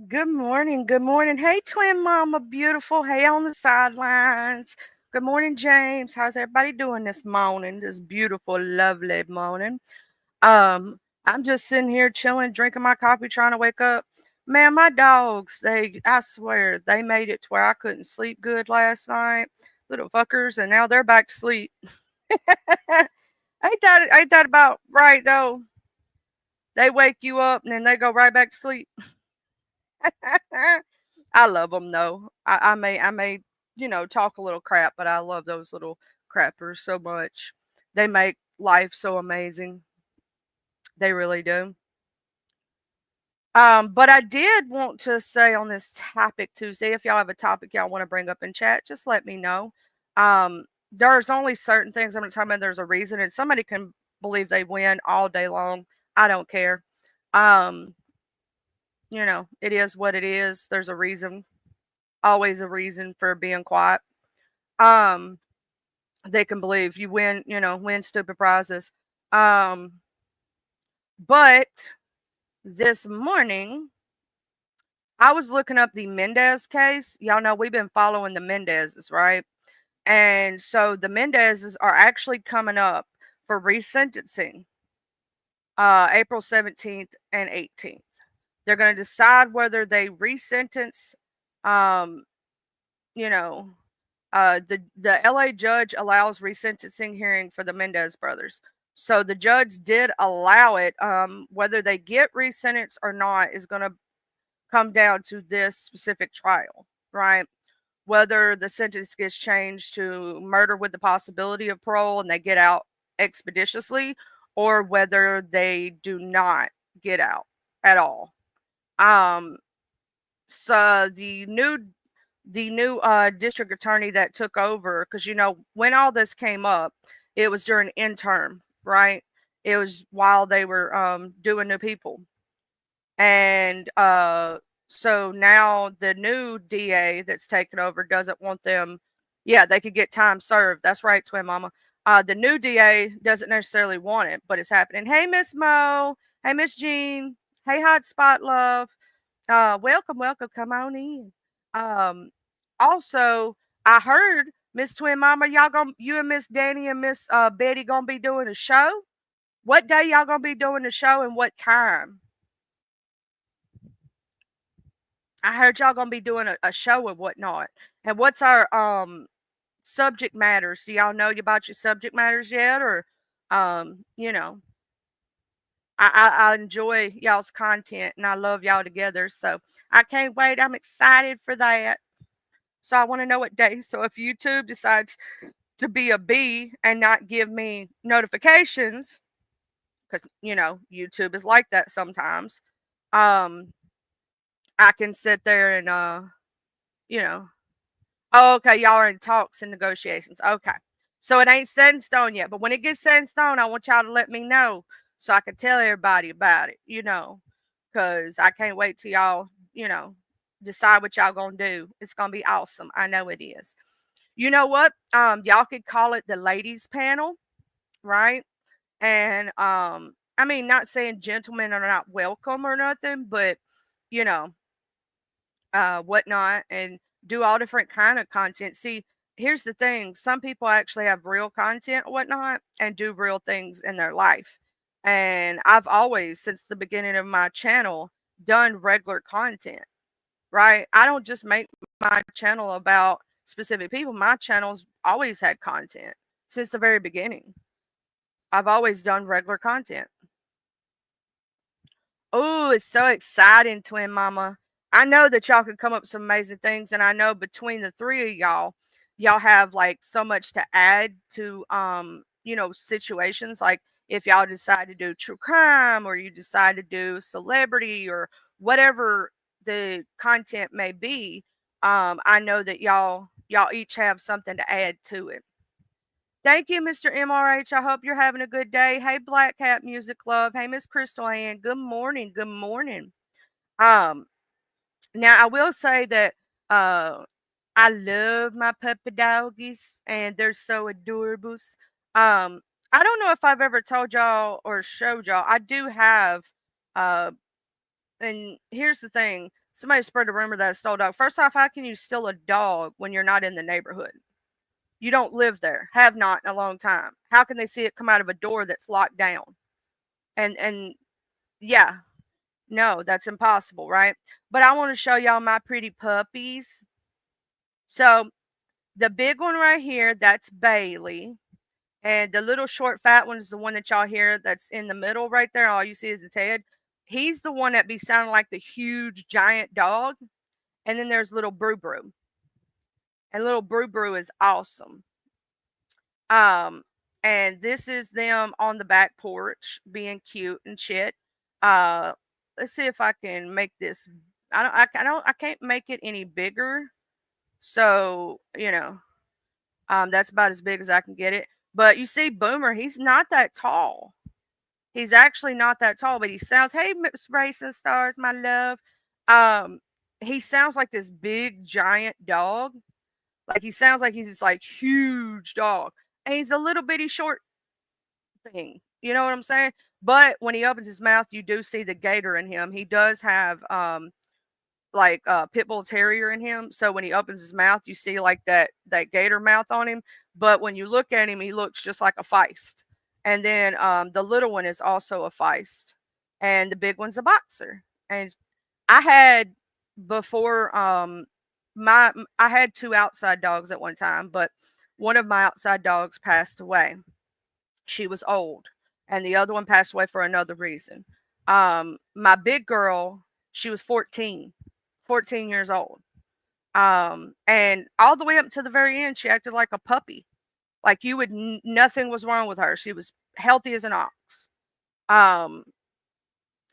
Good morning. Good morning. Hey, twin mama, beautiful. Hey, on the sidelines. Good morning, James. How's everybody doing this morning? This beautiful, lovely morning. I'm just sitting here chilling, drinking my coffee, trying to wake up. Man, my dogs, I swear, they made it to where I couldn't sleep good last night. Little fuckers, and now they're back to sleep. Ain't that about right, though? They wake you up and then they go right back to sleep. I love them though. I may talk a little crap, but I love those little crappers so much. They make life so amazing. They really do. But I did want to say on this topic Tuesday, if y'all have a topic y'all want to bring up in chat, just let me know. There's only certain things I'm not talking about. There's a reason, and somebody can believe they win all day long. I don't care. Um, it is what it is. There's a reason, always a reason for being quiet. Um, they can believe you win, win stupid prizes. Um, but this morning I was looking up the Mendez case. Y'all know we've been following the Mendezes, right? And so the Mendezes are actually coming up for resentencing April 17th and 18th. They're going to decide whether they resentence um, you know, the LA judge allows resentencing hearing for the Mendez brothers. So the judge did allow it. Whether they get resentenced or not is going to come down to this specific trial, right? Whether the sentence gets changed to murder with the possibility of parole and they get out expeditiously, or whether they do not get out at all. Um, so the new district attorney that took over, because when all this came up, it was during interim, right? It was while they were doing new people, and so now the new DA that's taken over doesn't want them. Yeah, they could get time served. That's right, twin mama. The new DA doesn't necessarily want it, but it's happening. Hey, Miss Mo. Hey, Miss Jean. Hey, Hotspot Love. Welcome, welcome. Come on in. Um, Also, I heard Miss Twin Mama, you and Miss Danny and Miss Betty gonna be doing a show. What day y'all gonna be doing the show and what time? I heard y'all gonna be doing a show and whatnot. And what's our subject matters? Do y'all know about your subject matters yet, or um, you know, I enjoy y'all's content and I love y'all together. So I can't wait. I'm excited for that. So I want to know what day. So if YouTube decides to be a bee and not give me notifications, because YouTube is like that sometimes, um, I can sit there and you know, oh, okay, y'all are in talks and negotiations. Okay. So it ain't set in stone yet. But when it gets set in stone, I want y'all to let me know so I can tell everybody about it, because I can't wait till y'all, decide what y'all gonna do. It's gonna be awesome. I know it is. You know what? Y'all could call it the ladies panel, right? And I mean, not saying gentlemen are not welcome or nothing, but you know, whatnot, and do all different kind of content. See, here's the thing: some people actually have real content, whatnot, and do real things in their life. And I've always, since the beginning of my channel, done regular content. Right? I don't just make my channel about specific people. My channel's always had content since the very beginning. I've always done regular content. Oh, it's so exciting, twin mama. I know that y'all can come up with some amazing things, and I know between the three of y'all have like so much to add to situations. Like if y'all decide to do true crime or you decide to do celebrity or whatever the content may be, I know that y'all each have something to add to it. Thank you, Mr. MRH. I hope you're having a good day. Hey, Black Cat Music Club. Hey, Miss Crystal Ann. Good morning. Good morning. Um, Now I will say that I love my puppy doggies and they're so adorable. Um, I don't know if I've ever told y'all or showed y'all. I do have uh and here's the thing. Somebody spread a rumor that I stole a dog. First off, how can you steal a dog when you're not in the neighborhood? You don't live there, have not in a long time. How can they see it come out of a door that's locked down? And yeah, no, that's impossible, right? But I want to show y'all my pretty puppies. So the big one right here, that's Bailey. And the little short fat one is the one that y'all hear that's in the middle right there. All you see is his head. He's the one that be sounding like the huge giant dog. And then there's little Brew Brew. And little Brew Brew is awesome. Um, and this is them on the back porch being cute and shit. Uh, let's see if I can make this. I can't make it any bigger. So, that's about as big as I can get it. But you see, Boomer, he's not that tall. He's actually not that tall, but he sounds, hey, Miss Racing Stars, my love. Um, he sounds like this big giant dog. Like he sounds like he's this like huge dog. And he's a little bitty short thing. You know what I'm saying? But when he opens his mouth, you do see the gator in him. He does have like pit bull terrier in him. So when he opens his mouth, you see like that gator mouth on him. But when you look at him, he looks just like a feist. And then the little one is also a feist, and the big one's a boxer. And I had before my I had two outside dogs at one time, but one of my outside dogs passed away. She was old, and the other one passed away for another reason. My big girl, she was 14 years old. And all the way up to the very end, she acted like a puppy. Like you would, nothing was wrong with her. She was healthy as an ox. Um,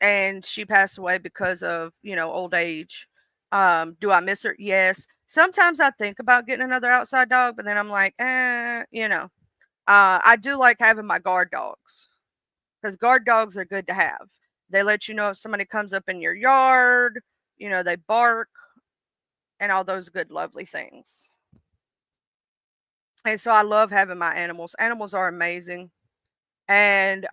and she passed away because of, old age. Do I miss her? Yes. Sometimes I think about getting another outside dog, but then I'm like, I do like having my guard dogs because guard dogs are good to have. They let you know if somebody comes up in your yard, they bark and all those good, lovely things. And so I love having my animals. Animals are amazing. And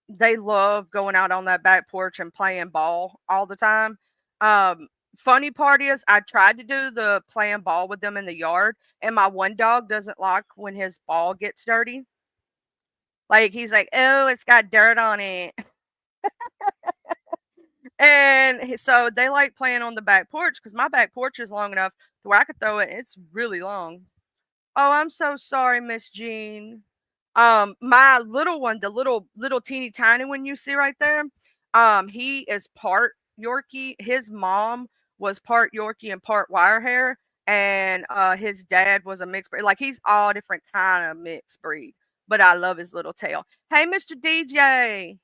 they love going out on that back porch and playing ball all the time. Um, Funny part is, I tried to do the playing ball with them in the yard, and my one dog doesn't like when his ball gets dirty. Like he's like, "Oh, it's got dirt on it," and so they like playing on the back porch because my back porch is long enough to where I could throw it. It's really long. Oh, I'm so sorry, Miss Jean. My little one, the little teeny tiny one you see right there, he is part Yorkie. His mom was part Yorkie and part wire hair, and his dad was a mixed breed. Like he's all different kind of mixed breed. But I love his little tail. Hey, Mr. DJ.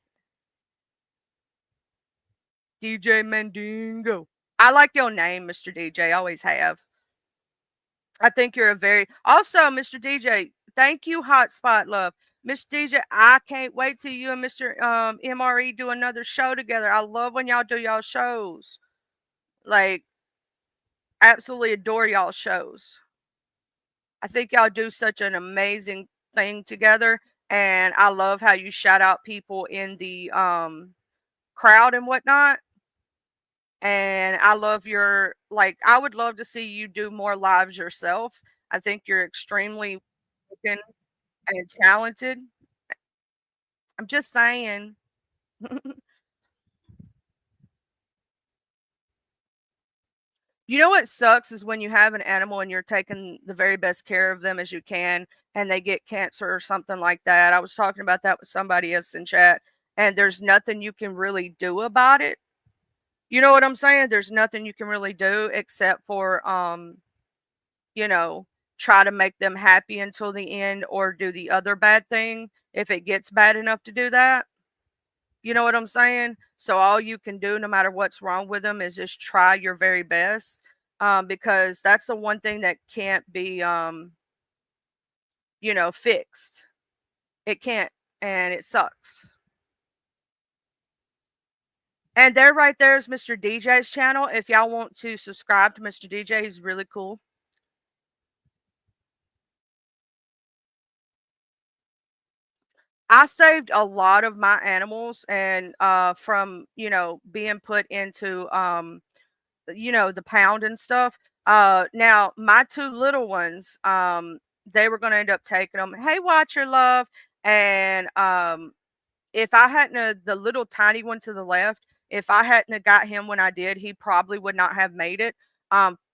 DJ Mandingo. I like your name, Mr. DJ. Always have. I think you're a very also, Mr. DJ. Thank you, Hotspot Love. Mr. DJ, I can't wait till you and Mr. MRE do another show together. I love when y'all do y'all shows. Like, absolutely adore y'all shows. I think y'all do such an amazing thing together, and I love how you shout out people in the crowd and whatnot. And I love your like. I would love to see you do more lives yourself. I think you're extremely and talented. I'm just saying. You know what sucks is when you have an animal and you're taking the very best care of them as you can and they get cancer or something like that. I was talking about that with somebody else in chat, and there's nothing you can really do about it. You know what I'm saying? There's nothing you can really do except for you know, try to make them happy until the end or do the other bad thing if it gets bad enough to do that. You know what I'm saying? So all you can do, no matter what's wrong with them, is just try your very best, because that's the one thing that can't be, fixed. It can't, and it sucks. And there, right there, is Mr. DJ's channel. If y'all want to subscribe to Mr. DJ, he's really cool. I saved a lot of my animals and from, being put into the pound and stuff. Now my two little ones, they were going to end up taking them. Hey, watch your love. And if I hadn't the little tiny one to the left, if I hadn't have got him when I did, he probably would not have made it.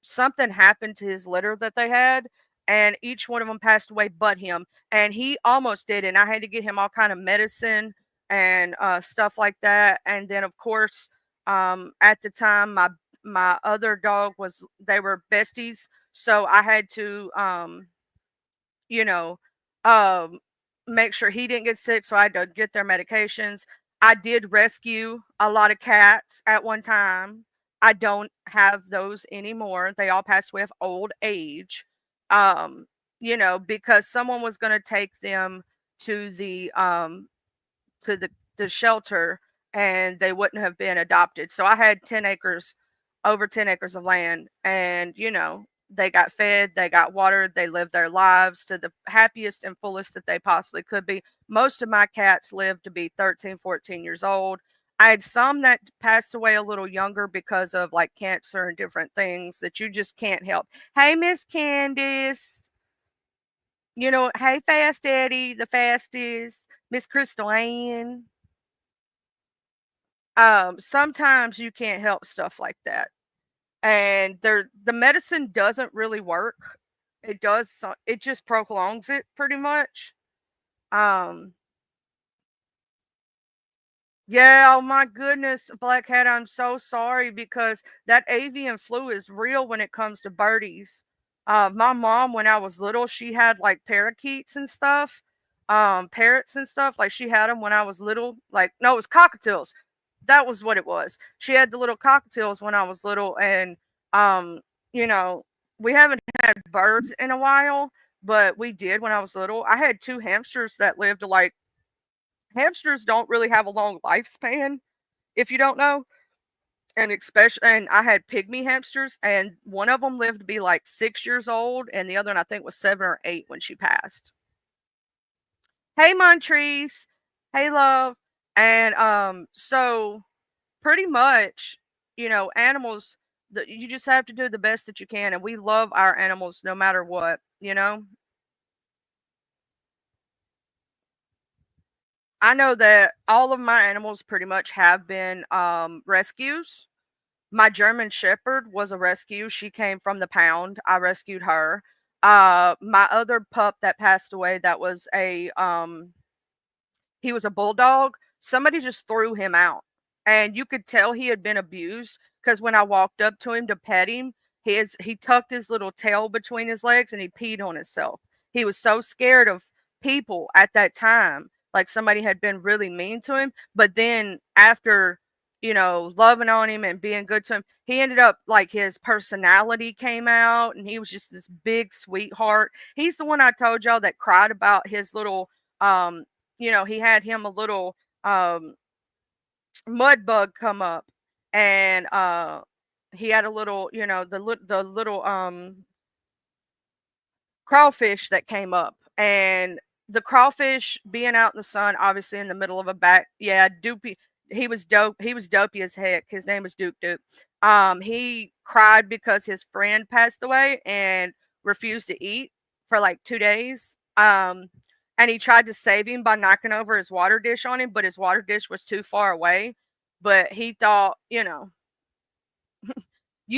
Something happened to his litter that they had, and each one of them passed away but him. And he almost did, and I had to get him all kind of medicine and stuff like that. And then of course, at the time, my other dog was they were besties, so I had to you know, um, make sure he didn't get sick, so I had to get their medications. I did rescue a lot of cats at one time. I don't have those anymore. They all passed away of old age. Um, because someone was going to take them to the shelter, and they wouldn't have been adopted. So I had 10 acres, over 10 acres of land, and they got fed, they got watered, they lived their lives to the happiest and fullest that they possibly could be. Most of my cats lived to be 13, 14 years old. I had some that passed away a little younger because of like cancer and different things that you just can't help. Hey, Miss Candace. Hey, Fast Eddie, the fastest. Miss Crystal Ann. Sometimes you can't help stuff like that, and the medicine doesn't really work. It just prolongs it pretty much. um Yeah, oh my goodness, Black Hat, I'm so sorry because that avian flu is real when it comes to birdies. My mom, when I was little, she had like parakeets and stuff, parrots and stuff. Like she had them when I was little. Like, no, it was cockatiels. That was what it was. She had the little cockatiels when I was little, and um, you know, we haven't had birds in a while, but we did when I was little. I had two hamsters that lived to like hamsters don't really have a long lifespan if you don't know. And I had pygmy hamsters, and one of them lived to be like 6 years old, and the other one I think was 7 or 8 when she passed. Hey, Montrese. Hey, love. And so pretty much, animals. You just have to do the best that you can, and we love our animals no matter what. I know that all of my animals pretty much have been rescues. My German Shepherd was a rescue. She came from the pound. I rescued her. My other pup that passed away, that was he was a bulldog. Somebody just threw him out. And you could tell he had been abused because when I walked up to him to pet him, he tucked his little tail between his legs and he peed on himself. He was so scared of people at that time. Like somebody had been really mean to him. But then after, loving on him and being good to him, he ended up like his personality came out and he was just this big sweetheart. He's the one I told y'all that cried about his little he had him a little mud bug come up, and he had a little, the little crawfish that came up, and the crawfish being out in the sun, obviously in the middle of a back, yeah, doopy. He was dope. He was dopey as heck. His name was Duke Duke. He cried because his friend passed away and refused to eat for like 2 days. And he tried to save him by knocking over his water dish on him, but his water dish was too far away. But he thought, you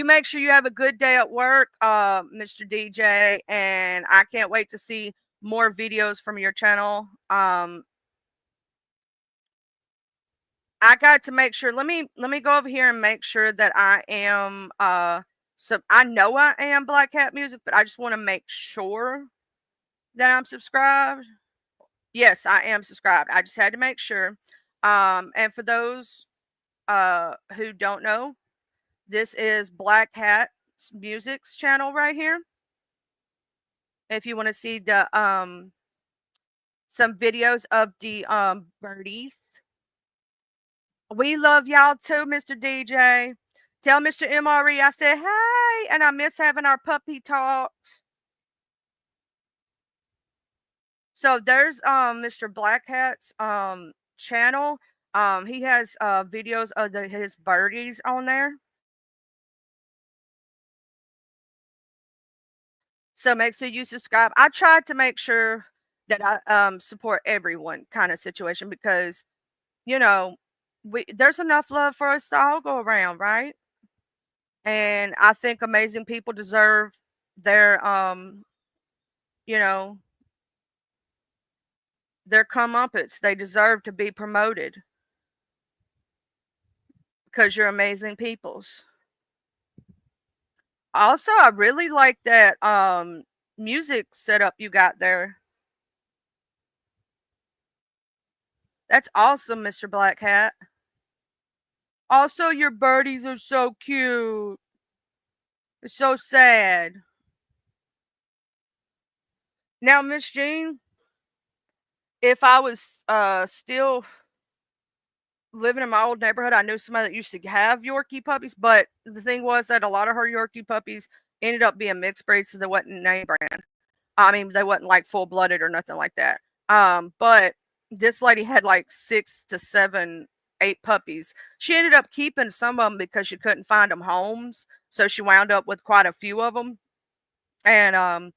make sure you have a good day at work, Mr. DJ, and I can't wait to see more videos from your channel. I got to make sure. Let me go over here and make sure that I am so I know I am Black Cat Music, but I just want to make sure that I'm subscribed. Yes, I am subscribed. I just had to make sure. And for those who don't know, this is Black Hat Music's channel right here. If you want to see the some videos of the birdies. We love y'all too, Mr. DJ. Tell Mr. MRE I said hey, and I miss having our puppy talks. So there's Mr. Black Hat's channel. He has videos of his birdies on there. So make sure you subscribe. I tried to make sure that I support everyone kind of situation because you know there's enough love for us to all go around, right? And I think amazing people deserve their you know their comeuppance. They deserve to be promoted because you're amazing peoples. Also, I really like that music setup you got there. That's awesome, Mr. Black Hat. Also, your birdies are so cute. It's so sad. Now, Miss Jean, if I was still living in my old neighborhood, I knew somebody that used to have Yorkie puppies, but the thing was that a lot of her Yorkie puppies ended up being mixed breeds, so they wasn't name brand. I mean, they wasn't like full blooded or nothing like that. But this lady had like 6 to 7, 8 puppies. She ended up keeping some of them because she couldn't find them homes, so she wound up with quite a few of them. And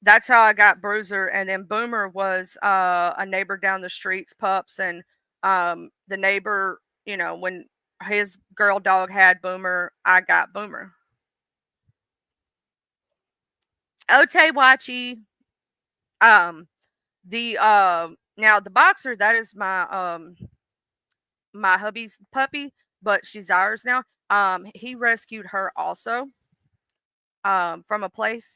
that's how I got Bruiser. And then Boomer was a neighbor down the street's pups, and the neighbor, when his girl dog had Boomer, I got Boomer. Ote Wachi. The now the boxer, that is my hubby's puppy, but she's ours now. He rescued her also from a place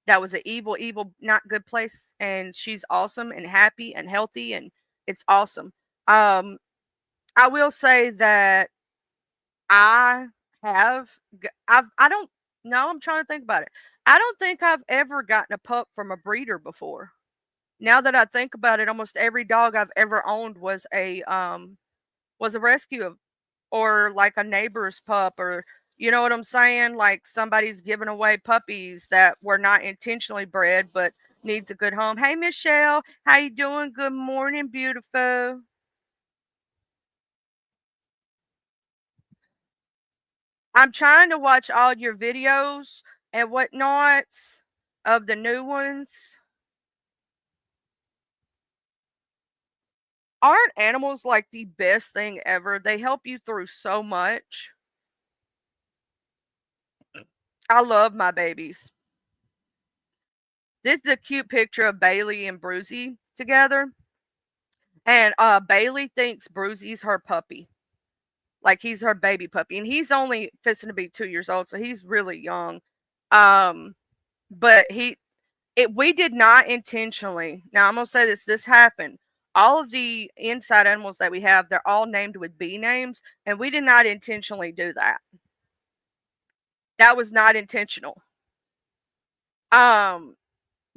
that was an evil, evil, not good place, and she's awesome and happy and healthy, and it's awesome. Um, I will say that I have, I don't know. I'm trying to think about it. I don't think I've ever gotten a pup from a breeder before. Now that I think about it, almost every dog I've ever owned was a rescue or like a neighbor's pup, or you know what I'm saying? Like somebody's giving away puppies that were not intentionally bred but needs a good home. Hey Michelle, how you doing? Good morning, beautiful. I'm trying to watch all your videos and whatnots of the new ones. Aren't animals like the best thing ever? They help you through so much. I love my babies. This is a cute picture of Bailey and Brucey together. And Bailey thinks Brucey's her puppy. Like he's her baby puppy. And he's only fisting to be 2 years old, so he's really young. Um, but we did not intentionally. Now I'm gonna say this happened. All of the inside animals that we have, they're all named with B names, and we did not intentionally do that. That was not intentional. Um,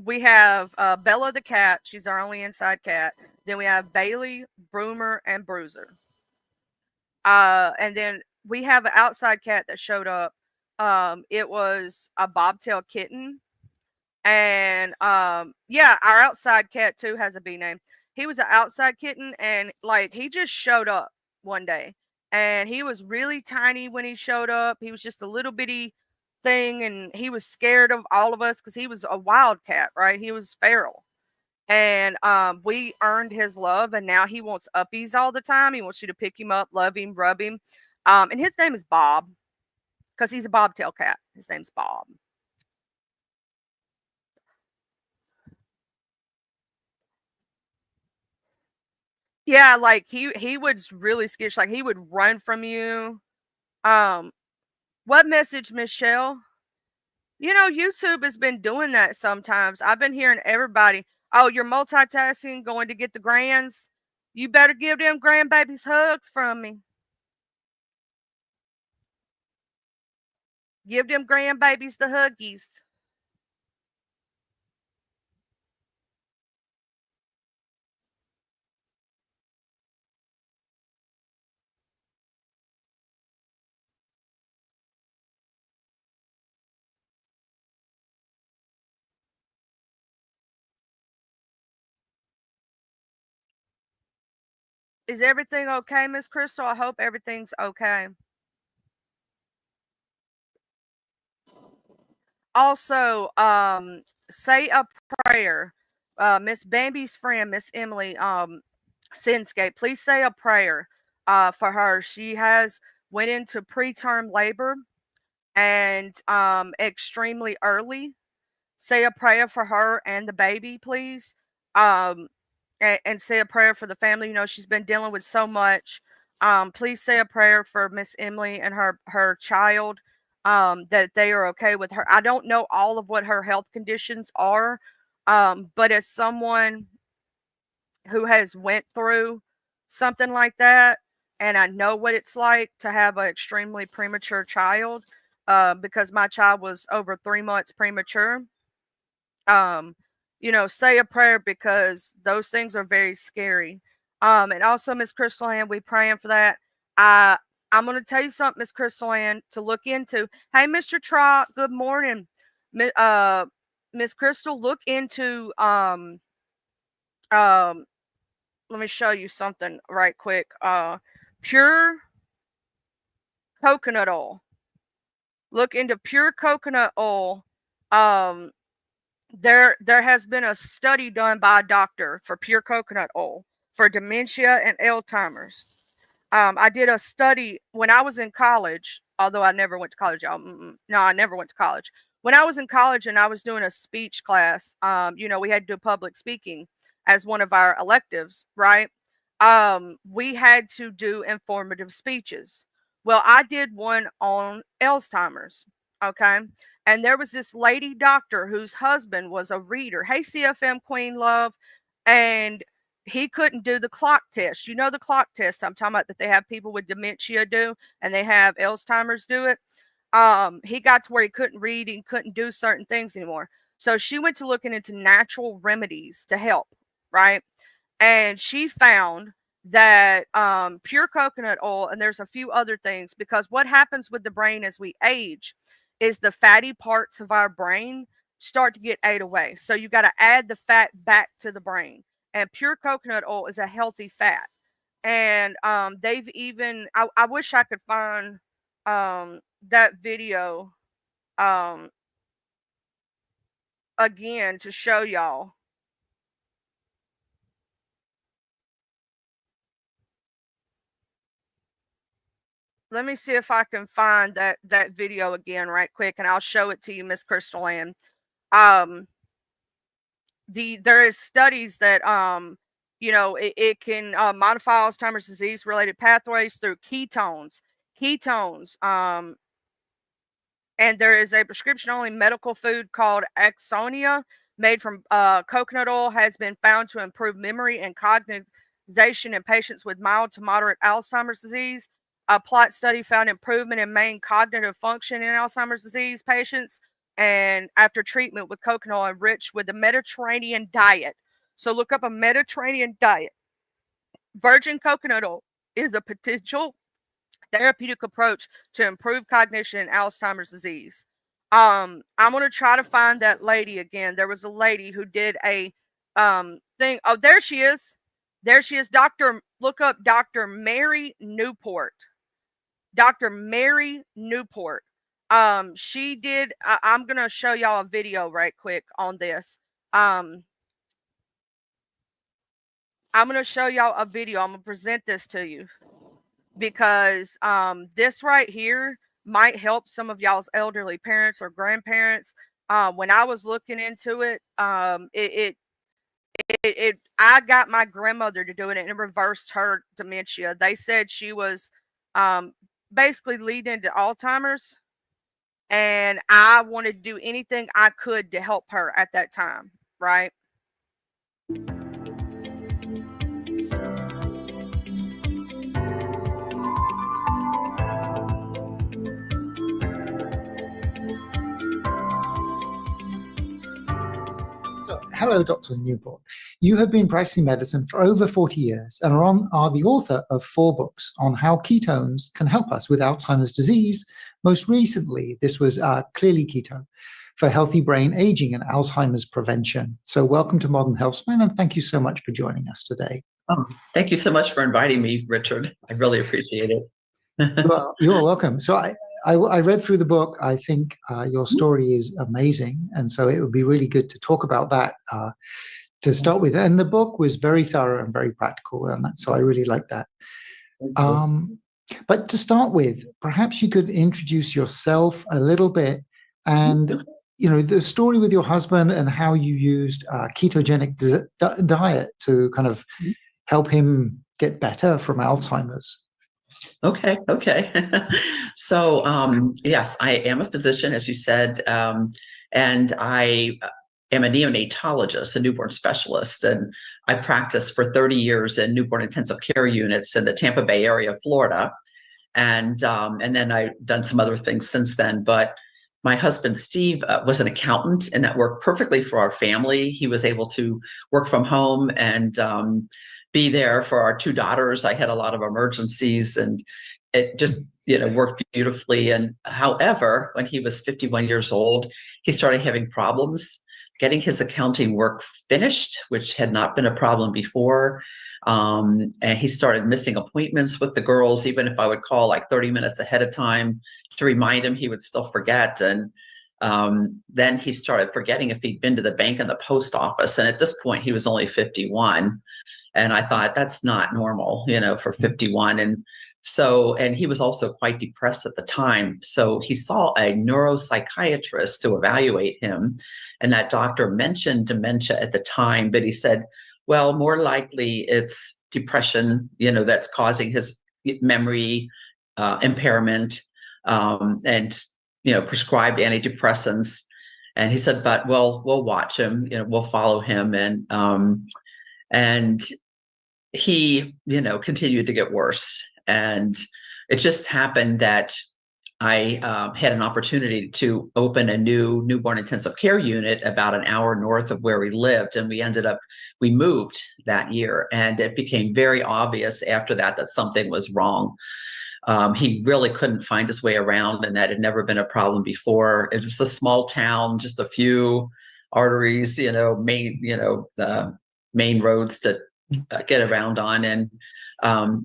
we have Bella the cat. She's our only inside cat. Then we have Bailey, Broomer, and Bruiser. And then we have an outside cat that showed up. It was a bobtail kitten. And yeah, our outside cat too has a B name. He was an outside kitten, and like he just showed up one day. And he was really tiny when he showed up. He was just a little bitty thing, and he was scared of all of us because he was a wildcat, right? He was feral. And we earned his love, and now he wants uppies all the time. He wants you to pick him up, love him, rub him. And his name is Bob because he's a bobtail cat. His name's Bob. Yeah, like he was really skittish. Like he would run from you. Um, what message, Michelle? YouTube has been doing that sometimes. I've been hearing everybody, oh, you're multitasking, going to get the grands. You better give them grandbabies hugs from me. Give them grandbabies the huggies. Is everything okay, Miss Crystal? I hope everything's okay. Also, say a prayer. Miss Bambi's friend, Miss Emily, Sinscape, please say a prayer for her. She has went into preterm labor and extremely early. Say a prayer for her and the baby, please. Um, and say a prayer for the family. You know, she's been dealing with so much. Please say a prayer for Miss Emily and her child, that they are okay with her. I don't know all of what her health conditions are, but as someone who has went through something like that, and I know what it's like to have an extremely premature child, because my child was over 3 months premature. um say a prayer because those things are very scary. And also, Miss Crystal Ann, we praying for that. I I'm gonna tell you something, Miss Crystal Ann, to look into. Hey, Mr. Trot, good morning. Miss Crystal, look into um let me show you something right quick. Pure coconut oil. Look into pure coconut oil. um there has been a study done by a doctor for pure coconut oil for dementia and Alzheimer's. I did a study when I was in college, although I never went to college, y'all. No, I never went to college. When I was in college and I was doing a speech class, we had to do public speaking as one of our electives, right? We had to do informative speeches. Well, I did one on Alzheimer's, okay? And there was this lady doctor whose husband was a reader. Hey, CFM Queen Love. And he couldn't do the clock test. You know the clock test I'm talking about that they have people with dementia do, and they have Alzheimer's do it. He got to where he couldn't read and couldn't do certain things anymore. So she went to looking into natural remedies to help, right? And she found that pure coconut oil, and there's a few other things, because what happens with the brain as we age is the fatty parts of our brain start to get ate away. So you got to add the fat back to the brain. And pure coconut oil is a healthy fat. And they've even, I wish I could find that video um, again to show y'all. Let me see if I can find that video again right quick, and I'll show it to you, Miss Crystal Ann. Um, there is studies that it can modify Alzheimer's disease related pathways through ketones. And there is a prescription only medical food called Axonia, made from coconut oil, has been found to improve memory and cognition in patients with mild to moderate Alzheimer's disease. A plot study found improvement in main cognitive function in Alzheimer's disease patients and after treatment with coconut oil enriched with the Mediterranean diet. So look up a Mediterranean diet. Virgin coconut oil is a potential therapeutic approach to improve cognition in Alzheimer's disease. I'm gonna try to find that lady again. There was a lady who did a thing. Oh, there she is. There she is. Look up Dr. Mary Newport. Dr. Mary Newport. She did. I'm gonna show y'all a video right quick on this. I'm gonna show y'all a video. I'm gonna present this to you because this right here might help some of y'all's elderly parents or grandparents. When I was looking into it, I got my grandmother to do it and it reversed her dementia. They said she was um, basically leading to Alzheimer's, and I wanted to do anything I could to help her at that time, right? So, hello, Dr. Newport. You have been practicing medicine for over 40 years and are the author of 4 books on how ketones can help us with Alzheimer's disease. Most recently, this was Clearly Keto for healthy brain aging and Alzheimer's prevention. So welcome to Modern Health Span, and thank you so much for joining us today. Thank you so much for inviting me, Richard. I really appreciate it. Well, you're welcome. So I read through the book. I think your story is amazing. And so it would be really good to talk about that to start with. And the book was very thorough and very practical. And so I really like that. But to start with, perhaps you could introduce yourself a little bit and the story with your husband and how you used ketogenic diet to kind of help him get better from Alzheimer's. Okay. So, yes, I am a physician, as you said, and I am a neonatologist, a newborn specialist, and I practiced for 30 years in newborn intensive care units in the Tampa Bay area of Florida. And then I've done some other things since then. But my husband, Steve, was an accountant, and that worked perfectly for our family. He was able to work from home and be there for our two daughters. I had a lot of emergencies, and it just worked beautifully. And however, when he was 51 years old, he started having problems getting his accounting work finished, which had not been a problem before. And he started missing appointments with the girls. Even if I would call like 30 minutes ahead of time to remind him, he would still forget. And then he started forgetting if he'd been to the bank and the post office. And at this point, he was only 51. And I thought, that's not normal, for 51. And he was also quite depressed at the time. So he saw a neuropsychiatrist to evaluate him. And that doctor mentioned dementia at the time, but he said, well, more likely it's depression, that's causing his memory impairment, and, prescribed antidepressants. And he said, but we'll watch him, we'll follow him. And he, continued to get worse. And it just happened that I had an opportunity to open a new newborn intensive care unit about an hour north of where we lived. And we moved that year. And it became very obvious after that something was wrong. He really couldn't find his way around, and that had never been a problem before. It was a small town, just a few arteries, main roads to get around on. And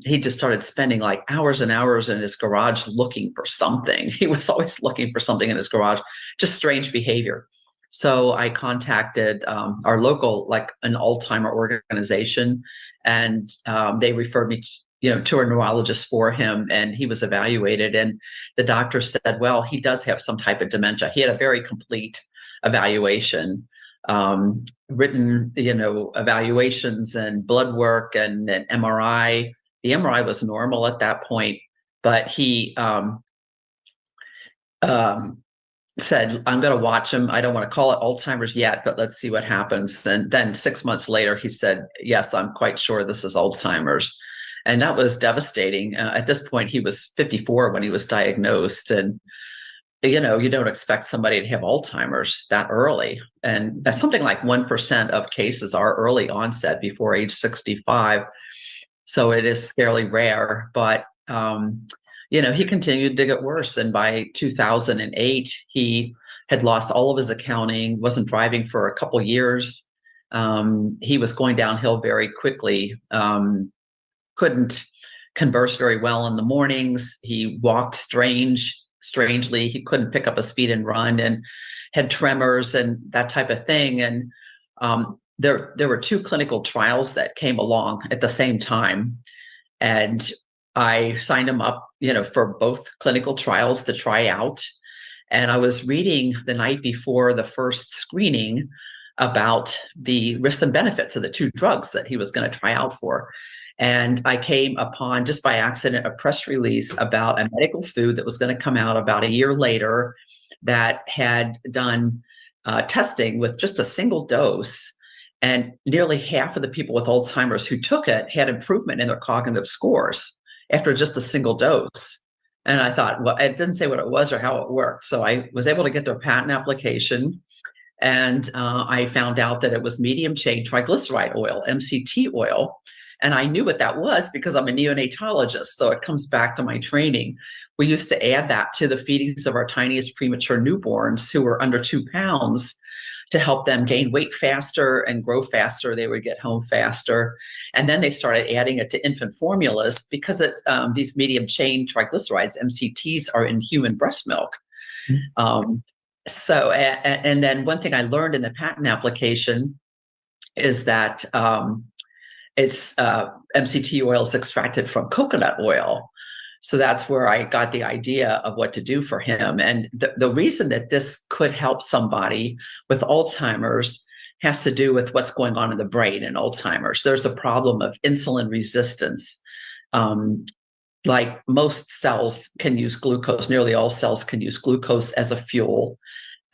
he just started spending like hours and hours in his garage looking for something. He was always looking for something in his garage, just strange behavior. So I contacted our local, like an Alzheimer organization, and they referred me to a neurologist for him, and he was evaluated. And the doctor said, well, he does have some type of dementia. He had a very complete evaluation, written, evaluations and blood work and an MRI. The MRI was normal at that point, but he said, I'm going to watch him. I don't want to call it Alzheimer's yet, but let's see what happens. And then 6 months later, he said, yes, I'm quite sure this is Alzheimer's. And that was devastating. At this point, he was 54 when he was diagnosed. And you don't expect somebody to have Alzheimer's that early. And that's something like 1% of cases are early onset before age 65. So it is fairly rare, but, he continued to get worse. And by 2008, he had lost all of his accounting, wasn't driving for a couple years. He was going downhill very quickly, couldn't converse very well in the mornings. He walked strangely. He couldn't pick up a speed and run, and had tremors and that type of thing. And there were two clinical trials that came along at the same time. And I signed him up, for both clinical trials to try out. And I was reading the night before the first screening about the risks and benefits of the two drugs that he was going to try out for. And I came upon, just by accident, a press release about a medical food that was going to come out about a year later that had done testing with just a single dose. And nearly half of the people with Alzheimer's who took it had improvement in their cognitive scores after just a single dose. And I thought, well, it didn't say what it was or how it worked. So I was able to get their patent application. And I found out that it was medium chain triglyceride oil, MCT oil. And I knew what that was because I'm a neonatologist. So it comes back to my training. We used to add that to the feedings of our tiniest premature newborns who were under 2 pounds to help them gain weight faster and grow faster. They would get home faster. And then they started adding it to infant formulas because these medium chain triglycerides, MCTs, are in human breast milk. And then one thing I learned in the patent application is that it's MCT oil is extracted from coconut oil. So that's where I got the idea of what to do for him. And the reason that this could help somebody with Alzheimer's has to do with what's going on in the brain in Alzheimer's. There's a problem of insulin resistance. Like most cells can use glucose, nearly all cells can use glucose as a fuel.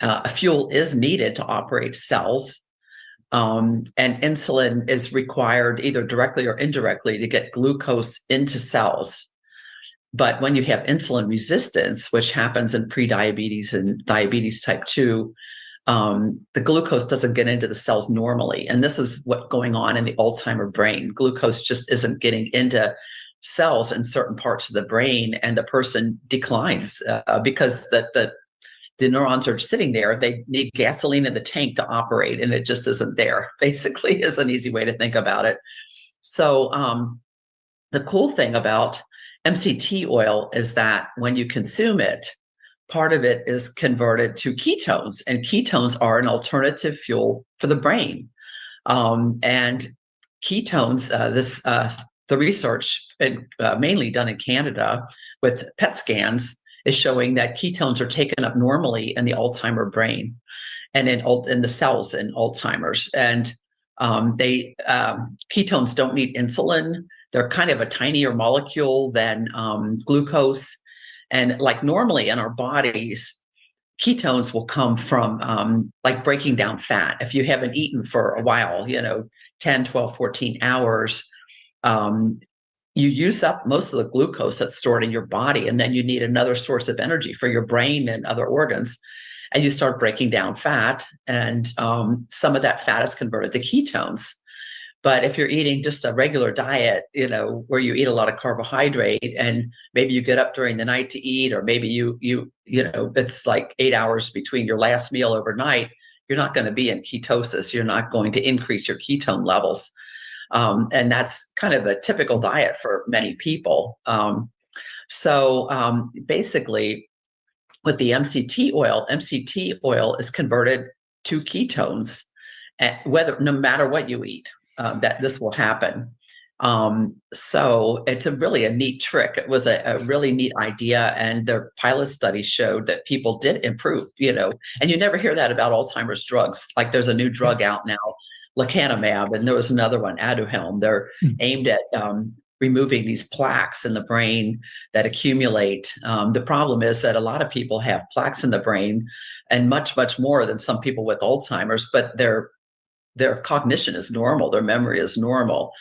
A fuel is needed to operate cells. And insulin is required either directly or indirectly to get glucose into cells. But when you have insulin resistance, which happens in prediabetes and diabetes type 2, the glucose doesn't get into the cells normally. And this is what's going on in the Alzheimer brain. Glucose just isn't getting into cells in certain parts of the brain, and the person declines because the neurons are sitting there. They need gasoline in the tank to operate, and it just isn't there, basically, is an easy way to think about it. So the cool thing about MCT oil is that when you consume it, part of it is converted to ketones, and ketones are an alternative fuel for the brain. And ketones, the research mainly done in Canada with PET scans is showing that ketones are taken up normally in the Alzheimer brain and in the cells in Alzheimer's. And ketones don't need insulin. They're kind of a tinier molecule than glucose. And like normally in our bodies, ketones will come from like breaking down fat. If you haven't eaten for a while, 10, 12, 14 hours, you use up most of the glucose that's stored in your body, and then you need another source of energy for your brain and other organs. And you start breaking down fat, and some of that fat is converted to ketones. But if you're eating just a regular diet, where you eat a lot of carbohydrate, and maybe you get up during the night to eat, or maybe you it's like 8 hours between your last meal overnight, you're not going to be in ketosis. You're not going to increase your ketone levels. And that's kind of a typical diet for many people. So basically, with the MCT oil is converted to ketones, no matter what you eat, that this will happen. So it's really a neat trick. It was a really neat idea, and the pilot study showed that people did improve, and you never hear that about Alzheimer's drugs. Like there's a new drug out now, lecanemab, and there was another one, Aduhelm. They're aimed at removing these plaques in the brain that accumulate. The problem is that a lot of people have plaques in the brain, and much, much more than some people with Alzheimer's, but their cognition is normal, their memory is normal.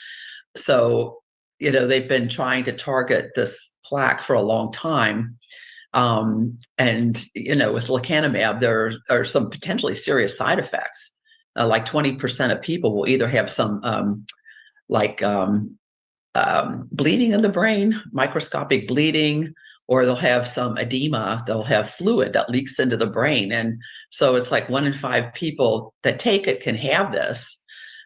So, they've been trying to target this plaque for a long time. And, with lecanemab, there are some potentially serious side effects. Like 20% of people will either have some bleeding in the brain, microscopic bleeding, or they'll have some edema. They'll have fluid that leaks into the brain. And so it's like 1 in 5 people that take it can have this.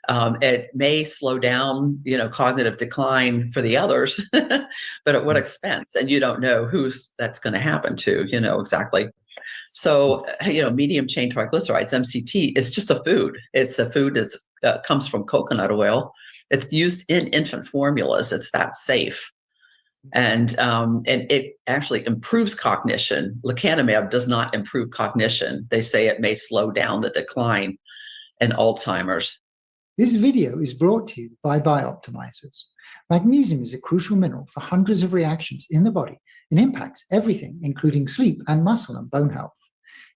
It may slow down, cognitive decline for the others, but at what expense? And you don't know who's that's going to happen to, exactly. So, medium chain triglycerides, MCT, is just a food. It's a food that comes from coconut oil. It's used in infant formulas. It's that safe. And it actually improves cognition. Lecanemab does not improve cognition. They say it may slow down the decline in Alzheimer's. This video is brought to you by Bioptimizers. Magnesium is a crucial mineral for hundreds of reactions in the body and impacts everything, including sleep and muscle and bone health.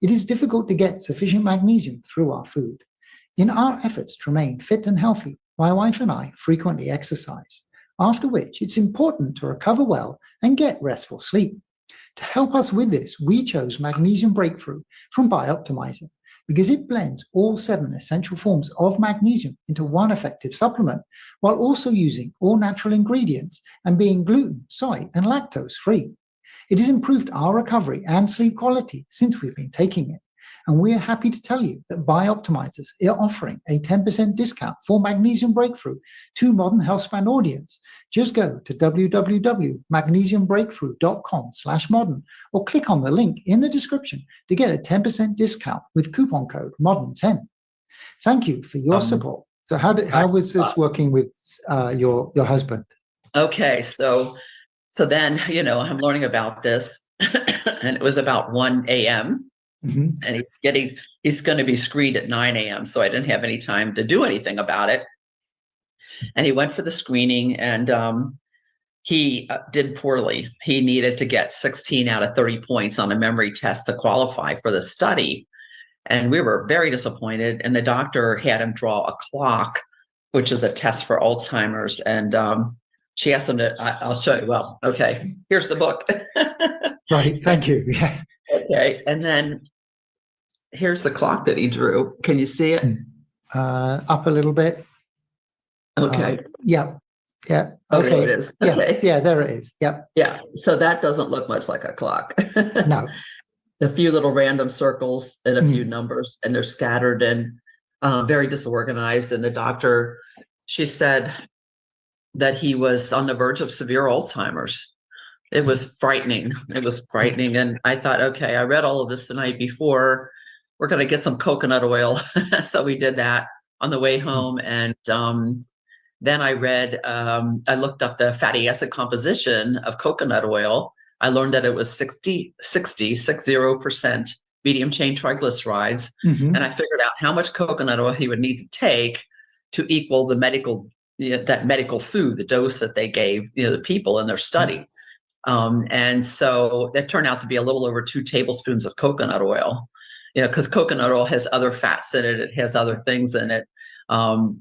It is difficult to get sufficient magnesium through our food. In our efforts to remain fit and healthy, my wife and I frequently exercise, after which it's important to recover well and get restful sleep. To help us with this, we chose Magnesium Breakthrough from Bioptimizer because it blends all 7 essential forms of magnesium into one effective supplement, while also using all natural ingredients and being gluten, soy, and lactose free. It has improved our recovery and sleep quality since we've been taking it, And we're happy to tell you that Bioptimizers are offering a 10% discount for Magnesium Breakthrough to Modern Healthspan audience. Just go to www.magnesiumbreakthrough.com/modern or click on the link in the description to get a 10% discount with coupon code MODERN10. Thank you for your support. So how was this working with your husband? Okay, so then, I'm learning about this and it was about 1 a.m. Mhm. and he's going to be screened at 9 a.m. So I didn't have any time to do anything about it. And he went for the screening and he did poorly. He needed to get 16 out of 30 points on a memory test to qualify for the study. And we were very disappointed. And the doctor had him draw a clock, which is a test for Alzheimer's. And she asked him I'll show you. Well, okay, here's the book. Right, thank you. Yeah. Okay, and then here's the clock that he drew. Can you see it? Up a little bit. Okay. Yeah. Oh, Okay. there it is. Okay. Yeah, there it is. Yep. Yeah. So that doesn't look much like a clock. No. A few little random circles and a few numbers, and they're scattered and very disorganized. And the doctor, she said that he was on the verge of severe Alzheimer's. It was frightening. It was frightening. And I thought, okay, I read all of this the night before. We're going to get some coconut oil. So we did that on the way home. And then I looked up the fatty acid composition of coconut oil. I learned that it was 60% medium chain triglycerides. And I figured out how much coconut oil he would need to take to equal the that medical food, the dose that they gave, the people in their study. And so it turned out to be a little over 2 tablespoons of coconut oil, because coconut oil has other fats in it. It has other things in it. So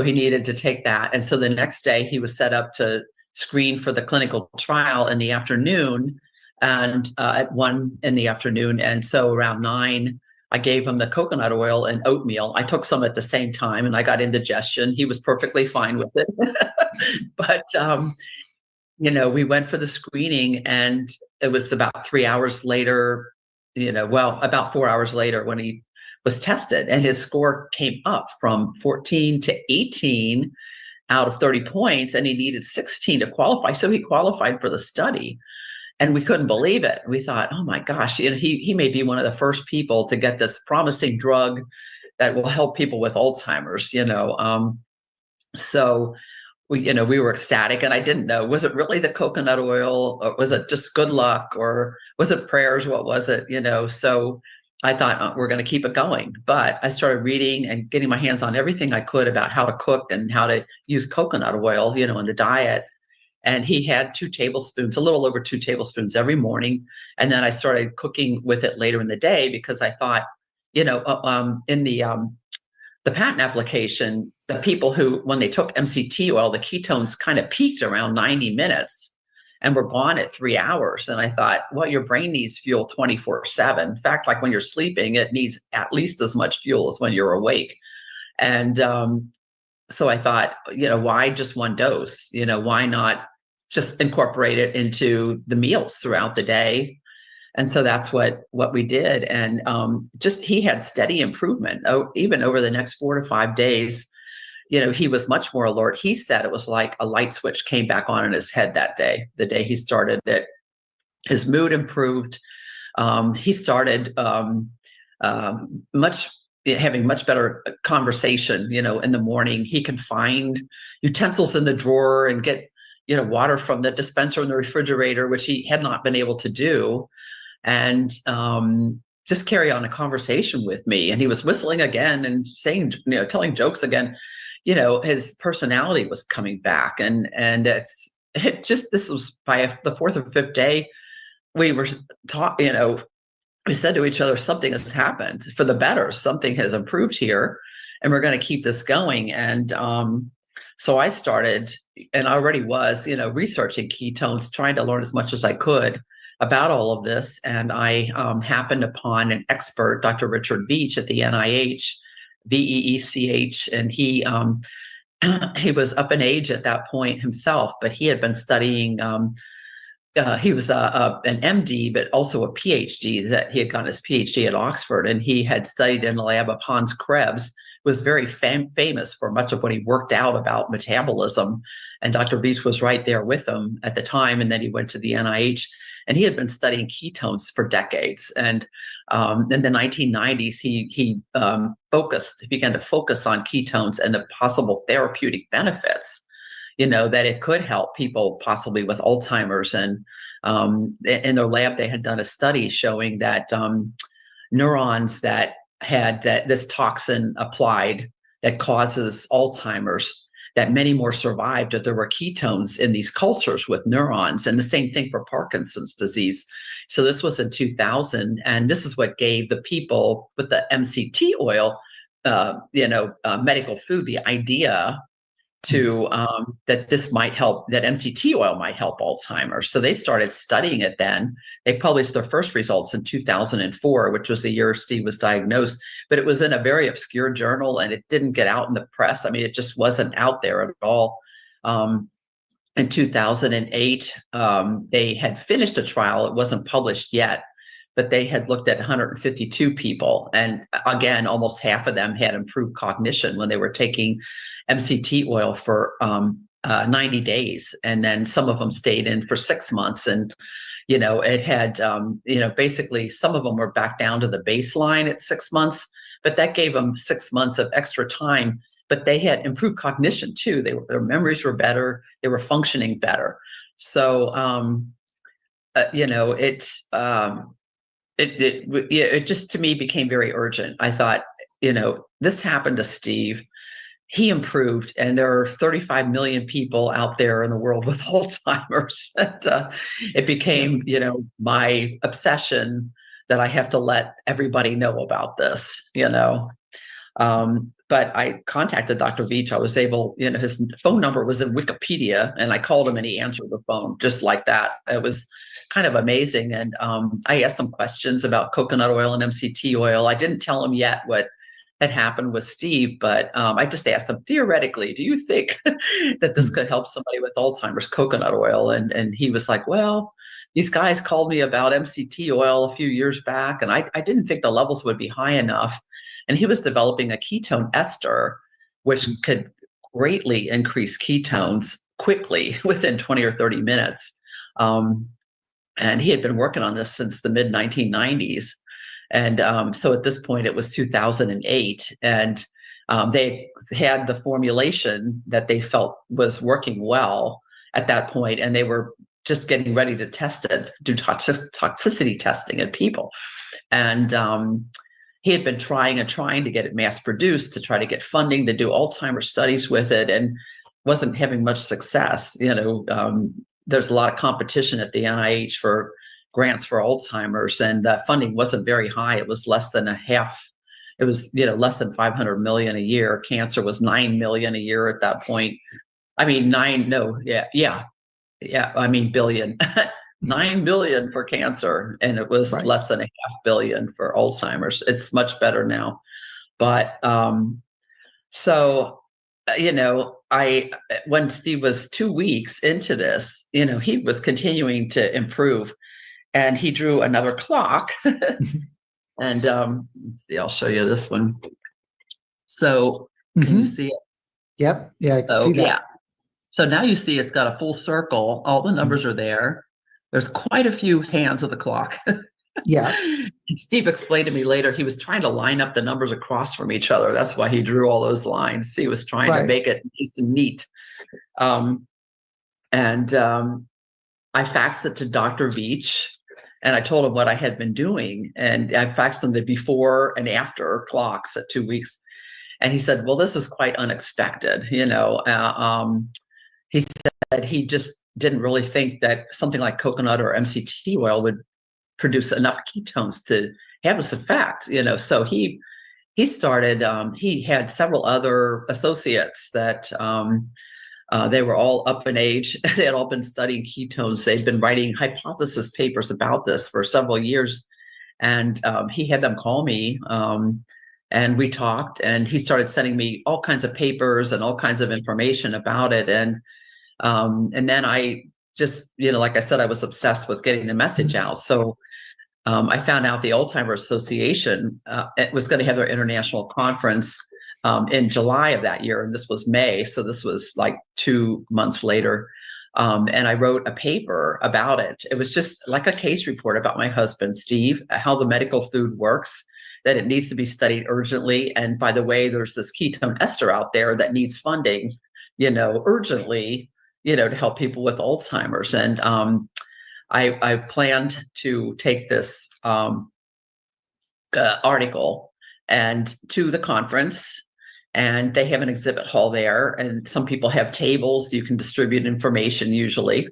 he needed to take that. And so the next day he was set up to screen for the clinical trial in the afternoon and at 1 in the afternoon. And so around 9, I gave him the coconut oil and oatmeal. I took some at the same time and I got indigestion. He was perfectly fine with it. But, we went for the screening and it was about 3 hours later, about 4 hours later when he was tested and his score came up from 14 to 18 out of 30 points and he needed 16 to qualify. So he qualified for the study and we couldn't believe it. We thought, oh my gosh, he may be one of the first people to get this promising drug that will help people with Alzheimer's, so we were ecstatic and I didn't know, was it really the coconut oil or was it just good luck or was it prayers? What was it? So I thought we're going to keep it going, but I started reading and getting my hands on everything I could about how to cook and how to use coconut oil, in the diet. And he had 2 tablespoons, a little over 2 tablespoons every morning. And then I started cooking with it later in the day because I thought, in the patent application, the people who, when they took MCT oil, the ketones kind of peaked around 90 minutes and were gone at 3 hours. And I thought, well, your brain needs fuel 24/7. In fact, like when you're sleeping, it needs at least as much fuel as when you're awake. And so I thought, why just 1 dose? Why not just incorporate it into the meals throughout the day? And so that's what we did. And he had steady improvement. Even over the next 4 to 5 days, he was much more alert. He said it was like a light switch came back on in his head that day, the day he started it. His mood improved. He started having much better conversation, in the morning. He could find utensils in the drawer and get, water from the dispenser in the refrigerator, which he had not been able to do. And just carry on a conversation with me. And he was whistling again and saying, telling jokes again. His personality was coming back. And this was by the 4th or 5th day, we were taught, we said to each other, something has happened for the better. Something has improved here and we're going to keep this going. And so I started, and I already was, researching ketones, trying to learn as much as I could about all of this. And I happened upon an expert, Dr. Richard Veech at the NIH, VEECH, and he was up in age at that point himself, but he had been studying he was an MD, but also a PhD. That he had gotten his PhD at Oxford, and he had studied in the lab of Hans Krebs. Was very famous for much of what he worked out about metabolism. And Dr. Beach was right there with him at the time. And then he went to the NIH, and he had been studying ketones for decades. And in the 1990s, he began to focus on ketones and the possible therapeutic benefits, that it could help people possibly with Alzheimer's. And in their lab, they had done a study showing that neurons that had this toxin applied that causes Alzheimer's, that many more survived, that there were ketones in these cultures with neurons, and the same thing for Parkinson's disease. So this was in 2000, and this is what gave the people with the MCT oil, medical food, the idea to that this might help, that MCT oil might help Alzheimer's. So they started studying it then. They published their first results in 2004, which was the year Steve was diagnosed, but it was in a very obscure journal and it didn't get out in the press. I mean, it just wasn't out there at all. In 2008, they had finished a trial. It wasn't published yet, but they had looked at 152 people. And again, almost half of them had improved cognition when they were taking MCT oil for 90 days. And then some of them stayed in for 6 months. And, it had, basically some of them were back down to the baseline at 6 months, but that gave them 6 months of extra time. But they had improved cognition too. Their memories were better. They were functioning better. So, it just, to me, became very urgent. I thought, this happened to Steve. He improved, and there are 35 million people out there in the world with Alzheimer's. And, it became, my obsession that I have to let everybody know about this, But I contacted Dr. Beach. I was able, his phone number was in Wikipedia, and I called him and he answered the phone just like that. It was kind of amazing. And I asked him questions about coconut oil and MCT oil. I didn't tell him yet what had happened with Steve, but I just asked him, theoretically, do you think that this could help somebody with Alzheimer's, coconut oil? And he was like, well, these guys called me about MCT oil a few years back, and I didn't think the levels would be high enough. And he was developing a ketone ester, which could greatly increase ketones quickly within 20 or 30 minutes. And he had been working on this since the mid 1990s. And so at this point, it was 2008. And they had the formulation that they felt was working well at that point, and they were just getting ready to test it, do toxicity testing in people. And he had been trying to get it mass produced, to try to get funding to do Alzheimer's studies with it, and wasn't having much success. There's a lot of competition at the NIH for grants for Alzheimer's, and funding wasn't very high. It was less than less than 500 million a year. Cancer was 9 million a year at that point. I mean, billion. 9 billion for cancer, and it was less than $500 million for Alzheimer's. It's much better now. But when Steve was 2 weeks into this, he was continuing to improve, and he drew another clock. And let's see, I'll show you this one. So can you see it? Yep. Yeah, I can see that. Yeah. So now you see it's got a full circle. All the numbers are there. There's quite a few hands of the clock. Yeah. And Steve explained to me later, he was trying to line up the numbers across from each other. That's why he drew all those lines. He was trying to make it nice and neat. I faxed it to Dr. Beach, and I told him what I had been doing. And I faxed him the before and after clocks at 2 weeks. And he said, well, this is quite unexpected. He said he just didn't really think that something like coconut or MCT oil would produce enough ketones to have this effect. So he started, he had several other associates that they were all up in age. They had all been studying ketones. They'd been writing hypothesis papers about this for several years. And he had them call me, and we talked, and he started sending me all kinds of papers and all kinds of information about it. And then I just, like I said, I was obsessed with getting the message out. So I found out the Alzheimer's Association it was going to have their international conference in July of that year, and this was May, so this was like 2 months later. And I wrote a paper about it. It was just like a case report about my husband, Steve, how the medical food works, that it needs to be studied urgently. And by the way, there's this ketone ester out there that needs funding, urgently, to help people with Alzheimer's. And I planned to take this article and to the conference, and they have an exhibit hall there, and some people have tables. You can distribute information usually.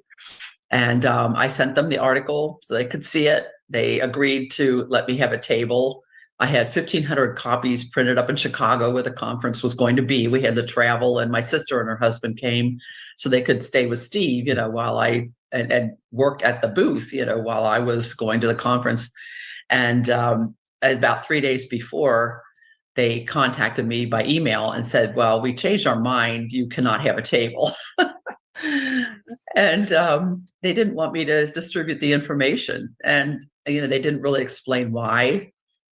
And I sent them the article so they could see it. They agreed to let me have a table. I had 1,500 copies printed up in Chicago where the conference was going to be. We had to travel, and my sister and her husband came so they could stay with Steve, while I and work at the booth, while I was going to the conference. And about 3 days before, they contacted me by email and said, well, we changed our mind. You cannot have a table. And they didn't want me to distribute the information. And, they didn't really explain why.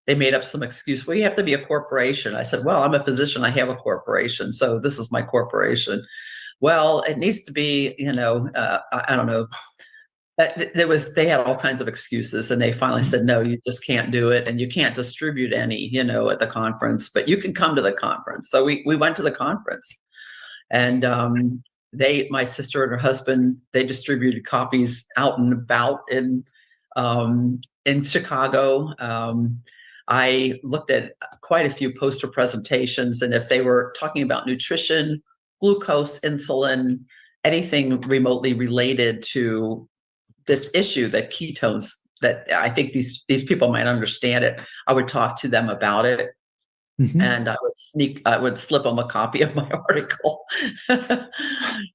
They made up some excuse. Well, you have to be a corporation. I said, well, I'm a physician. I have a corporation. So this is my corporation. Well, it needs to be, I don't know. They had all kinds of excuses, and they finally said, no, you just can't do it. And you can't distribute any, at the conference, but you can come to the conference. So we went to the conference, and my sister and her husband, they distributed copies out and about in Chicago. I looked at quite a few poster presentations, and if they were talking about nutrition, glucose, insulin, anything remotely related to this issue, that ketones, that I think these people might understand it, I would talk to them about it. Mm-hmm. And I would slip them a copy of my article.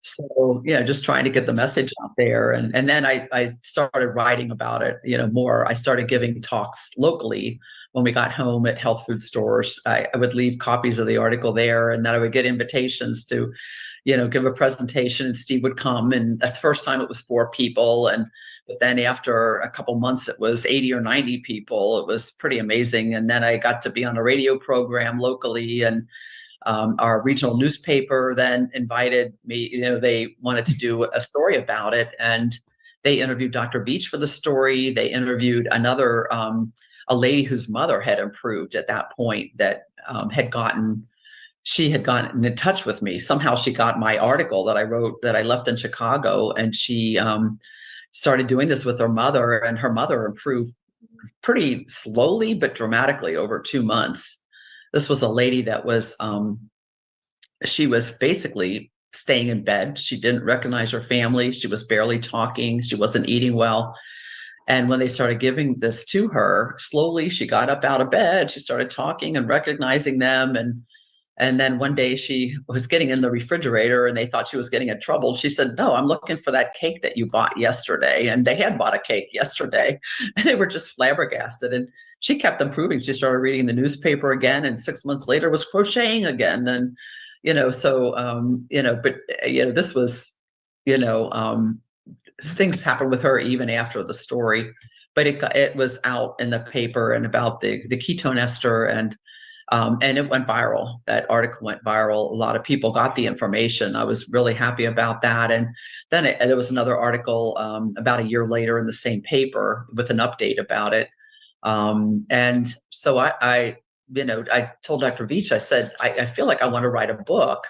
So, just trying to get the message out there. And then I started writing about it, more. I started giving talks locally when we got home at health food stores. I would leave copies of the article there, and then I would get invitations to, give a presentation, and Steve would come. And at the first time it was 4 people. But then after a couple months, it was 80 or 90 people. It was pretty amazing. And then I got to be on a radio program locally, and our regional newspaper then invited me. They wanted to do a story about it, and they interviewed Dr. Beach for the story. They interviewed another, a lady whose mother had improved at that point, that she had gotten in touch with me. Somehow she got my article that I wrote, that I left in Chicago, and she started doing this with her mother, and her mother improved pretty slowly but dramatically over 2 months. This was a lady that was, she was basically staying in bed. She didn't recognize her family. She was barely talking. She wasn't eating well. And when they started giving this to her, slowly she got up out of bed. She started talking and recognizing them. And then one day she was getting in the refrigerator, and they thought she was getting in trouble. She said, no, I'm looking for that cake that you bought yesterday. And they had bought a cake yesterday, and they were just flabbergasted. And she kept improving. She started reading the newspaper again, and 6 months later was crocheting again. And, this was, things happened with her even after the story, but it was out in the paper, and about the ketone ester, and it went viral. That article went viral. A lot of people got the information. I was really happy about that. And then there was another article about a year later in the same paper with an update about it. And so I told Dr. Beach, I said, I feel like I want to write a book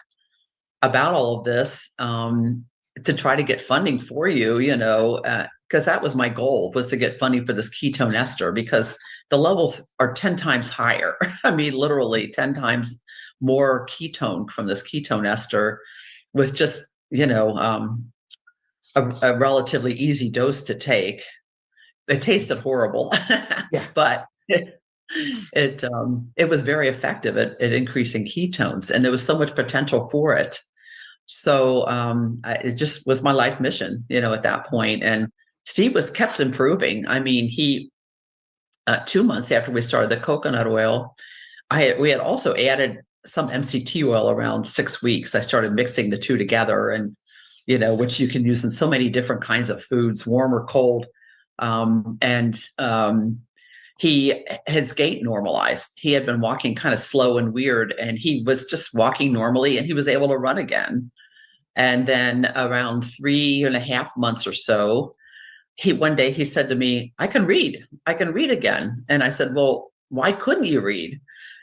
about all of this to try to get funding for you, because that was my goal, was to get funding for this ketone ester, because the levels are 10 times higher. I mean, literally 10 times more ketone from this ketone ester, with just, a relatively easy dose to take. It tasted horrible, yeah. But it was very effective at increasing ketones, and there was so much potential for it. So it just was my life mission, at that point. And Steve was kept improving. I mean, he 2 months after we started the coconut oil, we had also added some MCT oil around 6 weeks. I started mixing the two together, and which you can use in so many different kinds of foods, warm or cold. And his gait normalized. He had been walking kind of slow and weird, and he was just walking normally, and he was able to run again. And then around 3.5 months or so, one day he said to me, I can read again. And I said, well, why couldn't you read?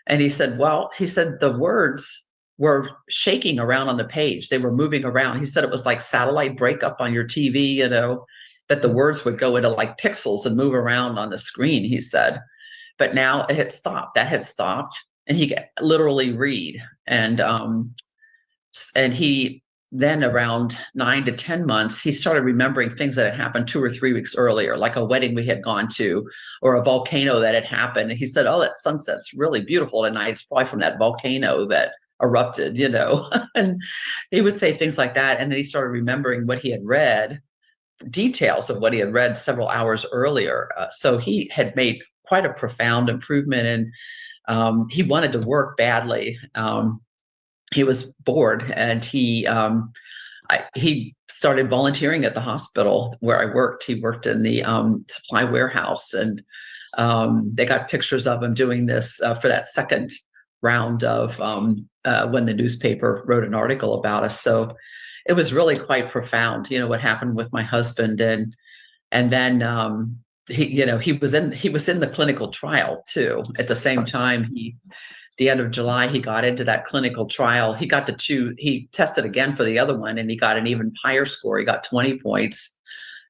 And he said, the words were shaking around on the page. They were moving around. He said it was like satellite breakup on your TV, that the words would go into like pixels and move around on the screen, he said. But now it had stopped. That had stopped. And he could literally read. And he then around 9 to 10 months, he started remembering things that had happened 2 or 3 weeks earlier, like a wedding we had gone to or a volcano that had happened. And he said, oh, that sunset's really beautiful tonight. It's probably from that volcano that erupted, and he would say things like that. And then he started remembering what he had read, details of what he had read several hours earlier. So he had made quite a profound improvement, and he wanted to work badly. He was bored, and he started volunteering at the hospital where I worked. He worked in the supply warehouse, and they got pictures of him doing this for that second round of when the newspaper wrote an article about us. So it was really quite profound, what happened with my husband, and then he was in the clinical trial too. At the same time, the end of July, he got into that clinical trial. He got to choose. He tested again for the other one, and he got an even higher score. He got 20 points,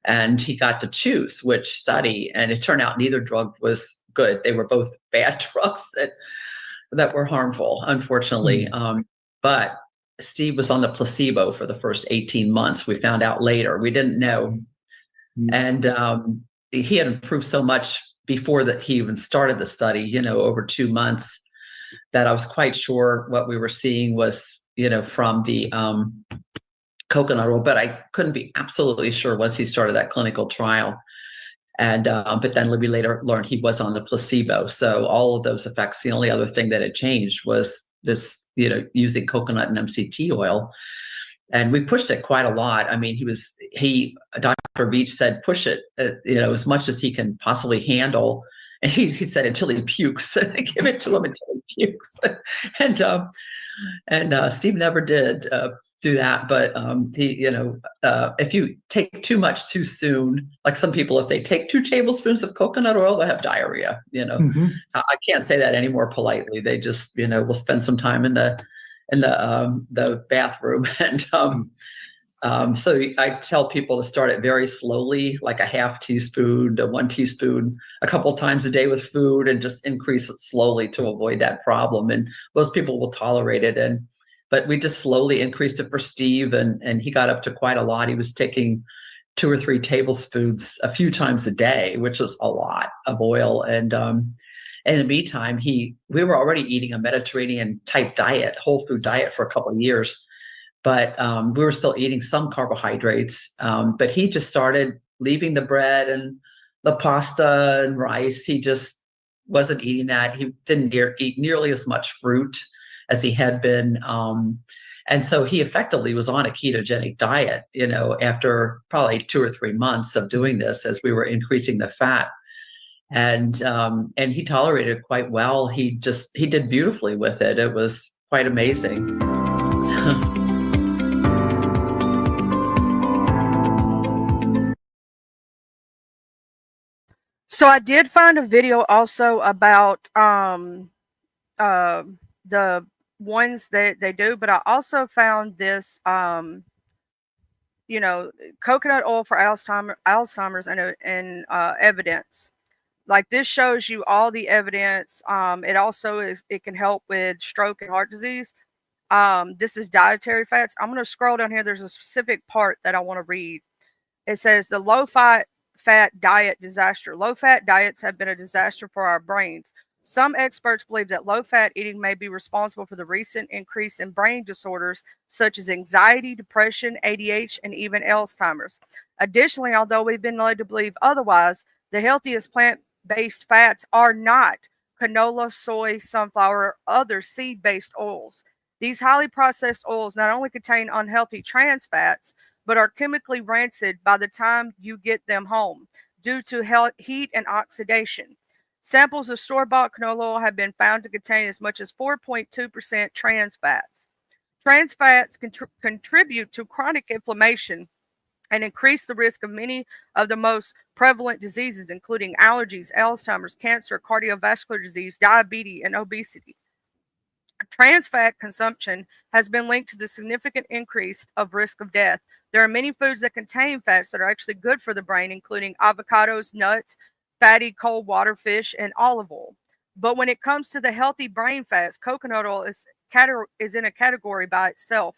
and he got to choose which study. And it turned out neither drug was good. They were both bad drugs that were harmful, unfortunately. But Steve was on the placebo for the first 18 months. We found out later. We didn't know. And he had improved so much before that he even started the study, over 2 months, that I was quite sure what we were seeing was, from the coconut oil, but I couldn't be absolutely sure once he started that clinical trial. And but then we later learned he was on the placebo. So all of those effects, the only other thing that had changed was this, using coconut and MCT oil. And we pushed it quite a lot. I mean, Dr. Beach said, push it, as much as he can possibly handle. And he said, until he pukes, give it to him until he pukes. and Steve never did do that. But if you take too much too soon, like some people, if they take 2 tablespoons of coconut oil, they have diarrhea. I can't say that any more politely. They just, will spend some time in the bathroom. And so I tell people to start it very slowly, like a half teaspoon to 1 teaspoon a couple times a day with food, and just increase it slowly to avoid that problem. And most people will tolerate it. But we just slowly increased it for Steve, and he got up to quite a lot. He was taking 2 or 3 tablespoons a few times a day, which was a lot of oil. And in the meantime, we were already eating a Mediterranean type diet, whole food diet, for a couple of years. But we were still eating some carbohydrates. But he just started leaving the bread and the pasta and rice. He just wasn't eating that. He didn't eat nearly as much fruit as he had been. And so he effectively was on a ketogenic diet, after probably 2 or 3 months of doing this, as we were increasing the fat. And he tolerated it quite well. He did beautifully with it. It was quite amazing. So I did find a video also about the ones that they do, but I also found this coconut oil for Alzheimer's and evidence. Like, this shows you all the evidence. It also it can help with stroke and heart disease. This is dietary fats. I'm going to scroll down here. There's a specific part that I want to read. It says the low fat diet disaster. Low fat diets have been a disaster for our brains. Some experts believe that low fat eating may be responsible for the recent increase in brain disorders such as anxiety, depression, ADHD, and even Alzheimer's. Additionally, although we've been led to believe otherwise, the healthiest plant-based fats are not canola, soy, sunflower, or other seed-based oils. These highly processed oils not only contain unhealthy trans fats, but are chemically rancid by the time you get them home due to heat and oxidation. Samples of store-bought canola oil have been found to contain as much as 4.2% trans fats. Trans fats contribute to chronic inflammation and increase the risk of many of the most prevalent diseases, including allergies, Alzheimer's, cancer, cardiovascular disease, diabetes, and obesity. Trans fat consumption has been linked to the significant increase of risk of death. There are many foods that contain fats that are actually good for the brain, including avocados, nuts, fatty cold water fish, and olive oil. But when it comes to the healthy brain fats, coconut oil is in a category by itself.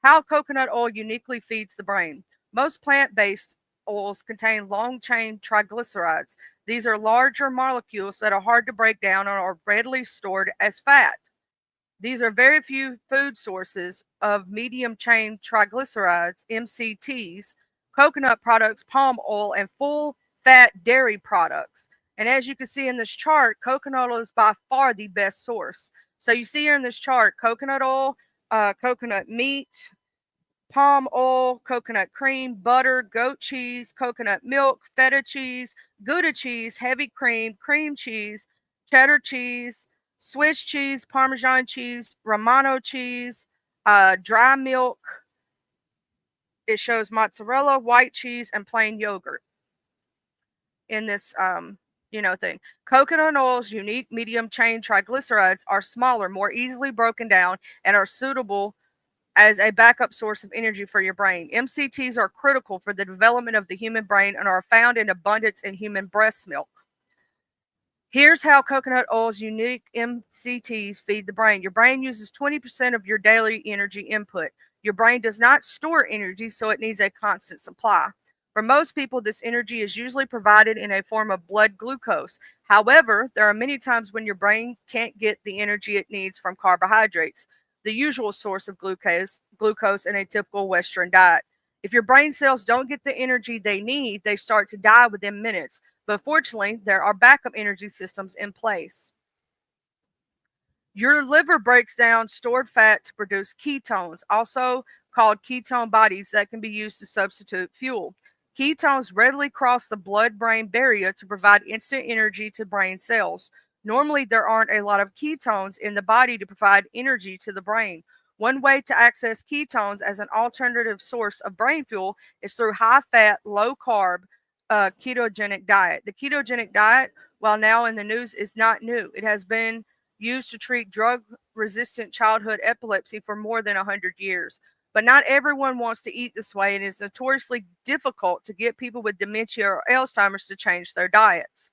How coconut oil uniquely feeds the brain. Most plant based oils contain long chain triglycerides. These are larger molecules that are hard to break down and are readily stored as fat. These are very few food sources of medium chain triglycerides, MCTs, coconut products, palm oil, and full fat dairy products. And as you can see in this chart, coconut oil is by far the best source. So you see here in this chart, coconut oil, coconut meat, palm oil, coconut cream, butter, goat cheese, coconut milk, feta cheese, Gouda cheese, heavy cream, cream cheese, cheddar cheese, Swiss cheese, Parmesan cheese, Romano cheese, dry milk. It shows mozzarella, white cheese, and plain yogurt in this thing. Coconut oil's unique medium chain triglycerides are smaller, more easily broken down, and are suitable as a backup source of energy for your brain. MCTs are critical for the development of the human brain and are found in abundance in human breast milk. Here's how coconut oil's unique MCTs feed the brain. Your brain uses 20% of your daily energy input. Your brain does not store energy, so it needs a constant supply. For most people, this energy is usually provided in a form of blood glucose. However, there are many times when your brain can't get the energy it needs from carbohydrates, the usual source of glucose in a typical Western diet. If your brain cells don't get the energy they need, they start to die within minutes. But fortunately, there are backup energy systems in place. Your liver breaks down stored fat to produce ketones, also called ketone bodies, that can be used to substitute fuel. Ketones readily cross the blood-brain barrier to provide instant energy to brain cells. Normally, there aren't a lot of ketones in the body to provide energy to the brain. One way to access ketones as an alternative source of brain fuel is through high-fat, low-carb, ketogenic diet. The ketogenic diet, while now in the news, is not new. It has been used to treat drug-resistant childhood epilepsy for more than 100 years. But not everyone wants to eat this way, and it's notoriously difficult to get people with dementia or Alzheimer's to change their diets.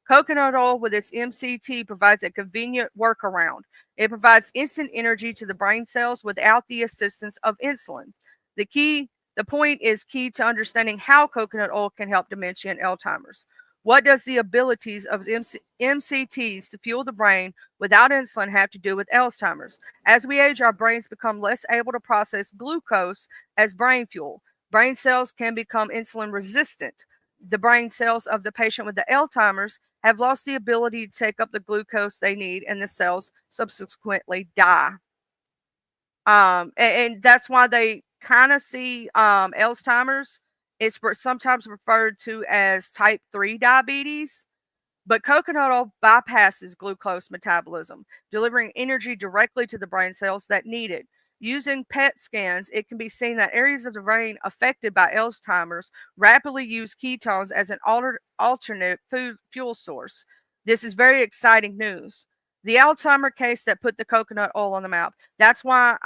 Coconut oil with its MCT provides a convenient workaround. It provides instant energy to the brain cells without the assistance of insulin. The point is key to understanding how coconut oil can help dementia and Alzheimer's. What does the abilities of MCTs to fuel the brain without insulin have to do with Alzheimer's? As we age, our brains become less able to process glucose as brain fuel. Brain cells can become insulin resistant. The brain cells of the patient with the Alzheimer's have lost the ability to take up the glucose they need, and the cells subsequently die. And that's why they kind of see Alzheimer's. It's sometimes referred to as type 3 diabetes, but coconut oil bypasses glucose metabolism, delivering energy directly to the brain cells that need it. Using PET scans, it can be seen that areas of the brain affected by Alzheimer's rapidly use ketones as an alternate fuel source. This is very exciting news. The Alzheimer case that put the coconut oil on the map. That's why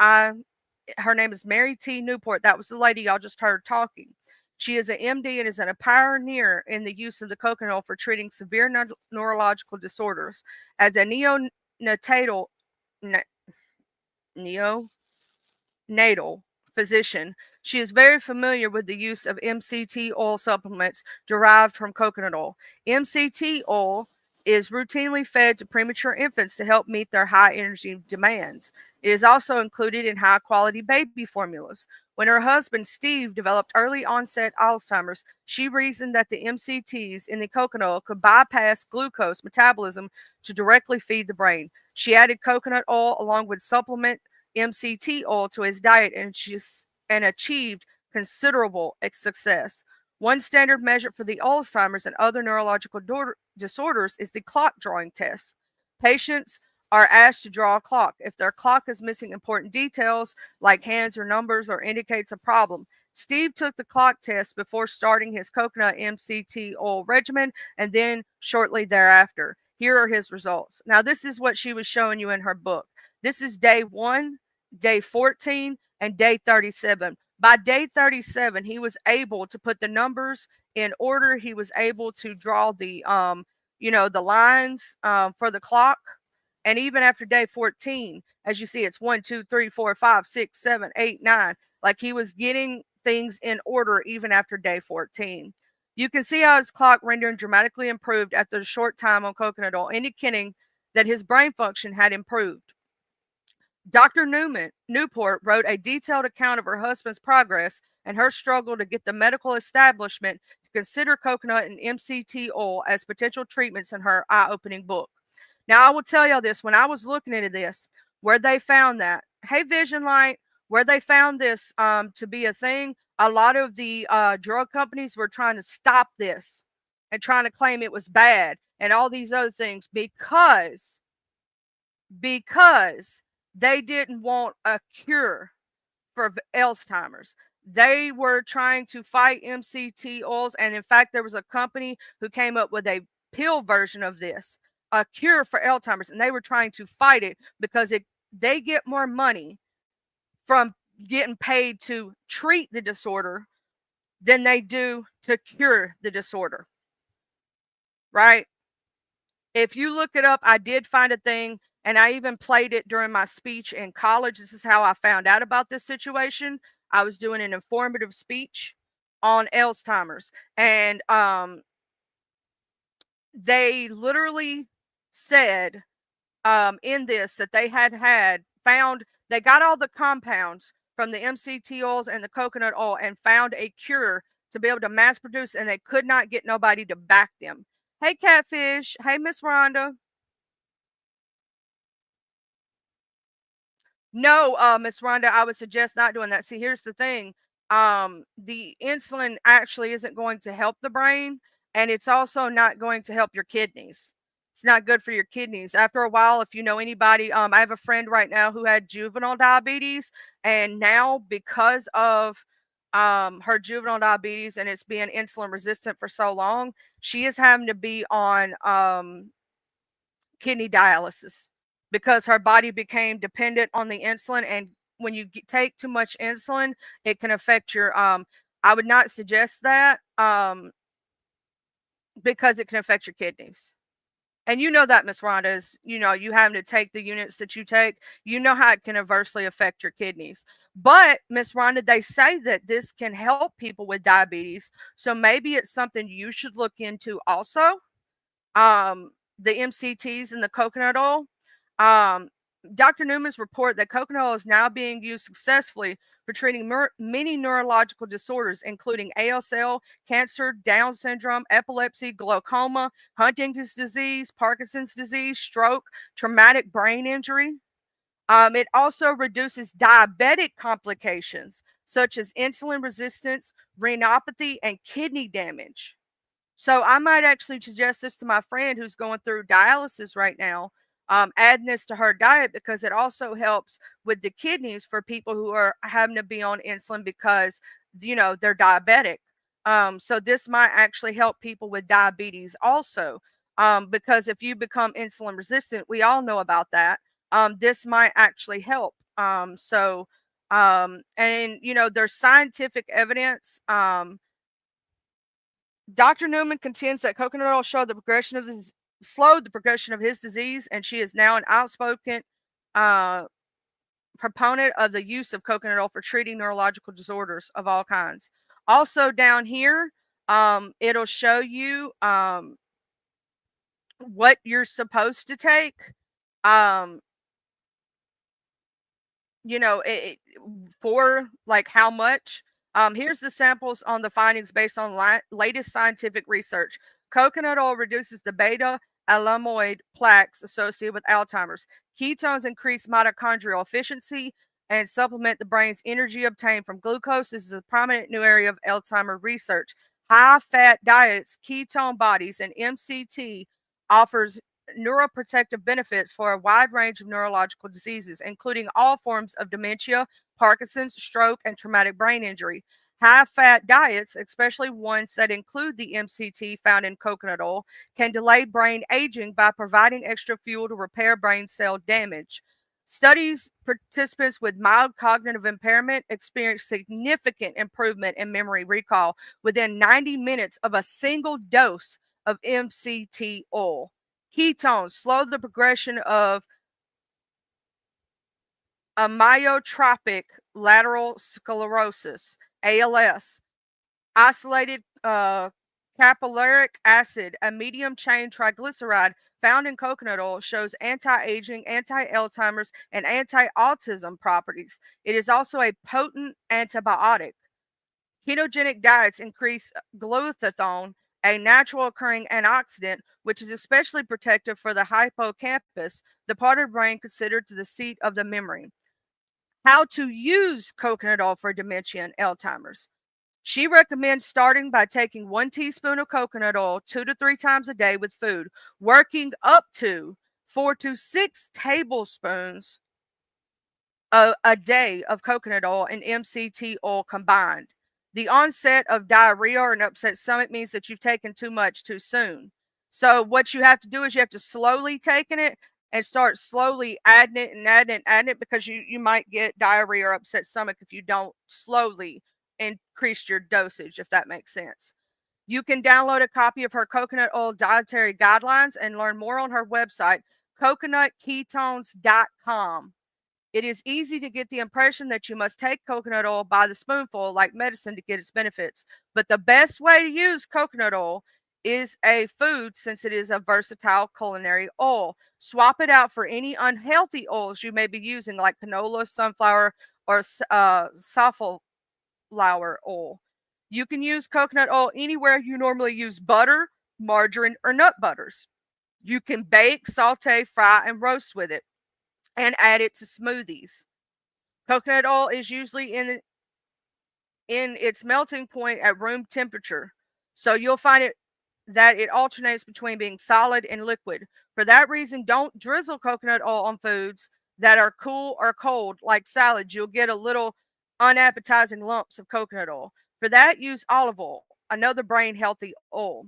her name is Mary T. Newport. That was the lady y'all just heard talking. She is an MD and is a pioneer in the use of the coconut oil for treating severe neurological disorders. As a neonatal physician, she is very familiar with the use of MCT oil supplements derived from coconut oil. MCT oil is routinely fed to premature infants to help meet their high energy demands. It is also included in high quality baby formulas. When her husband Steve developed early onset Alzheimer's, she reasoned that the MCTs in the coconut oil could bypass glucose metabolism to directly feed the brain. She added coconut oil along with supplement MCT oil to his diet and achieved considerable success. One standard measure for the Alzheimer's and other neurological disorders is the clock drawing test. Patients are asked to draw a clock. If their clock is missing important details like hands or numbers or indicates a problem. Steve took the clock test before starting his coconut MCT oil regimen and then shortly thereafter. Here are his results. Now, this is what she was showing you in her book. This is day 1, day 14, and day 37. By day 37, he was able to put the numbers in order. He was able to draw the the lines for the clock. And even after day 14, as you see, it's 1, 2, 3, 4, 5, 6, 7, 8, 9. Like he was getting things in order even after day 14. You can see how his clock rendering dramatically improved after a short time on coconut oil, indicating that his brain function had improved. Dr. Newport wrote a detailed account of her husband's progress and her struggle to get the medical establishment to consider coconut and MCT oil as potential treatments in her eye-opening book. Now, I will tell y'all this. When I was looking into this, where they found that, hey, Vision Light, where they found this to be a thing, a lot of the drug companies were trying to stop this and trying to claim it was bad and all these other things because they didn't want a cure for Alzheimer's. They were trying to fight MCT oils. And in fact, there was a company who came up with a pill version of this, a cure for Alzheimer's. And they were trying to fight it because they get more money from getting paid to treat the disorder than they do to cure the disorder. Right? If you look it up, I did find a thing. And I even played it during my speech in college. This is how I found out about this situation. I was doing an informative speech on Alzheimer's. And they literally said in this that they they got all the compounds from the MCT oils and the coconut oil and found a cure to be able to mass produce. And they could not get nobody to back them. Hey, Catfish. Hey, Miss Rhonda. No, Miss Rhonda, I would suggest not doing that. See, here's the thing. The insulin actually isn't going to help the brain, and it's also not going to help your kidneys. It's not good for your kidneys. After a while, if you know anybody, I have a friend right now who had juvenile diabetes, and now because of her juvenile diabetes and it's being insulin resistant for so long, she is having to be on kidney dialysis because her body became dependent on the insulin. And when you take too much insulin, it can affect your I would not suggest that because it can affect your kidneys. And you know that, Miss Rhonda, is, you having to take the units that you take, you know how it can adversely affect your kidneys. But, Miss Rhonda, they say that this can help people with diabetes. So maybe it's something you should look into also. The MCTs and the coconut oil. Dr. Newman's report that coconut oil is now being used successfully for treating many neurological disorders, including ASL, cancer, Down syndrome, epilepsy, glaucoma, Huntington's disease, Parkinson's disease, stroke, traumatic brain injury. It also reduces diabetic complications such as insulin resistance, retinopathy, and kidney damage. So I might actually suggest this to my friend who's going through dialysis right now, adding this to her diet because it also helps with the kidneys for people who are having to be on insulin because, they're diabetic. So this might actually help people with diabetes also, because if you become insulin resistant, we all know about that. This might actually help. And, there's scientific evidence. Dr. Newman contends that coconut oil slowed the progression of his disease, and she is now an outspoken proponent of the use of coconut oil for treating neurological disorders of all kinds. Also down here, it'll show you what you're supposed to take. For like how much. Here's the samples on the findings based on latest scientific research. Coconut oil reduces the beta amyloid plaques associated with Alzheimer's. Ketones increase mitochondrial efficiency. and supplement the brain's energy obtained from glucose. This is a prominent new area of Alzheimer research. High fat diets, ketone bodies, and MCT offers neuroprotective benefits for a wide range of neurological diseases, including all forms of dementia, Parkinson's, stroke, and traumatic brain injury. High fat diets, especially ones that include the MCT found in coconut oil, can delay brain aging by providing extra fuel to repair brain cell damage. Studies participants with mild cognitive impairment experienced significant improvement in memory recall within 90 minutes of a single dose of MCT oil. Ketones slow the progression of amyotrophic lateral sclerosis, ALS. Isolated capillaric acid, a medium chain triglyceride found in coconut oil, shows anti aging, anti Alzheimer's, and anti autism properties. It is also a potent antibiotic. Ketogenic diets increase glutathione, a natural occurring antioxidant, which is especially protective for the hippocampus, the part of the brain considered to the seat of the memory. How to use coconut oil for dementia and Alzheimer's. She recommends starting by taking 1 teaspoon of coconut oil 2 to 3 times a day with food, working up to 4 to 6 tablespoons a day of coconut oil and MCT oil combined. The onset of diarrhea or an upset stomach means that you've taken too much too soon. So what you have to do is you have to slowly taking it and start slowly adding it and adding it and adding it, because you might get diarrhea or upset stomach if you don't slowly increase your dosage, if that makes sense. You can download a copy of her coconut oil dietary guidelines and learn more on her website, coconutketones.com. It is easy to get the impression that you must take coconut oil by the spoonful like medicine to get its benefits. But the best way to use coconut oil is a food, since it is a versatile culinary oil. Swap it out for any unhealthy oils you may be using, like canola, sunflower, or safflower oil. You can use coconut oil anywhere you normally use butter, margarine, or nut butters. You can bake, saute, fry, and roast with it, and add it to smoothies. Coconut oil is usually in its melting point at room temperature. So you'll find that it alternates between being solid and liquid. For that reason, don't drizzle coconut oil on foods that are cool or cold, like salads. You'll get a little unappetizing lumps of coconut oil. For that, use olive oil, another brain healthy oil.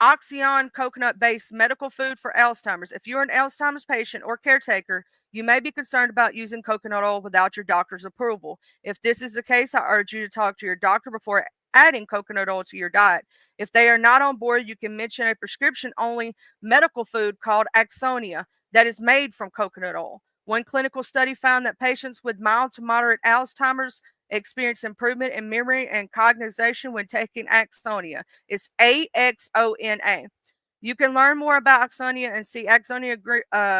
Oxyon coconut based medical food for Alzheimer's. If you're an Alzheimer's patient or caretaker, you may be concerned about using coconut oil without your doctor's approval. If this is the case, I urge you to talk to your doctor before adding coconut oil to your diet. If they are not on board, you can mention a prescription only medical food called Axonia that is made from coconut oil. One clinical study found that patients with mild to moderate Alzheimer's experience improvement in memory and cognition when taking Axonia. It's AXONA. You can learn more about Axonia and see Axonia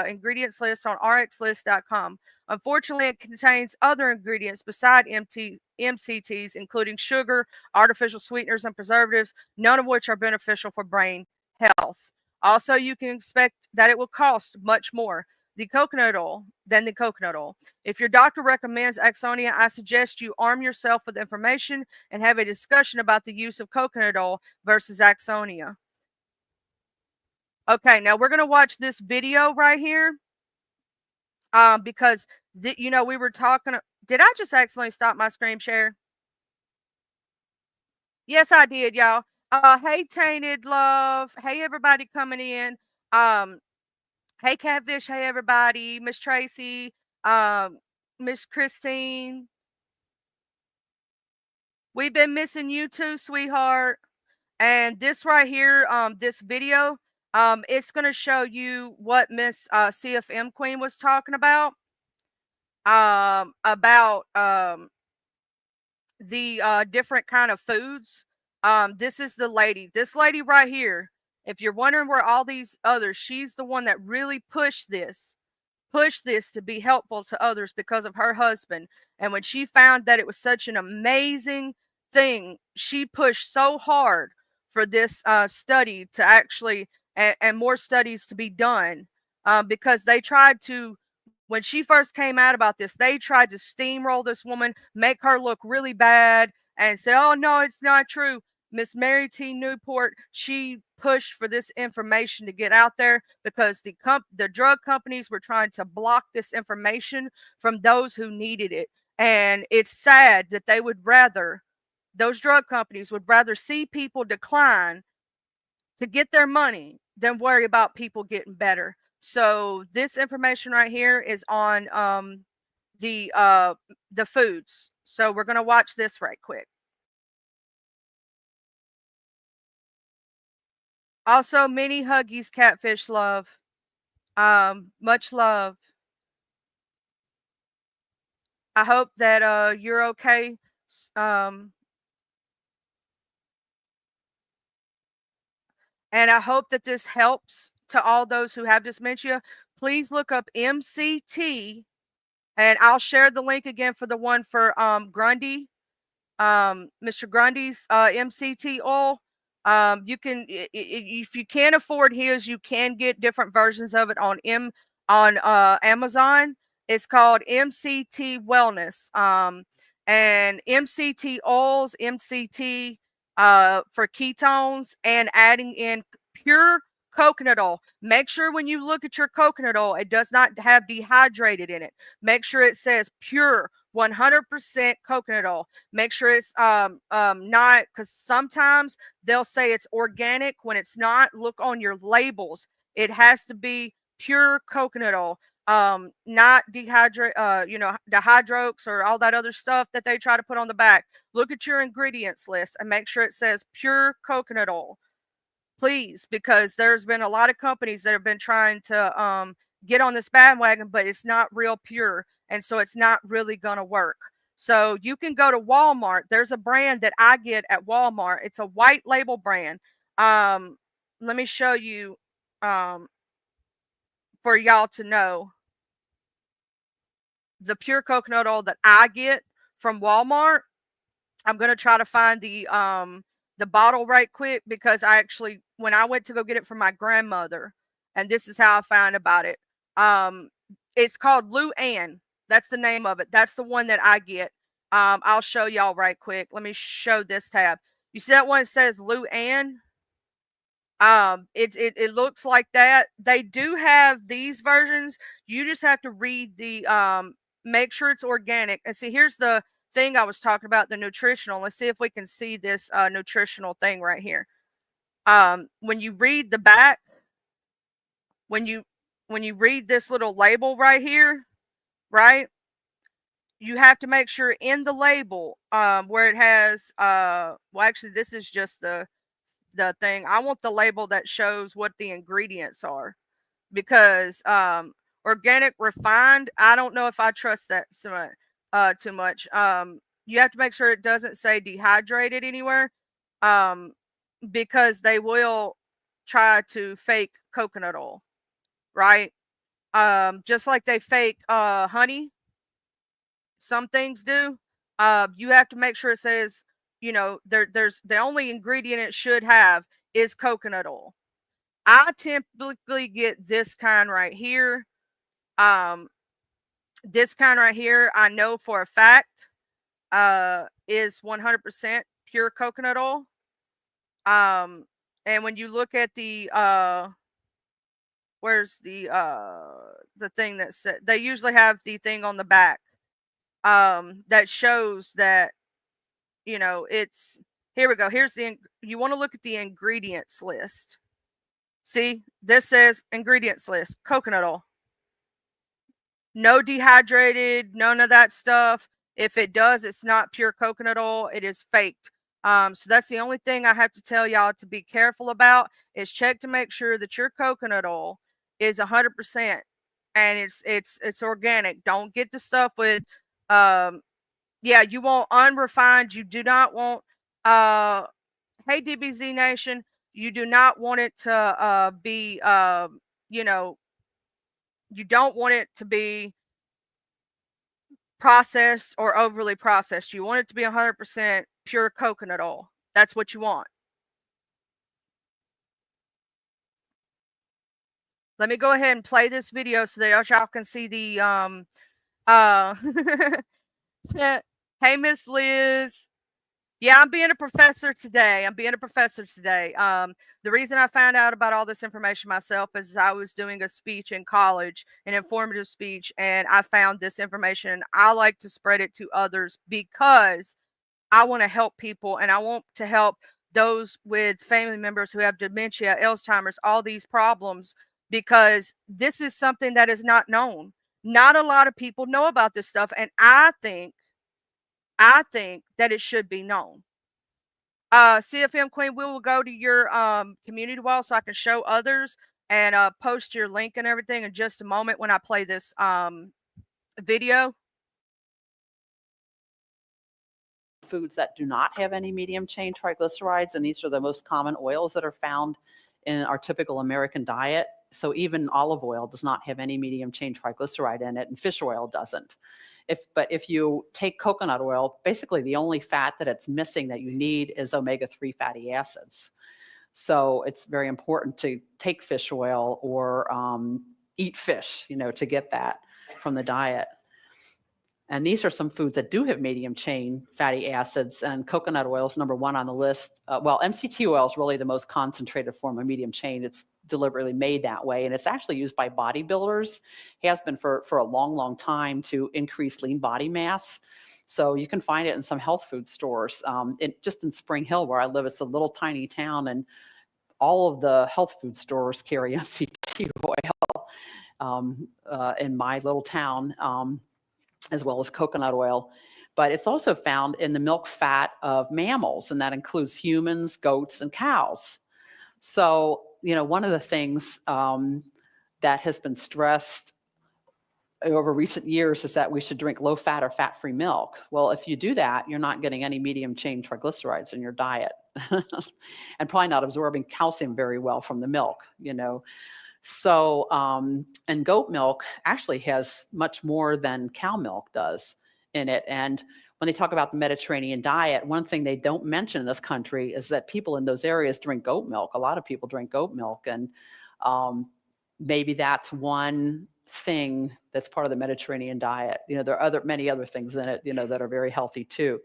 ingredients list on rxlist.com. Unfortunately, it contains other ingredients beside MCTs, including sugar, artificial sweeteners, and preservatives, none of which are beneficial for brain health. Also, you can expect that it will cost much more than the coconut oil. If your doctor recommends Axonia, I suggest you arm yourself with information and have a discussion about the use of coconut oil versus Axonia. Okay, now we're going to watch this video right here because, we were talking. Did I just accidentally stop my screen share? Yes, I did, y'all. Hey, Tainted Love. Hey, everybody coming in. Hey, Catfish. Hey, everybody. Miss Tracy. Miss Christine. We've been missing you too, sweetheart. And this right here, this video, it's going to show you what Miss CFM Queen was talking about the different kind of foods. This is the lady. This lady right here. If you're wondering where all these others, she's the one that really pushed this to be helpful to others because of her husband. And when she found that it was such an amazing thing, she pushed so hard for this study to actually, and more studies to be done, because they tried to when she first came out about this, they tried to steamroll this woman, make her look really bad, and say, oh, no, it's not true. Miss Mary T. Newport, she pushed for this information to get out there because the drug companies were trying to block this information from those who needed it. And it's sad that those drug companies would rather see people decline to get their money than worry about people getting better. So this information right here is on the foods. So we're gonna watch this right quick. Also, mini Huggies Catfish Love. Much love. I hope that you're okay. And I hope that this helps to all those who have dementia. Please look up MCT, and I'll share the link again for the one for Grundy, Mr. Grundy's MCT oil. You can, if you can't afford his, you can get different versions of it on Amazon. It's called MCT Wellness, and MCT oils, MCT for ketones, and adding in pure coconut oil. Make sure when you look at your coconut oil, it does not have dehydrated in it. Make sure it says pure 100% coconut oil. Make sure it's not, because sometimes they'll say it's organic when it's not. Look on your labels. It has to be pure coconut oil, not dihydrox or all that other stuff that they try to put on the back. Look at your ingredients list and make sure it says pure coconut oil, please, because there's been a lot of companies that have been trying to get on this bandwagon, but it's not real pure, and so it's not really going to work. So you can go to Walmart. There's a brand that I get at Walmart. It's a white label brand. Let me show you for y'all to know the pure coconut oil that I get from Walmart. I'm going to try to find the bottle right quick, because I actually, when I went to go get it from my grandmother, and this is how I found about it. It's called Luann. That's the name of it. That's the one that I get. I'll show y'all right quick. Let me show this tab. You see that one that says Luann? It looks like that. They do have these versions. You just have to read the make sure it's organic. And see, here's the thing I was talking about, the nutritional. Let's see if we can see this nutritional thing right here. When you read the back, when you read this little label right here, right? You have to make sure in the label where it has well, actually, this is just the thing. I want the label that shows what the ingredients are, because organic refined, I don't know if I trust that too much. You have to make sure it doesn't say dehydrated anywhere, because they will try to fake coconut oil, right? Just like they fake honey. Some things do. You have to make sure it says, there's the only ingredient it should have is coconut oil. I typically get this kind right here. This kind right here, I know for a fact, is 100% pure coconut oil. And when you look at the where's the thing that said, they usually have the thing on the back that shows that, it's, here we go. Here's you want to look at the ingredients list. See, this says ingredients list, coconut oil. No dehydrated, none of that stuff. If it does, it's not pure coconut oil. It is faked. So that's the only thing I have to tell y'all to be careful about, is check to make sure that your coconut oil is 100% and it's organic. Don't get the stuff with yeah, you want unrefined. You do not want hey DBZ Nation, you do not want it to be you don't want it to be processed or overly processed. You want it to be 100% pure coconut oil. That's what you want. Let me go ahead and play this video so that y'all can see the uh hey Miss Liz. Yeah, I'm being a professor today. The reason I found out about all this information myself is I was doing a speech in college, an informative speech, and I found this information. I like to spread it to others because I want to help people, and I want to help those with family members who have dementia, Alzheimer's, all these problems, because this is something that is not known. Not a lot of people know about this stuff, and I think that it should be known. CFM Queen, we will go to your community wall so I can show others and post your link and everything in just a moment when I play this video. Foods that do not have any medium chain triglycerides, and these are the most common oils that are found in our typical American diet. So even olive oil does not have any medium chain triglyceride in it, and fish oil doesn't. But if you take coconut oil, basically the only fat that it's missing that you need is omega-3 fatty acids. So it's very important to take fish oil or eat fish, to get that from the diet. And these are some foods that do have medium chain fatty acids, and coconut oil is number one on the list. MCT oil is really the most concentrated form of medium chain. It's deliberately made that way, and it's actually used by bodybuilders. It has been for a long, long time to increase lean body mass. So you can find it in some health food stores. Just in Spring Hill, where I live, it's a little tiny town, and all of the health food stores carry MCT oil in my little town. As well as coconut oil, but it's also found in the milk fat of mammals, and that includes humans, goats, and cows. So, one of the things that has been stressed over recent years is that we should drink low-fat or fat-free milk. Well, if you do that, you're not getting any medium-chain triglycerides in your diet, and probably not absorbing calcium very well from the milk, So, and goat milk actually has much more than cow milk does in it. And when they talk about the Mediterranean diet, one thing they don't mention in this country is that people in those areas drink goat milk. A lot of people drink goat milk, and maybe that's one thing that's part of the Mediterranean diet. There are many other things in it, that are very healthy too.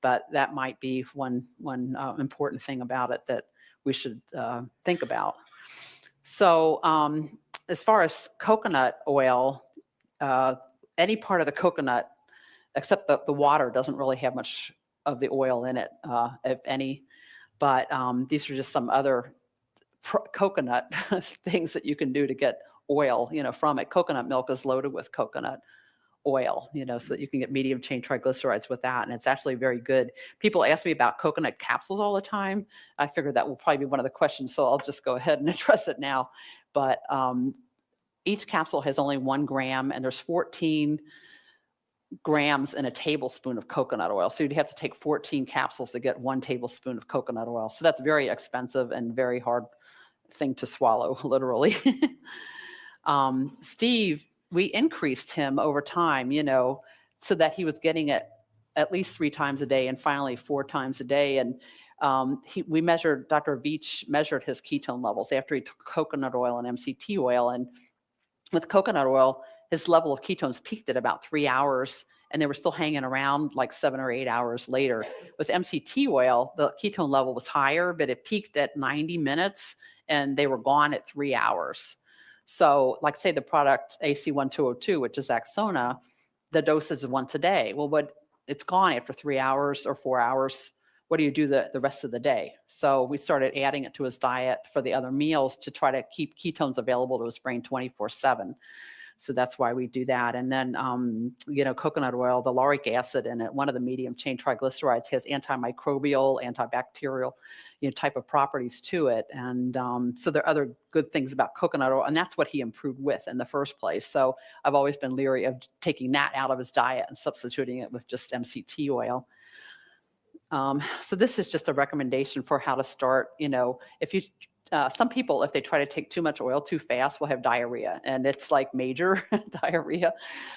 But that might be one important thing about it that we should think about. So as far as coconut oil, any part of the coconut, except the water, doesn't really have much of the oil in it, if any. But these are just some other coconut things that you can do to get oil, from it. Coconut milk is loaded with coconut oil, so that you can get medium chain triglycerides with that. And it's actually very good. People ask me about coconut capsules all the time. I figured that will probably be one of the questions, so I'll just go ahead and address it now. But each capsule has only 1 gram, and there's 14 grams in a tablespoon of coconut oil. So you'd have to take 14 capsules to get 1 tablespoon of coconut oil. So that's very expensive and very hard thing to swallow, literally. Steve, we increased him over time, so that he was getting it at least 3 times a day and finally 4 times a day. And Dr. Beach measured his ketone levels after he took coconut oil and MCT oil. And with coconut oil, his level of ketones peaked at about 3 hours, and they were still hanging around like 7 or 8 hours later. With MCT oil, the ketone level was higher, but it peaked at 90 minutes, and they were gone at 3 hours. So like say the product AC1202, which is Axona, the dose is once a day. Well, it's gone after 3 hours or 4 hours. What do you do the rest of the day? So we started adding it to his diet for the other meals to try to keep ketones available to his brain 24/7. So that's why we do that. And then, coconut oil, the lauric acid in it, one of the medium chain triglycerides, has antimicrobial, antibacterial, type of properties to it. And so there are other good things about coconut oil, and that's what he improved with in the first place. So I've always been leery of taking that out of his diet and substituting it with just MCT oil. So this is just a recommendation for how to start. Some people, if they try to take too much oil too fast, will have diarrhea, and it's like major diarrhea.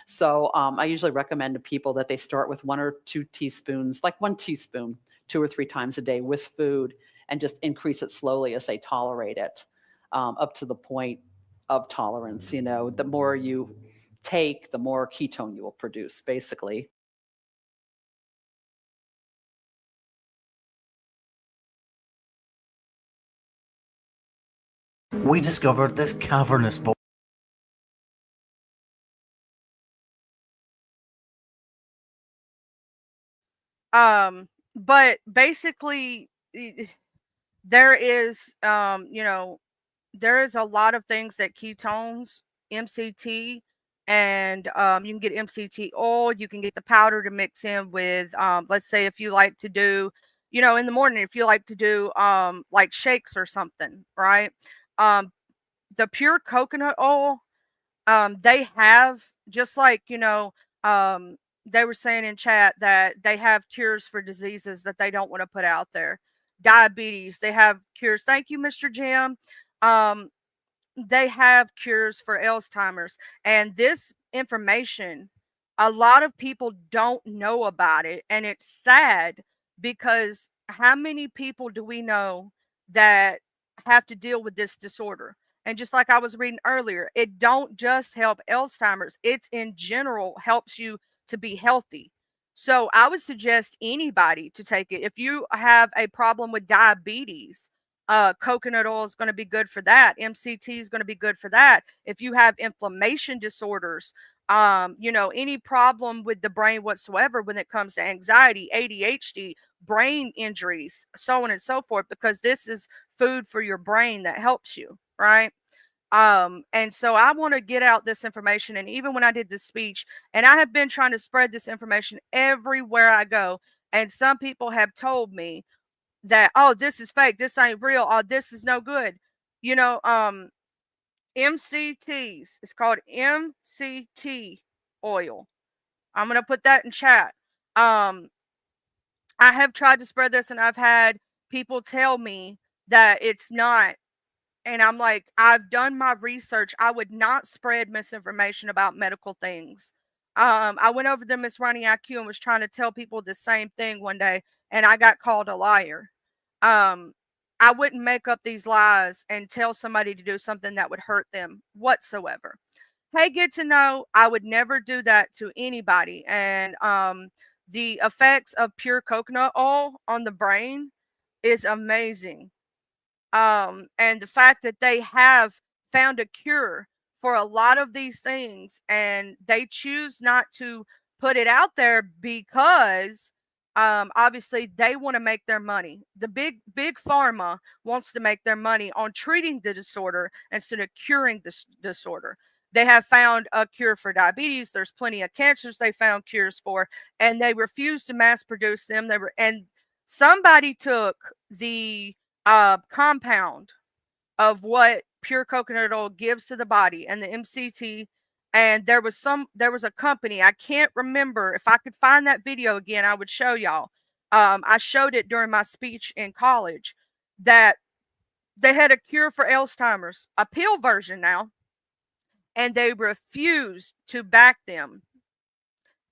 So I usually recommend to people that they start with 1 or 2 teaspoons, like 1 teaspoon, 2 or 3 times a day with food, and just increase it slowly as they tolerate it, up to the point of tolerance. The more you take, the more ketone you will produce, basically. We discovered this cavernous vault. But basically, there is, there is a lot of things that ketones, MCT, and you can get MCT oil. You can get the powder to mix in with, let's say, if you like to do, in the morning, if you like to do like shakes or something, right? The pure coconut oil, they have, just like, they were saying in chat that they have cures for diseases that they don't want to put out there. Diabetes, they have cures. Thank you, Mr. Jim. Um, they have cures for Alzheimer's. And this information, a lot of people don't know about it. And it's sad because how many people do we know that have to deal with this disorder? And just like I was reading earlier, it don't just help Alzheimer's, it's in general helps you to be healthy. So I would suggest anybody to take it. If you have a problem with diabetes, coconut oil is going to be good for that. MCT is going to be good for that. If you have inflammation disorders, any problem with the brain whatsoever when it comes to anxiety, ADHD, brain injuries, so on and so forth, because this is food for your brain that helps you, right? And so I want to get out this information. And even when I did this speech, and I have been trying to spread this information everywhere I go, and some people have told me that, oh, this is fake, this ain't real, oh, this is no good. MCTs, it's called MCT oil. I'm gonna put that in chat. I have tried to spread this, and I've had people tell me that it's not. And I'm like, I've done my research. I would not spread misinformation about medical things. I went over to Miss Ronnie IQ and was trying to tell people the same thing one day, and I got called a liar. Um, I wouldn't make up these lies and tell somebody to do something that would hurt them whatsoever. Hey, get to know, I would never do that to anybody. And the effects of pure coconut oil on the brain is amazing. And the fact that they have found a cure for a lot of these things, and they choose not to put it out there because obviously they want to make their money. The big pharma wants to make their money on treating the disorder instead of curing the disorder. They have found a cure for diabetes. There's plenty of cancers they found cures for, and they refuse to mass produce them. And somebody took the compound of what pure coconut oil gives to the body and the MCT. And there was a company, I can't remember. If I could find that video again, I would show y'all. I showed it during my speech in college, that they had a cure for Alzheimer's, a pill version now, and they refused to back them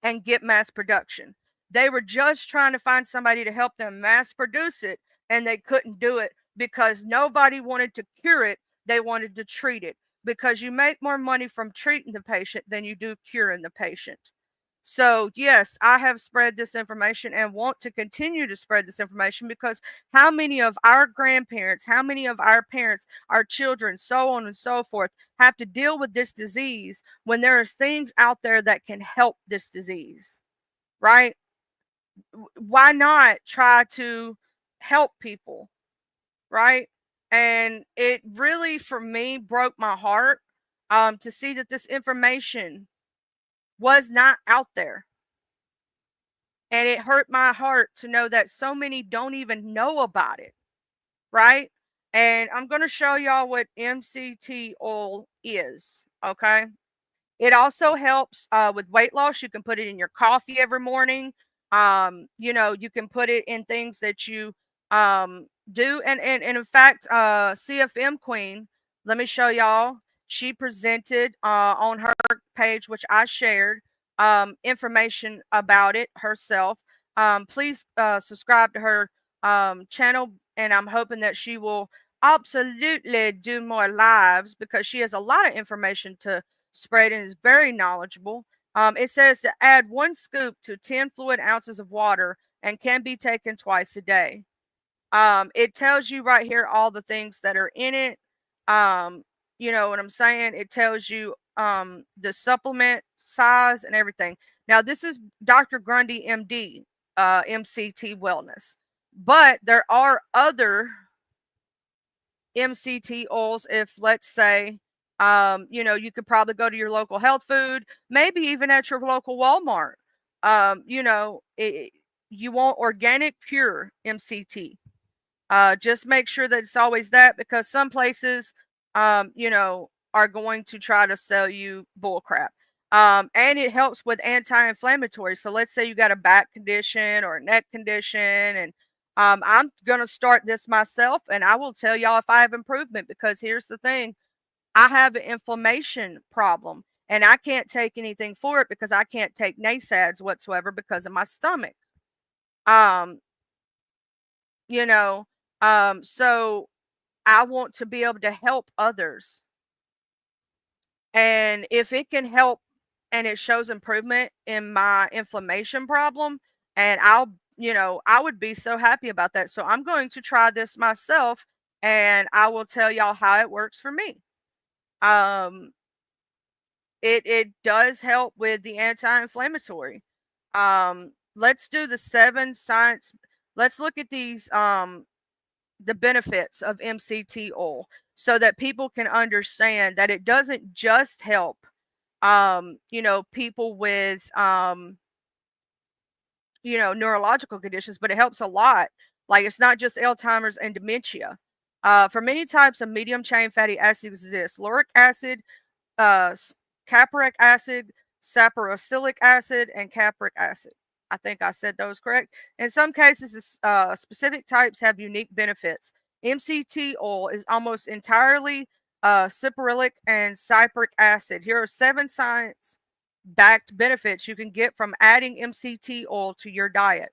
and get mass production. They were just trying to find somebody to help them mass produce it, and they couldn't do it because nobody wanted to cure it. They wanted to treat it, because you make more money from treating the patient than you do curing the patient. So, yes, I have spread this information and want to continue to spread this information, because how many of our grandparents, how many of our parents, our children, so on and so forth, have to deal with this disease when there are things out there that can help this disease, right? Why not try to help people, right? And it really, for me, broke my heart to see that this information was not out there. And it hurt my heart to know that so many don't even know about it, right? And I'm going to show y'all what MCT oil is, okay? It also helps with weight loss. You can put it in your coffee every morning. You can put it in things that you do. And in fact, CFM Queen, let me show y'all. She presented on her page, which I shared, information about it herself. Please subscribe to her channel, and I'm hoping that she will absolutely do more lives because she has a lot of information to spread and is very knowledgeable. It says to add 1 scoop to 10 fluid ounces of water and can be taken twice a day. It tells you right here all the things that are in it. You know what I'm saying? It tells you the supplement size and everything. Now, this is Dr. Grundy, MD, MCT Wellness. But there are other MCT oils. If, let's say, you know, you could probably go to your local health food, maybe even at your local Walmart. You know, you want organic, pure MCT. Just make sure that it's always that, because some places, you know, are going to try to sell you bull crap. And it helps with anti-inflammatory. So let's say you got a back condition or a neck condition, and I'm going to start this myself, and I will tell y'all if I have improvement, because here's the thing. I have an inflammation problem, and I can't take anything for it because I can't take NSAIDs whatsoever because of my stomach. Um, you know, so I want to be able to help others. And if it can help and it shows improvement in my inflammation problem, and you know, I would be so happy about that. So I'm going to try this myself, and I will tell y'all how it works for me. It does help with the anti-inflammatory. Let's do the 7 science. Let's look at these the benefits of MCT oil so that people can understand that it doesn't just help you know, people with you know, neurological conditions, but it helps a lot. Like, it's not just Alzheimer's and dementia. For many types of medium chain fatty acids exist: lauric acid, capric acid, saporocylic acid, and capric acid. I think I said those correct. In some cases, specific types have unique benefits. MCT oil is almost entirely cyprulic and cypric acid. Here are 7 science-backed benefits you can get from adding MCT oil to your diet.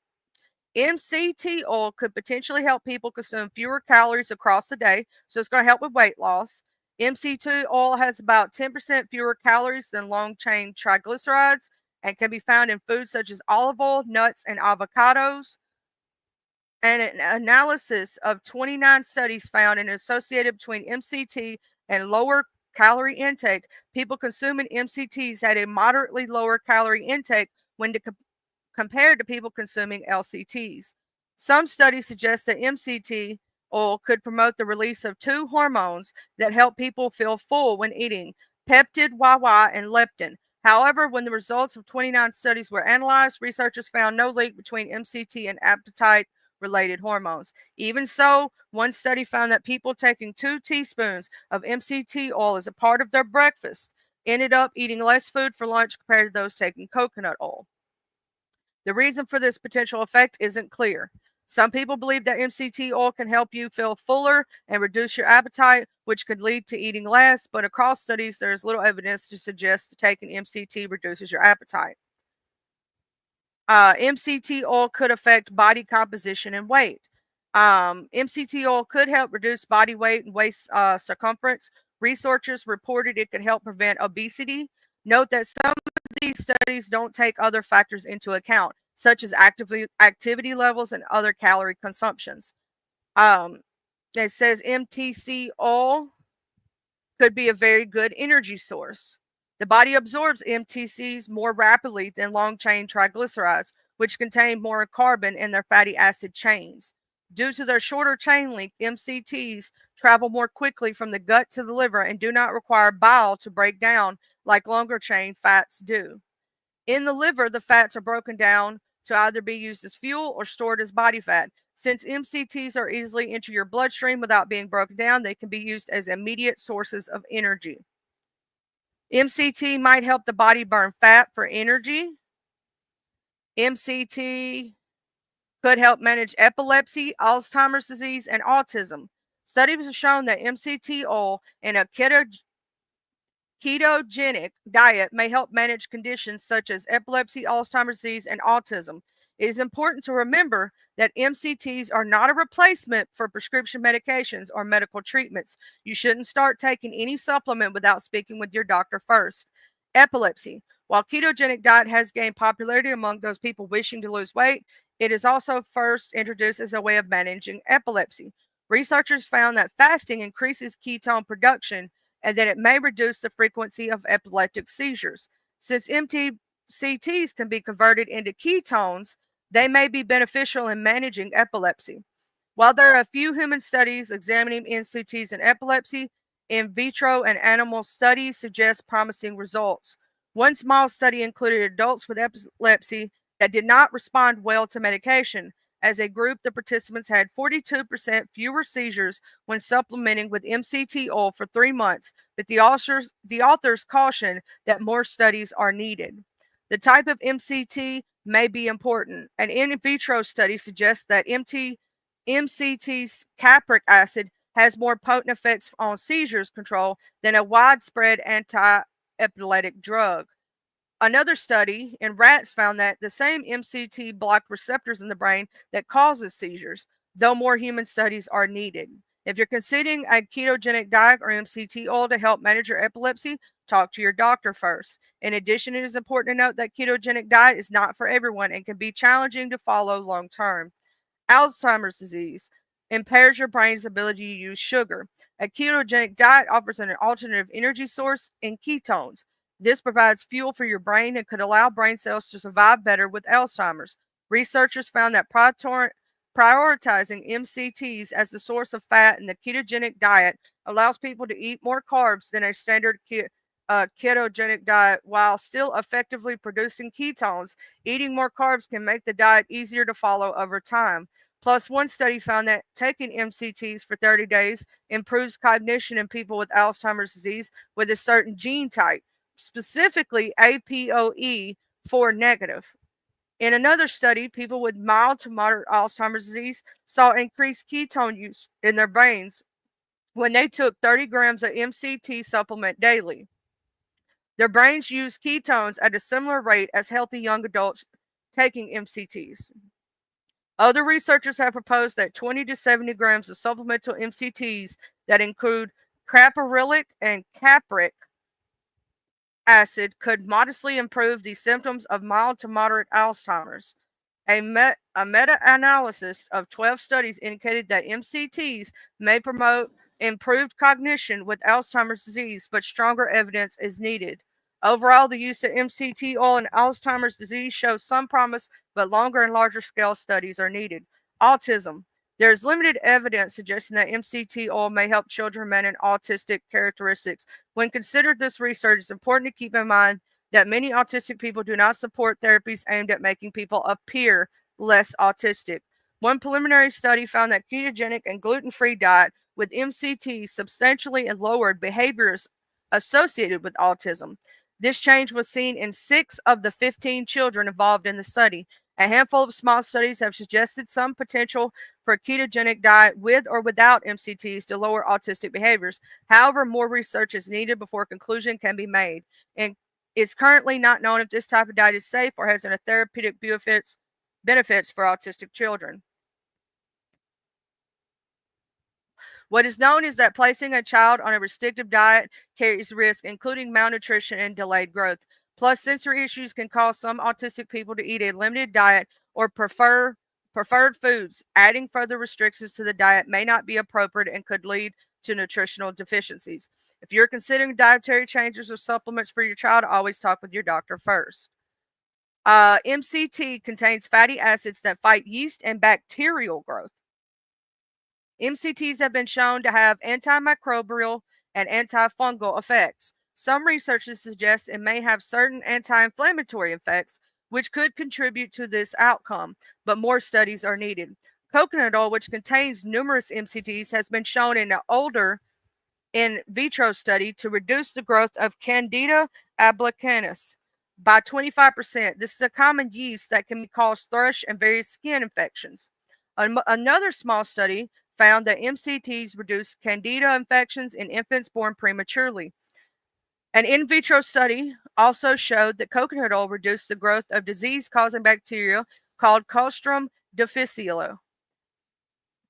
MCT oil could potentially help people consume fewer calories across the day, so it's going to help with weight loss. MCT oil has about 10% fewer calories than long chain triglycerides and can be found in foods such as olive oil, nuts, and avocados. And an analysis of 29 studies found an associated between MCT and lower calorie intake. People consuming MCTs had a moderately lower calorie intake when compared to people consuming LCTs. Some studies suggest that MCT oil could promote the release of 2 hormones that help people feel full when eating: peptide YY and leptin. However, when the results of 29 studies were analyzed, researchers found no link between MCT and appetite related hormones. Even so, one study found that people taking 2 teaspoons of MCT oil as a part of their breakfast ended up eating less food for lunch compared to those taking coconut oil. The reason for this potential effect isn't clear. Some people believe that MCT oil can help you feel fuller and reduce your appetite, which could lead to eating less, but across studies, there is little evidence to suggest that taking MCT reduces your appetite. MCT oil could affect body composition and weight. MCT oil could help reduce body weight and waist circumference. Researchers reported it could help prevent obesity. Note that some of these studies don't take other factors into account, such as activity levels and other calorie consumptions. It says MCT oil could be a very good energy source. The body absorbs MCTs more rapidly than long chain triglycerides, which contain more carbon in their fatty acid chains. Due to their shorter chain length, MCTs travel more quickly from the gut to the liver and do not require bile to break down like longer chain fats do. In the liver, the fats are broken down to either be used as fuel or stored as body fat. Since MCTs are easily enter your bloodstream without being broken down, they can be used as immediate sources of energy. MCT might help the body burn fat for energy. MCT could help manage epilepsy, Alzheimer's disease, and autism. Studies have shown that MCT oil in a ketogenic diet may help manage conditions such as epilepsy, Alzheimer's disease, and autism. It is important to remember that MCTs are not a replacement for prescription medications or medical treatments. You shouldn't start taking any supplement without speaking with your doctor first. Epilepsy. While ketogenic diet has gained popularity among those people wishing to lose weight, it is also first introduced as a way of managing epilepsy. Researchers found that fasting increases ketone production and that it may reduce the frequency of epileptic seizures. Since MCTs can be converted into ketones, they may be beneficial in managing epilepsy. While there are a few human studies examining MCTs in epilepsy, in vitro and animal studies suggest promising results. One small study included adults with epilepsy that did not respond well to medication. As a group, the participants had 42% fewer seizures when supplementing with MCT oil for 3 months, but the authors caution that more studies are needed. The type of MCT may be important. An in vitro study suggests that MCT's capric acid has more potent effects on seizures control than a widespread anti-epileptic drug. Another study in rats found that the same MCT blocked receptors in the brain that causes seizures, though more human studies are needed. If you're considering a ketogenic diet or MCT oil to help manage your epilepsy, talk to your doctor first. In addition, it is important to note that ketogenic diet is not for everyone and can be challenging to follow long term. Alzheimer's disease impairs your brain's ability to use sugar. A ketogenic diet offers an alternative energy source in ketones. This provides fuel for your brain and could allow brain cells to survive better with Alzheimer's. Researchers found that prioritizing MCTs as the source of fat in the ketogenic diet allows people to eat more carbs than a standard ketogenic diet while still effectively producing ketones. Eating more carbs can make the diet easier to follow over time. Plus, one study found that taking MCTs for 30 days improves cognition in people with Alzheimer's disease with a certain gene type, specifically APOE4 negative. In another study, people with mild to moderate Alzheimer's disease saw increased ketone use in their brains when they took 30 grams of MCT supplement daily. Their brains use ketones at a similar rate as healthy young adults taking MCTs. Other researchers have proposed that 20 to 70 grams of supplemental MCTs that include caprylic and capric acid could modestly improve the symptoms of mild to moderate Alzheimer's. A meta-analysis of 12 studies indicated that MCTs may promote improved cognition with Alzheimer's disease, but stronger evidence is needed. Overall, the use of MCT oil in Alzheimer's disease shows some promise, but longer and larger scale studies are needed. Autism. There is limited evidence suggesting that MCT oil may help children manage autistic characteristics. When considered this research, it's important to keep in mind that many autistic people do not support therapies aimed at making people appear less autistic. One preliminary study found that ketogenic and gluten-free diet with MCT substantially lowered behaviors associated with autism. This change was seen in 6 of the 15 children involved in the study. A handful of small studies have suggested some potential for a ketogenic diet with or without MCTs to lower autistic behaviors. However, more research is needed before a conclusion can be made. And it's currently not known if this type of diet is safe or has any therapeutic benefits for autistic children. What is known is that placing a child on a restrictive diet carries risk, including malnutrition and delayed growth. Plus, sensory issues can cause some autistic people to eat a limited diet or preferred foods. Adding further restrictions to the diet may not be appropriate and could lead to nutritional deficiencies. If you're considering dietary changes or supplements for your child, always talk with your doctor first. MCT contains fatty acids that fight yeast and bacterial growth. MCTs have been shown to have antimicrobial and antifungal effects. Some researchers suggest it may have certain anti-inflammatory effects, which could contribute to this outcome, but more studies are needed. Coconut oil, which contains numerous MCTs, has been shown in an older in vitro study to reduce the growth of Candida albicans by 25%. This is a common yeast that can cause thrush and various skin infections. Another small study found that MCTs reduce Candida infections in infants born prematurely. An in vitro study also showed that coconut oil reduced the growth of disease-causing bacteria called Colostrum difficile.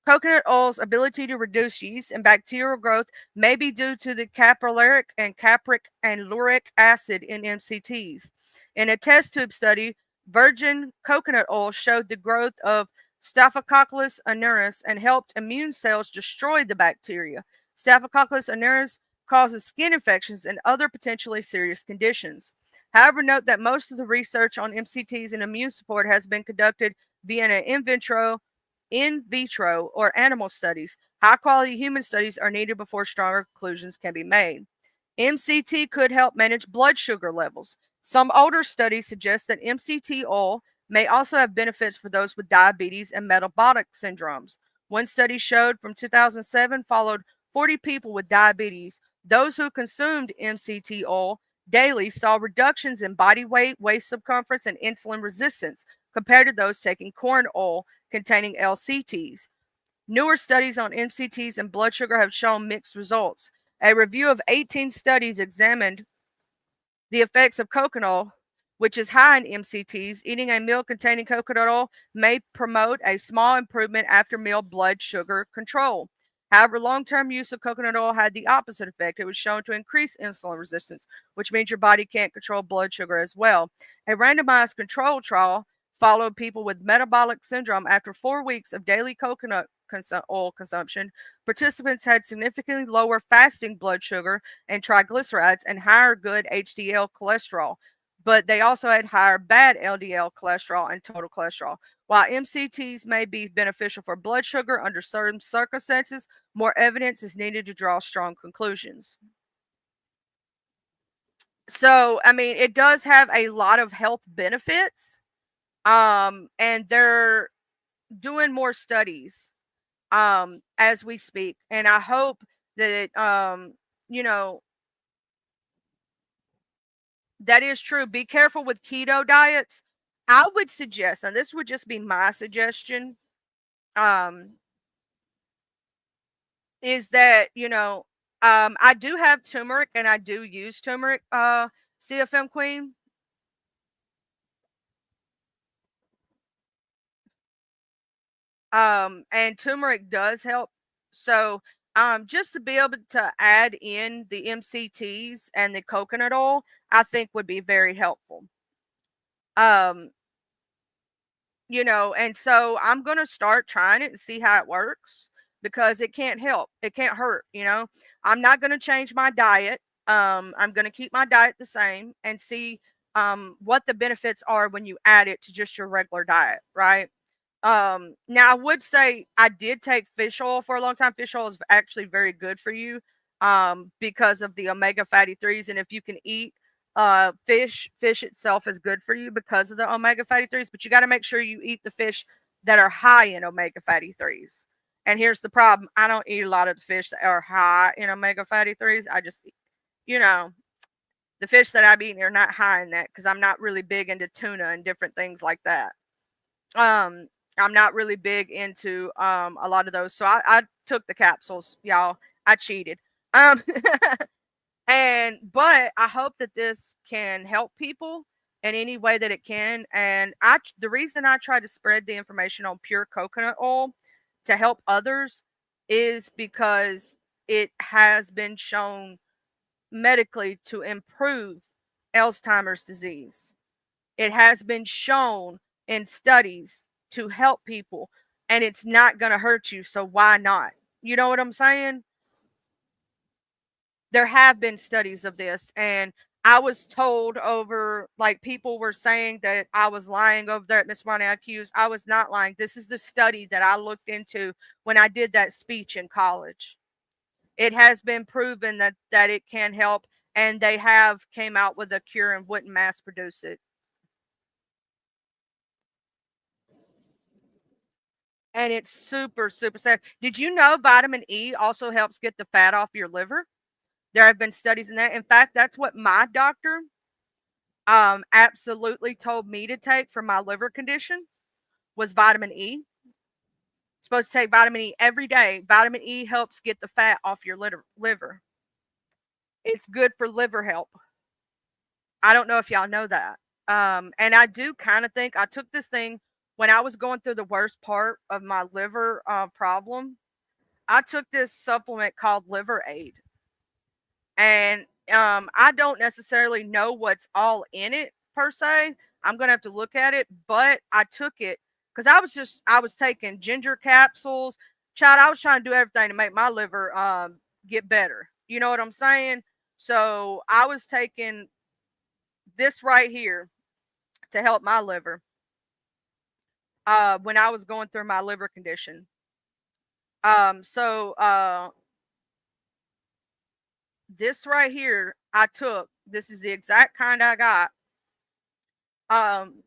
Coconut oil's ability to reduce yeast and bacterial growth may be due to the caprylic and capric and lauric acid in MCTs. In a test tube study, virgin coconut oil showed the growth of Staphylococcus aureus and helped immune cells destroy the bacteria. Staphylococcus aureus causes skin infections and other potentially serious conditions. However, note that most of the research on MCTs and immune support has been conducted via an in vitro, or animal studies. High quality human studies are needed before stronger conclusions can be made. MCT could help manage blood sugar levels. Some older studies suggest that MCT oil may also have benefits for those with diabetes and metabolic syndromes. One study showed from 2007 followed 40 people with diabetes. Those who consumed MCT oil daily saw reductions in body weight, waist circumference, and insulin resistance compared to those taking corn oil containing LCTs. Newer studies on MCTs and blood sugar have shown mixed results. A review of 18 studies examined the effects of coconut oil, which is high in MCTs. Eating a meal containing coconut oil may promote a small improvement after meal blood sugar control. However, long-term use of coconut oil had the opposite effect. It was shown to increase insulin resistance, which means your body can't control blood sugar as well. A randomized control trial followed people with metabolic syndrome after 4 weeks of daily coconut oil consumption. Participants had significantly lower fasting blood sugar and triglycerides and higher good HDL cholesterol, but they also had higher bad LDL cholesterol and total cholesterol. While MCTs may be beneficial for blood sugar under certain circumstances, more evidence is needed to draw strong conclusions. So, I mean, it does have a lot of health benefits. And they're doing more studies as we speak, and I hope that you know, that is true. Be careful with keto diets. I would suggest, and this would just be my suggestion, is that I do have turmeric and I do use turmeric, CFM Queen. And turmeric does help. So, just to be able to add in the MCTs and the coconut oil, I think would be very helpful. Um, and so I'm gonna start trying it and see how it works because it can't help. It can't hurt. I'm not gonna change my diet. I'm gonna keep my diet the same and see what the benefits are when you add it to just your regular diet, right? Now I would say I did take fish oil for a long time. Fish oil is actually very good for you, because of the omega fatty threes. And if you can eat fish itself is good for you because of the omega fatty threes, but you got to make sure you eat the fish that are high in omega fatty threes. And here's the problem: I don't eat a lot of the fish that are high in omega fatty threes. I just, you know, the fish that I'm eating are not high in that because I'm not really big into tuna and different things like that. Um, I'm not really big into a lot of those. So I took the capsules, y'all. I cheated. Um but I hope that this can help people in any way that it can. And the reason I try to spread the information on pure coconut oil to help others is because it has been shown medically to improve Alzheimer's disease. It has been shown in studies to help people, and it's not going to hurt you. So why not? You know what I'm saying? There have been studies of this, and I was told over, like, people were saying that I was lying over there at Miss Ronnie IQs. I was not lying. This is the study that I looked into when I did that speech in college. It has been proven that it can help, and they have came out with a cure and wouldn't mass produce it. And it's super, super safe. Did you know vitamin E also helps get the fat off your liver? There have been studies in that. In fact, that's what my doctor absolutely told me to take for my liver condition was vitamin E. Supposed to take vitamin E every day. Vitamin E helps get the fat off your liver. It's good for liver health. I don't know if y'all know that. And I do kind of think I took this thing when I was going through the worst part of my liver problem, I took this supplement called Liver Aid. And I don't necessarily know what's all in it per se. I'm gonna have to look at it, but I took it because I was taking ginger capsules. Child, I was trying to do everything to make my liver get better. You know what I'm saying? So I was taking this right here to help my liver when I was going through my liver condition. So this right here I took. This is the exact kind I got. Um,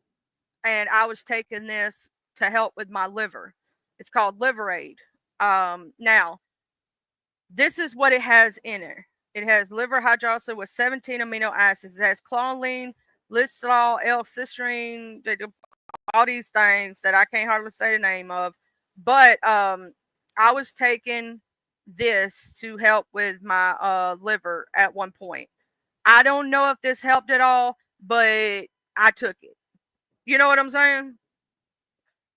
and I was taking this to help with my liver. It's called Liver Aid. Now, this is what it has in it. It has liver hydroxy with 17 amino acids. It has choline, listol, L-cysteine, all these things that I can't hardly say the name of. But I was taking this to help with my liver at one point. I don't know if this helped at all, but I took it. You know what I'm saying?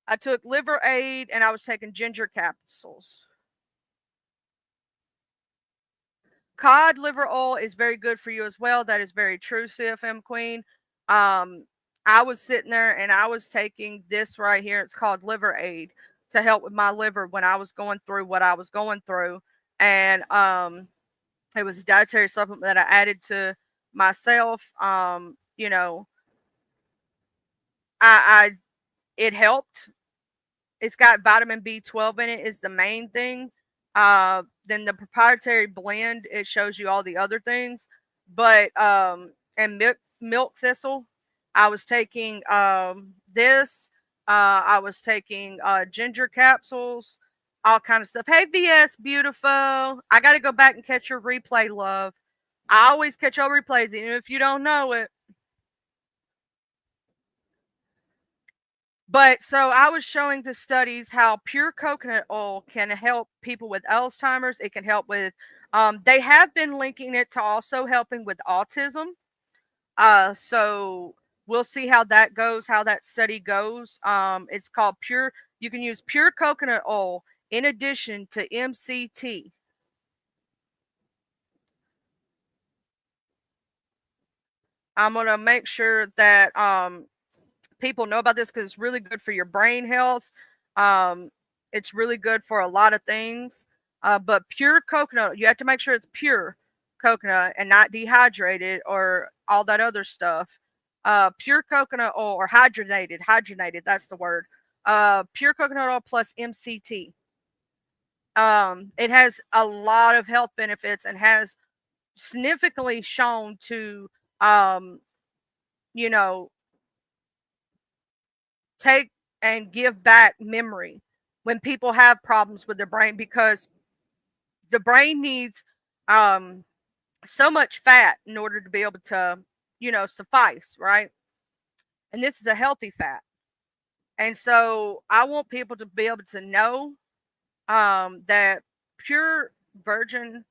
I took Liver Aid and I was taking ginger capsules. Cod liver oil is very good for you as well. That is very true, CFM Queen. I was sitting there and I was taking this right here. It's called Liver Aid to help with my liver when I was going through what I was going through. And it was a dietary supplement that I added to myself. You know, I it helped. It's got vitamin B12 in it is the main thing. Then the proprietary blend, it shows you all the other things. But and milk thistle, I was taking this. I was taking ginger capsules, all kind of stuff. Hey VS, beautiful. I got to go back and catch your replay, love. I always catch your replays, even if you don't know it. But so I was showing the studies how pure coconut oil can help people with Alzheimer's. It can help with, they have been linking it to also helping with autism. So we'll see how that goes, how that study goes. It's called pure, you can use pure coconut oil in addition to MCT. I'm going to make sure that people know about this because it's really good for your brain health. It's really good for a lot of things. But pure coconut, you have to make sure it's pure coconut and not dehydrated or all that other stuff. Pure coconut oil or hydrogenated, that's the word. Pure coconut oil plus MCT. It has a lot of health benefits and has significantly shown to, you know, take and give back memory when people have problems with their brain because the brain needs so much fat in order to be able to, suffice, right? And this is a healthy fat. And so I want people to be able to know that pure virgin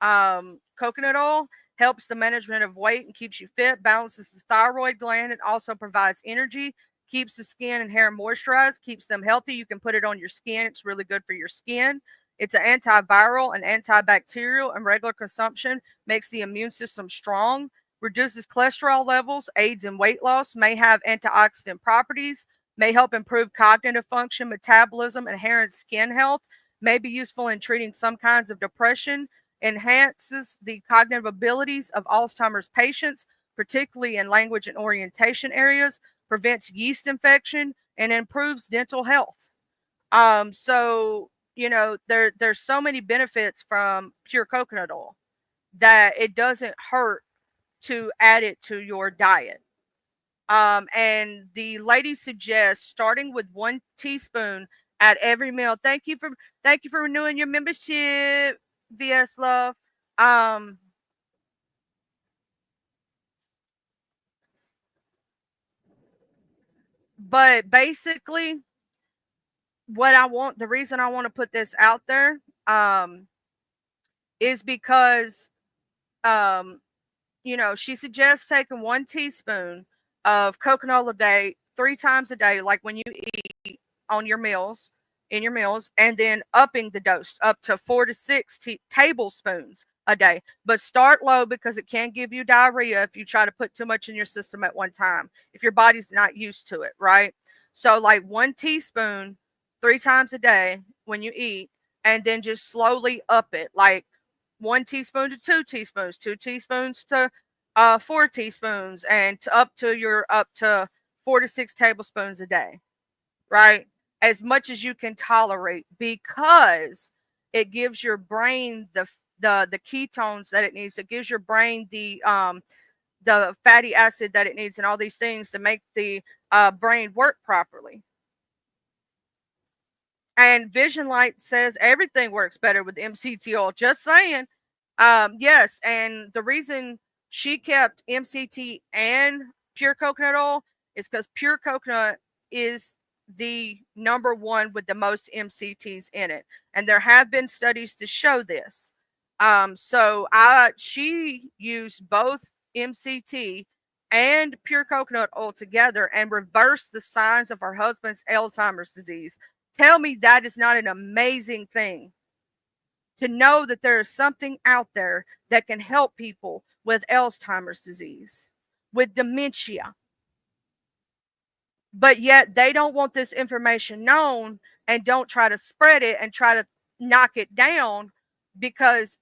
coconut oil helps the management of weight and keeps you fit, balances the thyroid gland, and also provides energy, keeps the skin and hair moisturized, keeps them healthy. You can put it on your skin. It's really good for your skin. It's an antiviral and antibacterial, and regular consumption makes the immune system strong, reduces cholesterol levels, aids in weight loss, may have antioxidant properties, may help improve cognitive function, metabolism, and hair and skin health, may be useful in treating some kinds of depression, enhances the cognitive abilities of Alzheimer's patients, particularly in language and orientation areas, prevents yeast infection, and improves dental health. So there's so many benefits from pure coconut oil that it doesn't hurt to add it to your diet. And the lady suggests starting with 1 teaspoon at every meal. Thank you for renewing your membership, VS Love. But basically, the reason I want to put this out there, is because, she suggests taking 1 teaspoon of coconut oil a day, 3 times a day, like when you eat. on your meals, in your meals, and then upping the dose up to 4 to 6 tablespoons a day. But start low because it can give you diarrhea if you try to put too much in your system at one time, if your body's not used to it, right? So, like 1 teaspoon 3 times a day when you eat, and then just slowly up it, like 1 teaspoon to 2 teaspoons, 2 teaspoons to 4 teaspoons, and up to 4 to 6 tablespoons a day, right? As much as you can tolerate, because it gives your brain the ketones that it needs. It gives your brain the fatty acid that it needs, and all these things to make the brain work properly. And Vision Light says everything works better with MCT oil. Just saying. Yes, and the reason she kept MCT and pure coconut oil is because pure coconut is the number one with the most MCTs in it, and there have been studies to show this. So she used both MCT and pure coconut oil together and reversed the signs of her husband's Alzheimer's disease. Tell me that is not an amazing thing, to know that there is something out there that can help people with Alzheimer's disease, with dementia. But yet they don't want this information known and don't try to spread it and try to knock it down, because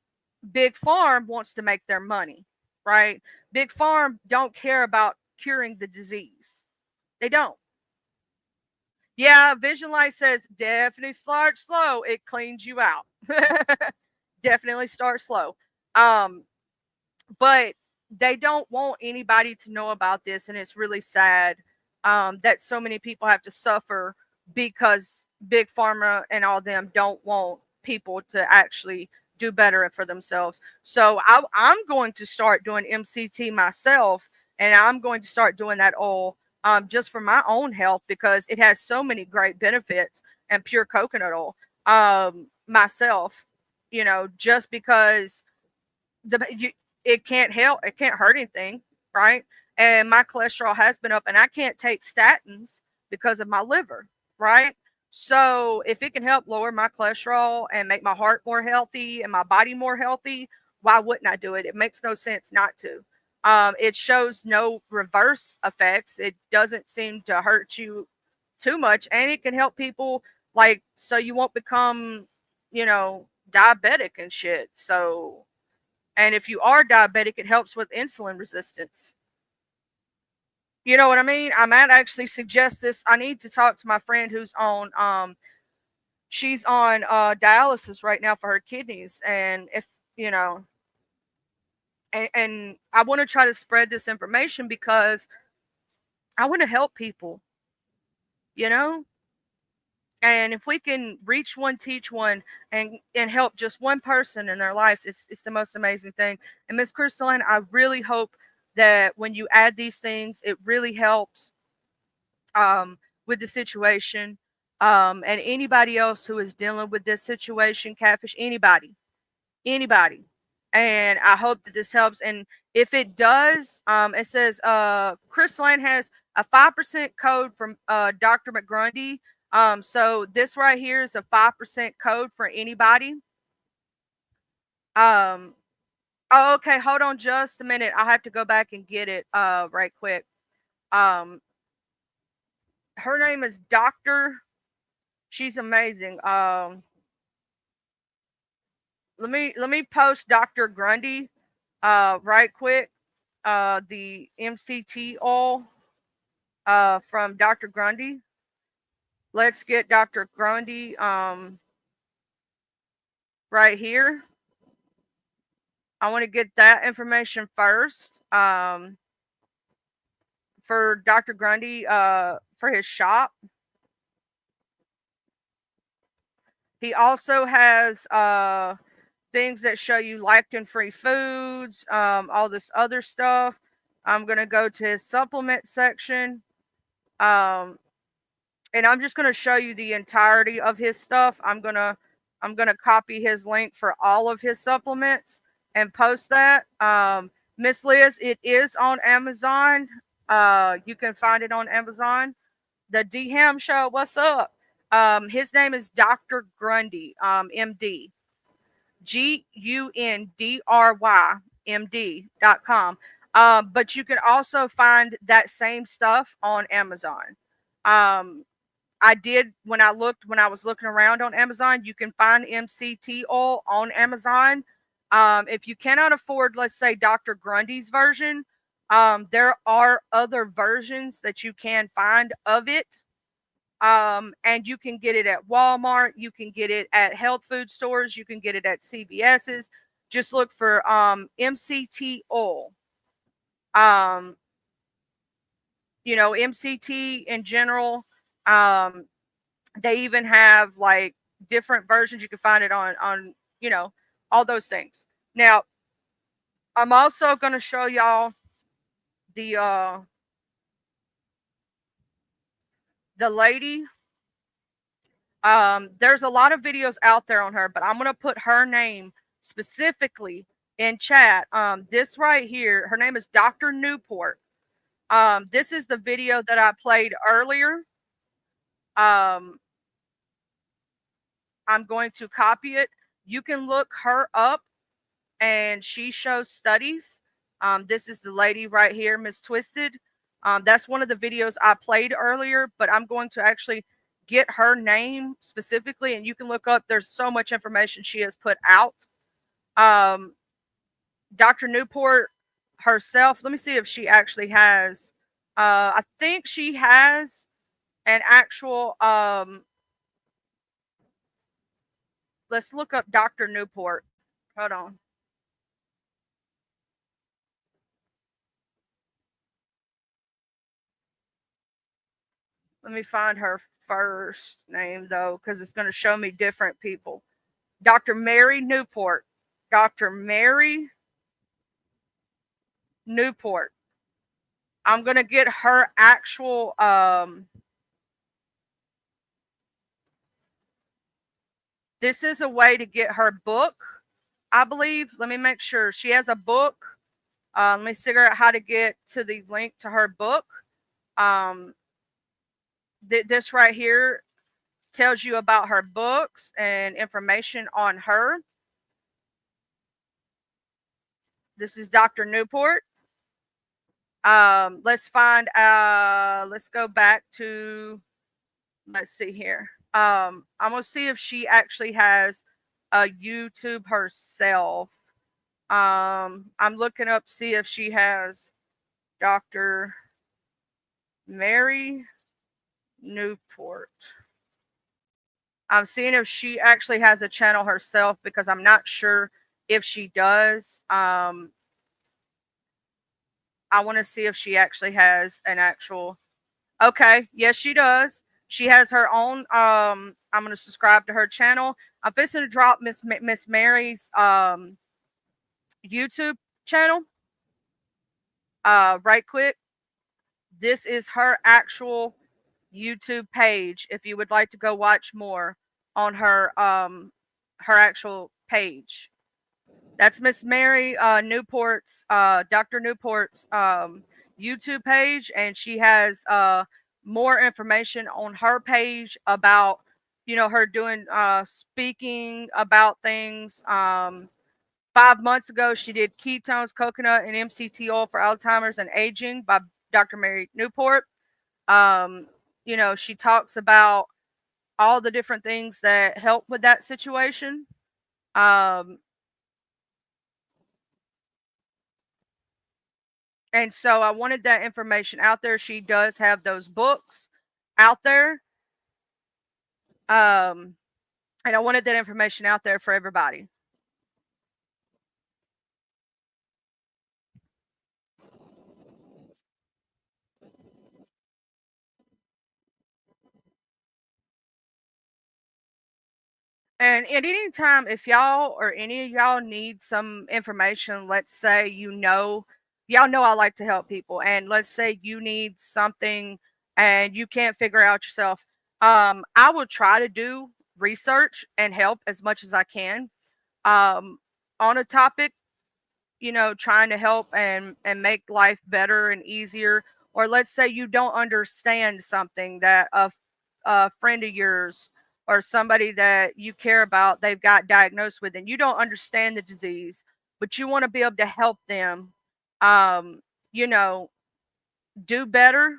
Big Farm wants to make their money, right? Big Farm don't care about curing the disease. They don't. Yeah, Vision Light says definitely start slow. It cleans you out. Definitely start slow. But they don't want anybody to know about this, and it's really sad that so many people have to suffer because Big Pharma and all them don't want people to actually do better for themselves. So I'm going to start doing MCT myself, and I'm going to start doing that oil just for my own health, because it has so many great benefits. And pure coconut oil myself, just because it can't hurt anything, right? And my cholesterol has been up, and I can't take statins because of my liver, right? So if it can help lower my cholesterol and make my heart more healthy and my body more healthy, why wouldn't I do it? It makes no sense not to. It shows no reverse effects. It doesn't seem to hurt you too much, and it can help people, like, so you won't become, diabetic and shit. So, and if you are diabetic, it helps with insulin resistance. You know what I mean? I might actually suggest this. I need to talk to my friend who's on she's on dialysis right now for her kidneys, and if and I want to try to spread this information because I want to help people, you know? And if we can reach one, teach one, and help just one person in their life, it's the most amazing thing. And Miss Crystalline, I really hope that when you add these things, it really helps with the situation. And anybody else who is dealing with this situation, catfish, anybody. And I hope that this helps. And if it does, it says Crystalline has a 5% code from Dr. McGrundy. So this right here is a 5% code for anybody. Oh, okay, hold on just a minute. I'll have to go back and get it right quick. Her name is Dr. She's amazing. Let me post Dr. Grundy right quick. The MCT oil from Dr. Grundy. Let's get Dr. Grundy right here. I want to get that information first. For Dr. Grundy, for his shop. He also has things that show you lectin-free foods, all this other stuff. I'm going to go to his supplement section. And I'm just going to show you the entirety of his stuff. I'm going to copy his link for all of his supplements and post that. Miss Liz, it is on Amazon. You can find it on Amazon. The D Ham Show, what's up? His name is Dr. Grundy, MD. GUNDRY, but you can also find that same stuff on Amazon. I did when I was looking around on Amazon, you can find MCT oil on Amazon. If you cannot afford, let's say, Dr. Grundy's version, there are other versions that you can find of it. And you can get it at Walmart, you can get it at health food stores, you can get it at CVS's. Just look for MCT oil. MCT in general. They even have like different versions. You can find it on all those things. Now, I'm also going to show y'all the lady. There's a lot of videos out there on her, but I'm going to put her name specifically in chat. This right here, her name is Dr. Newport. This is the video that I played earlier. I'm going to copy it. You can look her up, and she shows studies. This is the lady right here, Miss Twisted. That's one of the videos I played earlier, but I'm going to actually get her name specifically, and you can look up. There's so much information she has put out. Dr. Newport herself, let me see if she actually has, I think she has an actual, let's look up Dr. Newport. Hold on. Let me find her first name, though, because it's going to show me different people. Dr. Mary Newport. Dr. Mary Newport. I'm going to get her actual this is a way to get her book, I believe. Let me make sure. She has a book. Let me figure out how to get to the link to her book. This right here tells you about her books and information on her. This is Dr. Newport. Let's go back to, let's see here. I'm going to see if she actually has a YouTube herself. I'm looking up to see if she has Dr. Mary Newport. I'm seeing if she actually has a channel herself, because I'm not sure if she does. I want to see if she actually has an actual. Okay, yes, she does. She has her own. I'm going to subscribe to her channel. I'm fixing to drop Miss Mary's YouTube channel right quick. This is her actual YouTube page. If you would like to go watch more on her actual page, that's Miss Mary Newport's Dr. Newport's YouTube page, and she has more information on her page about her doing speaking about things. 5 months ago, she did ketones, coconut, and MCT oil for Alzheimer's and aging by Dr. Mary Newport. She talks about all the different things that help with that situation. And so I wanted that information out there. She does have those books out there. And I wanted that information out there for everybody. And at any time, if y'all or any of y'all need some information, let's say y'all know I like to help people, and let's say you need something and you can't figure out yourself, I will try to do research and help as much as I can on a topic, trying to help and make life better and easier. Or let's say you don't understand something that a friend of yours or somebody that you care about, they've got diagnosed with, and you don't understand the disease, but you want to be able to help them, um, you know, do better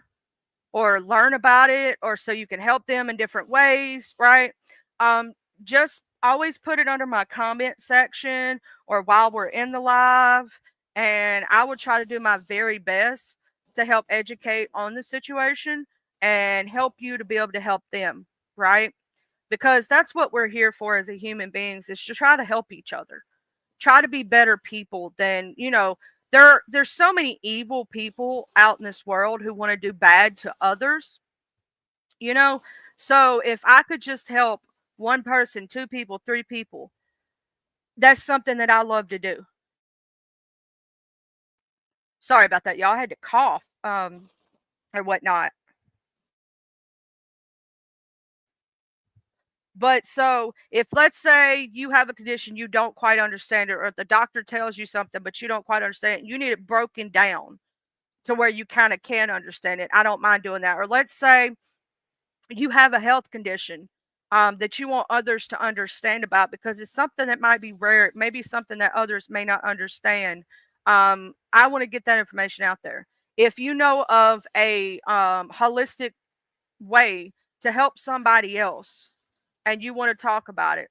or learn about it, or so you can help them in different ways, right? Um, just always put it under my comment section or while we're in the live, and I will try to do my very best to help educate on the situation and help you to be able to help them, right? Because that's what we're here for as a human beings, is to try to help each other, try to be better people than, there's so many evil people out in this world who want to do bad to others, you know so if I could just help one person, two people, three people, that's something that I love to do. Sorry about that, y'all. I had to cough or whatnot. But so if, let's say, you have a condition, you don't quite understand it, or if the doctor tells you something but you don't quite understand it, you need it broken down to where you kind of can understand it. I don't mind doing that. Or let's say you have a health condition that you want others to understand about because it's something that might be rare, it may be something that others may not understand. I want to get that information out there. If you know of a holistic way to help somebody else and you want to talk about it.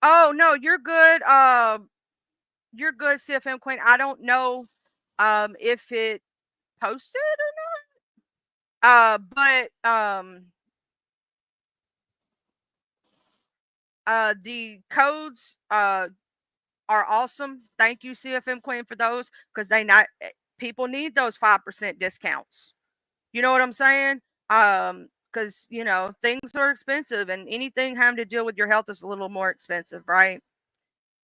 Oh no, you're good. You're good, CFM Queen. I don't know if it posted or not. But the codes are awesome. Thank you, CFM Queen, for those, because people need those 5% discounts. You know what I'm saying? Because things are expensive, and anything having to deal with your health is a little more expensive, right?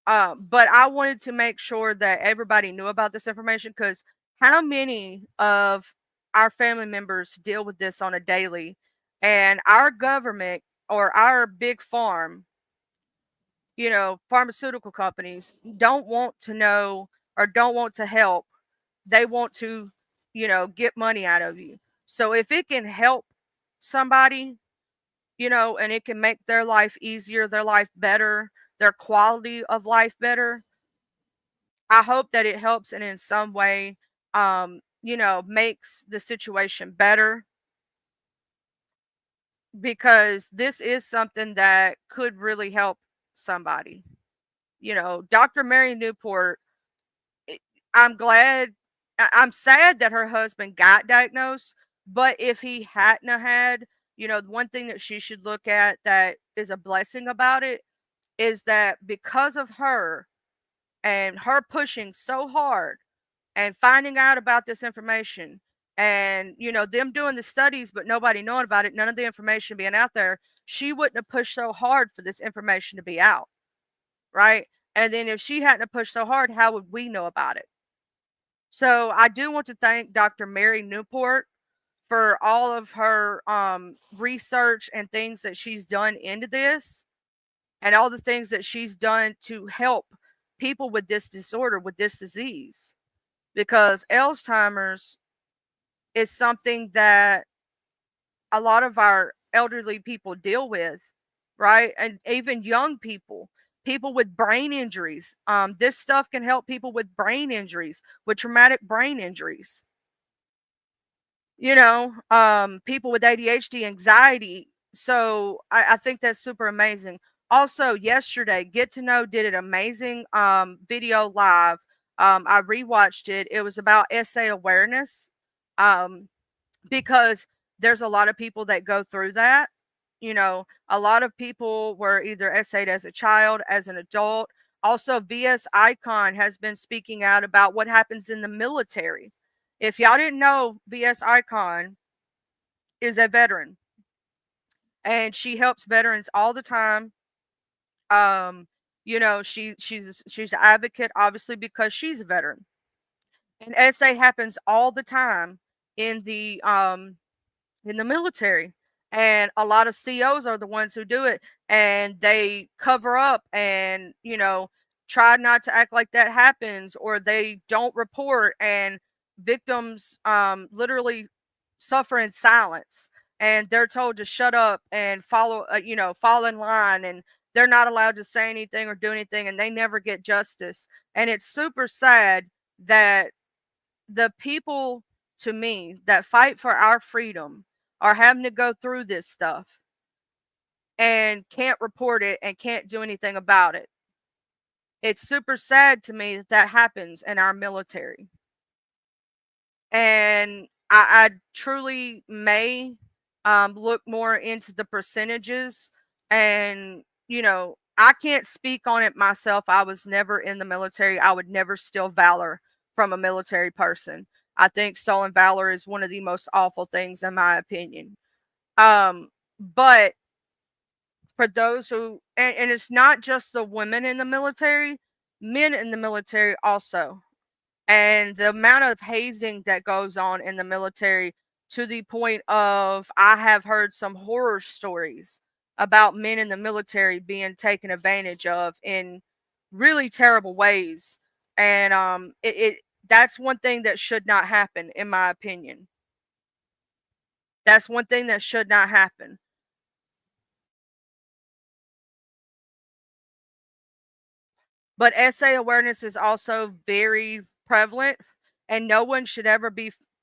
But I wanted to make sure that everybody knew about this information, because how many of our family members deal with this on a daily, and our government or our big pharmaceutical companies don't want to know or don't want to help. They want to, get money out of you. So if it can help somebody, and it can make their life easier, their life better, their quality of life better, I hope that it helps and in some way, makes the situation better, because this is something that could really help somebody. Dr. Mary Newport, it- I'm glad, I'm sad that her husband got diagnosed, but if he hadn't have had, one thing that she should look at that is a blessing about it is that because of her and her pushing so hard and finding out about this information and, them doing the studies, but nobody knowing about it, none of the information being out there, she wouldn't have pushed so hard for this information to be out. Right. And then if she hadn't have pushed so hard, how would we know about it? So I do want to thank Dr. Mary Newport for all of her research and things that she's done into this, and all the things that she's done to help people with this disorder, with this disease. Because Alzheimer's is something that a lot of our elderly people deal with, right? And even young people, people with brain injuries. This stuff can help people with brain injuries, with traumatic brain injuries. People with ADHD, anxiety. So I think that's super amazing. Also, yesterday, Get to Know did an amazing video live. I rewatched it. It was about SA awareness. Because there's a lot of people that go through that. A lot of people were either SA'd as a child, as an adult. Also, VS Icon has been speaking out about what happens in the military. If y'all didn't know, VS Icon is a veteran, and she helps veterans all the time. She's an advocate, obviously, because she's a veteran. And SA happens all the time in the military, and a lot of COs are the ones who do it, and they cover up and try not to act like that happens, or they don't report, and victims literally suffer in silence, and they're told to shut up and follow, fall in line, and they're not allowed to say anything or do anything, and they never get justice. And it's super sad that the people, to me, that fight for our freedom are having to go through this stuff and can't report it and can't do anything about it. It's super sad to me that that happens in our military. And I truly may look more into the percentages. And, I can't speak on it myself. I was never in the military. I would never steal valor from a military person. I think stolen valor is one of the most awful things, in my opinion. But for those who, and it's not just the women in the military, men in the military also. And the amount of hazing that goes on in the military, to the point of, I have heard some horror stories about men in the military being taken advantage of in really terrible ways. And that's one thing that should not happen, in my opinion. That's one thing that should not happen. But SA awareness is also very prevalent, and no one should ever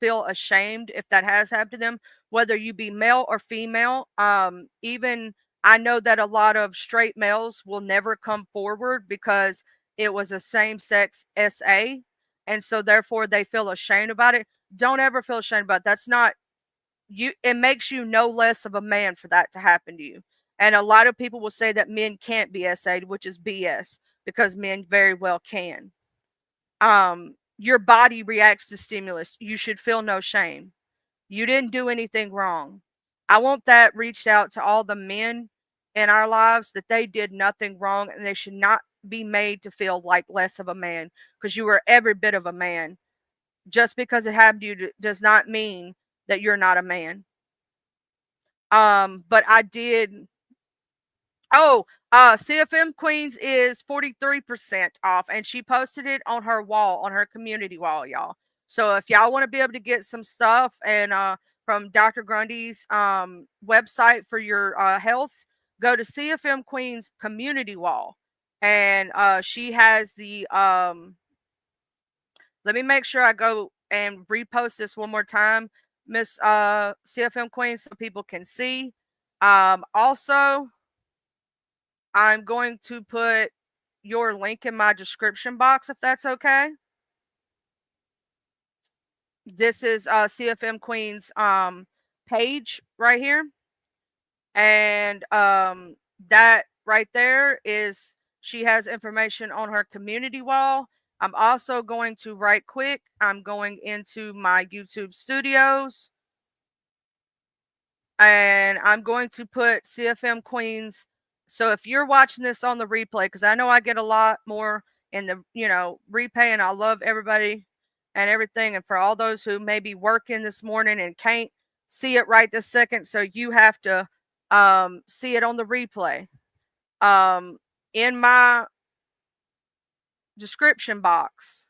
feel ashamed if that has happened to them, whether you be male or female. Even I know that a lot of straight males will never come forward because it was a same-sex SA, and so therefore they feel ashamed about it. Don't ever feel ashamed about it. That's not you. It makes you no less of a man for that to happen to you. And a lot of people will say that men can't be SA'd, which is BS, because men very well can. Your body reacts to stimulus. You should feel no shame. You didn't do anything wrong. I want that reached out to all the men in our lives, that they did nothing wrong, and they should not be made to feel like less of a man, because you are every bit of a man. Just because it happened to you does not mean that you're not a man. But I did. Oh, CFM Queens is 43% off, and she posted it on her wall, on her community wall, y'all. So if y'all want to be able to get some stuff and from Dr. Grundy's website for your health, go to CFM Queens community wall, and she has the let me make sure I go and repost this one more time, Miss CFM Queens, so people can see. Also, I'm going to put your link in my description box, if that's okay. This is CFM Queen's page right here. And that right there is, she has information on her community wall. I'm also going to, right quick, I'm going into my YouTube studios, and I'm going to put CFM Queens. So if you're watching this on the replay, because I know I get a lot more in the, replay, and I love everybody and everything. And for all those who may be working this morning and can't see it right this second, so you have to see it on the replay. In my description box,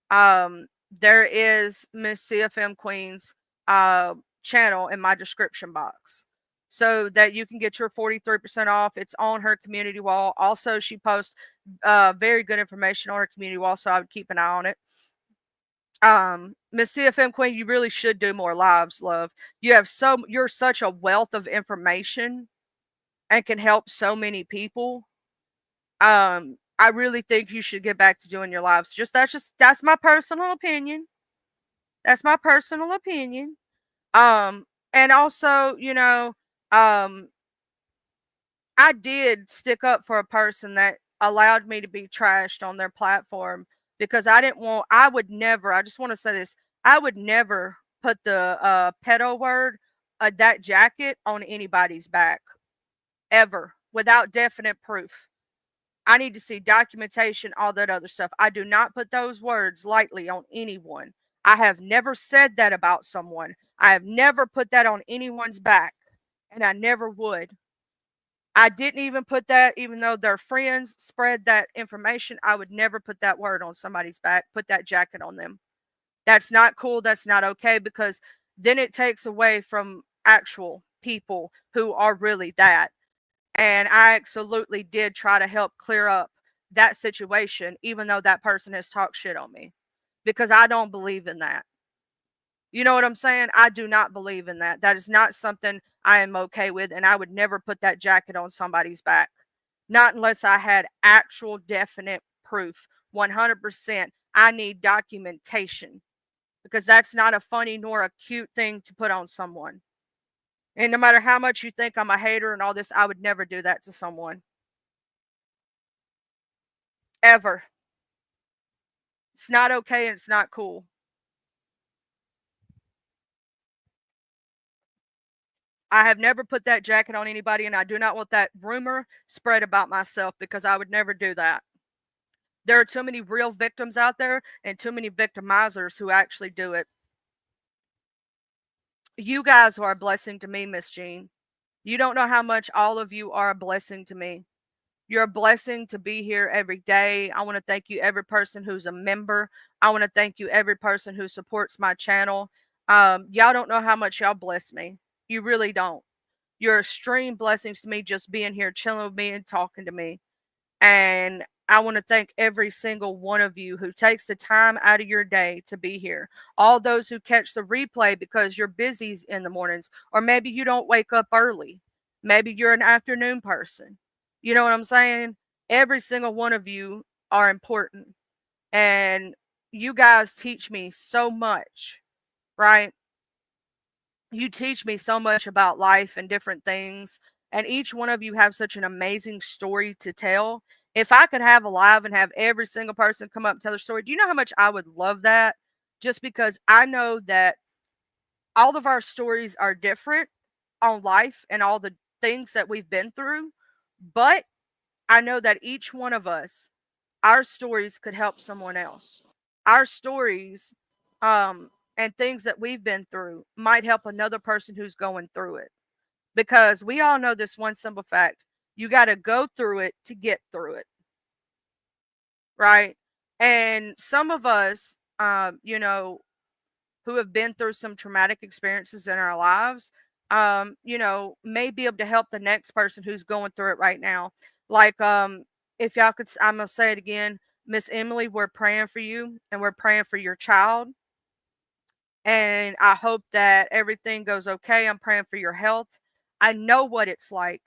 there is Miss CFM Queen's channel in my description box, so that you can get your 43% off. It's on her community wall. Also, she posts very good information on her community wall, so I would keep an eye on it. Miss CFM Queen, you really should do more lives, love. You're such a wealth of information and can help so many people. I really think you should get back to doing your lives. That's my personal opinion. That's my personal opinion. And also, I did stick up for a person that allowed me to be trashed on their platform, because I would never, I just want to say this, I would never put the pedo word, that jacket, on anybody's back, ever, without definite proof. I need to see documentation, all that other stuff. I do not put those words lightly on anyone. I have never said that about someone. I have never put that on anyone's back, and I never would. I didn't even put that, even though their friends spread that information. I would never put that word on somebody's back, put that jacket on them. That's not cool. That's not okay, because then it takes away from actual people who are really that. And I absolutely did try to help clear up that situation, even though that person has talked shit on me, because I don't believe in that. You know what I'm saying? I do not believe in that. That is not something I am okay with, and I would never put that jacket on somebody's back. Not unless I had actual definite proof. 100%. I need documentation, because that's not a funny nor a cute thing to put on someone. And no matter how much you think I'm a hater and all this, I would never do that to someone. Ever. It's not okay and it's not cool. I have never put that jacket on anybody, and I do not want that rumor spread about myself, because I would never do that. There are too many real victims out there and too many victimizers who actually do it. You guys are a blessing to me, Miss Jean. You don't know how much all of you are a blessing to me. You're a blessing to be here every day. I want to thank you, every person who's a member. I want to thank you, every person who supports my channel. Y'all don't know how much y'all bless me. You really don't. You're extreme blessings to me, just being here, chilling with me and talking to me. And I want to thank every single one of you who takes the time out of your day to be here. All those who catch the replay because you're busy in the mornings, or maybe you don't wake up early. Maybe you're an afternoon person. You know what I'm saying? Every single one of you are important. And you guys teach me so much, right? You teach me so much about life and different things. And each one of you have such an amazing story to tell. If I could have a live and have every single person come up and tell their story, do you know how much I would love that? Just because I know that all of our stories are different on life and all the things that we've been through. But I know that each one of us, our stories could help someone else. Our stories, and things that we've been through might help another person who's going through it. Because we all know this one simple fact: you got to go through it to get through it, right? And some of us, who have been through some traumatic experiences in our lives, may be able to help the next person who's going through it right now. Like, if y'all could, I'm going to say it again, Miss Emily, we're praying for you and we're praying for your child. And I hope that everything goes okay. I'm praying for your health. I know what it's like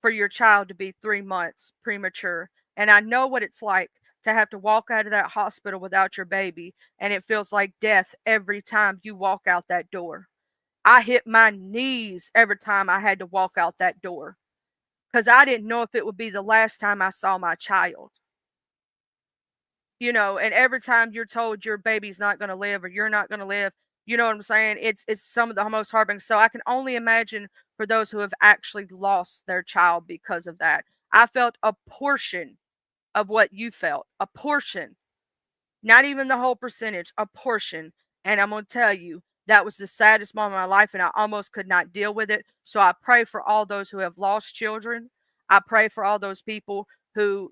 for your child to be 3 months premature. And I know what it's like to have to walk out of that hospital without your baby. And it feels like death every time you walk out that door. I hit my knees every time I had to walk out that door, because I didn't know if it would be the last time I saw my child. And every time you're told your baby's not going to live or you're not going to live, you know what I'm saying? It's some of the most heartbreaking. So I can only imagine for those who have actually lost their child because of that. I felt a portion of what you felt, a portion, not even the whole percentage, a portion. And I'm going to tell you, that was the saddest moment of my life, and I almost could not deal with it. So I pray for all those who have lost children. I pray for all those people who,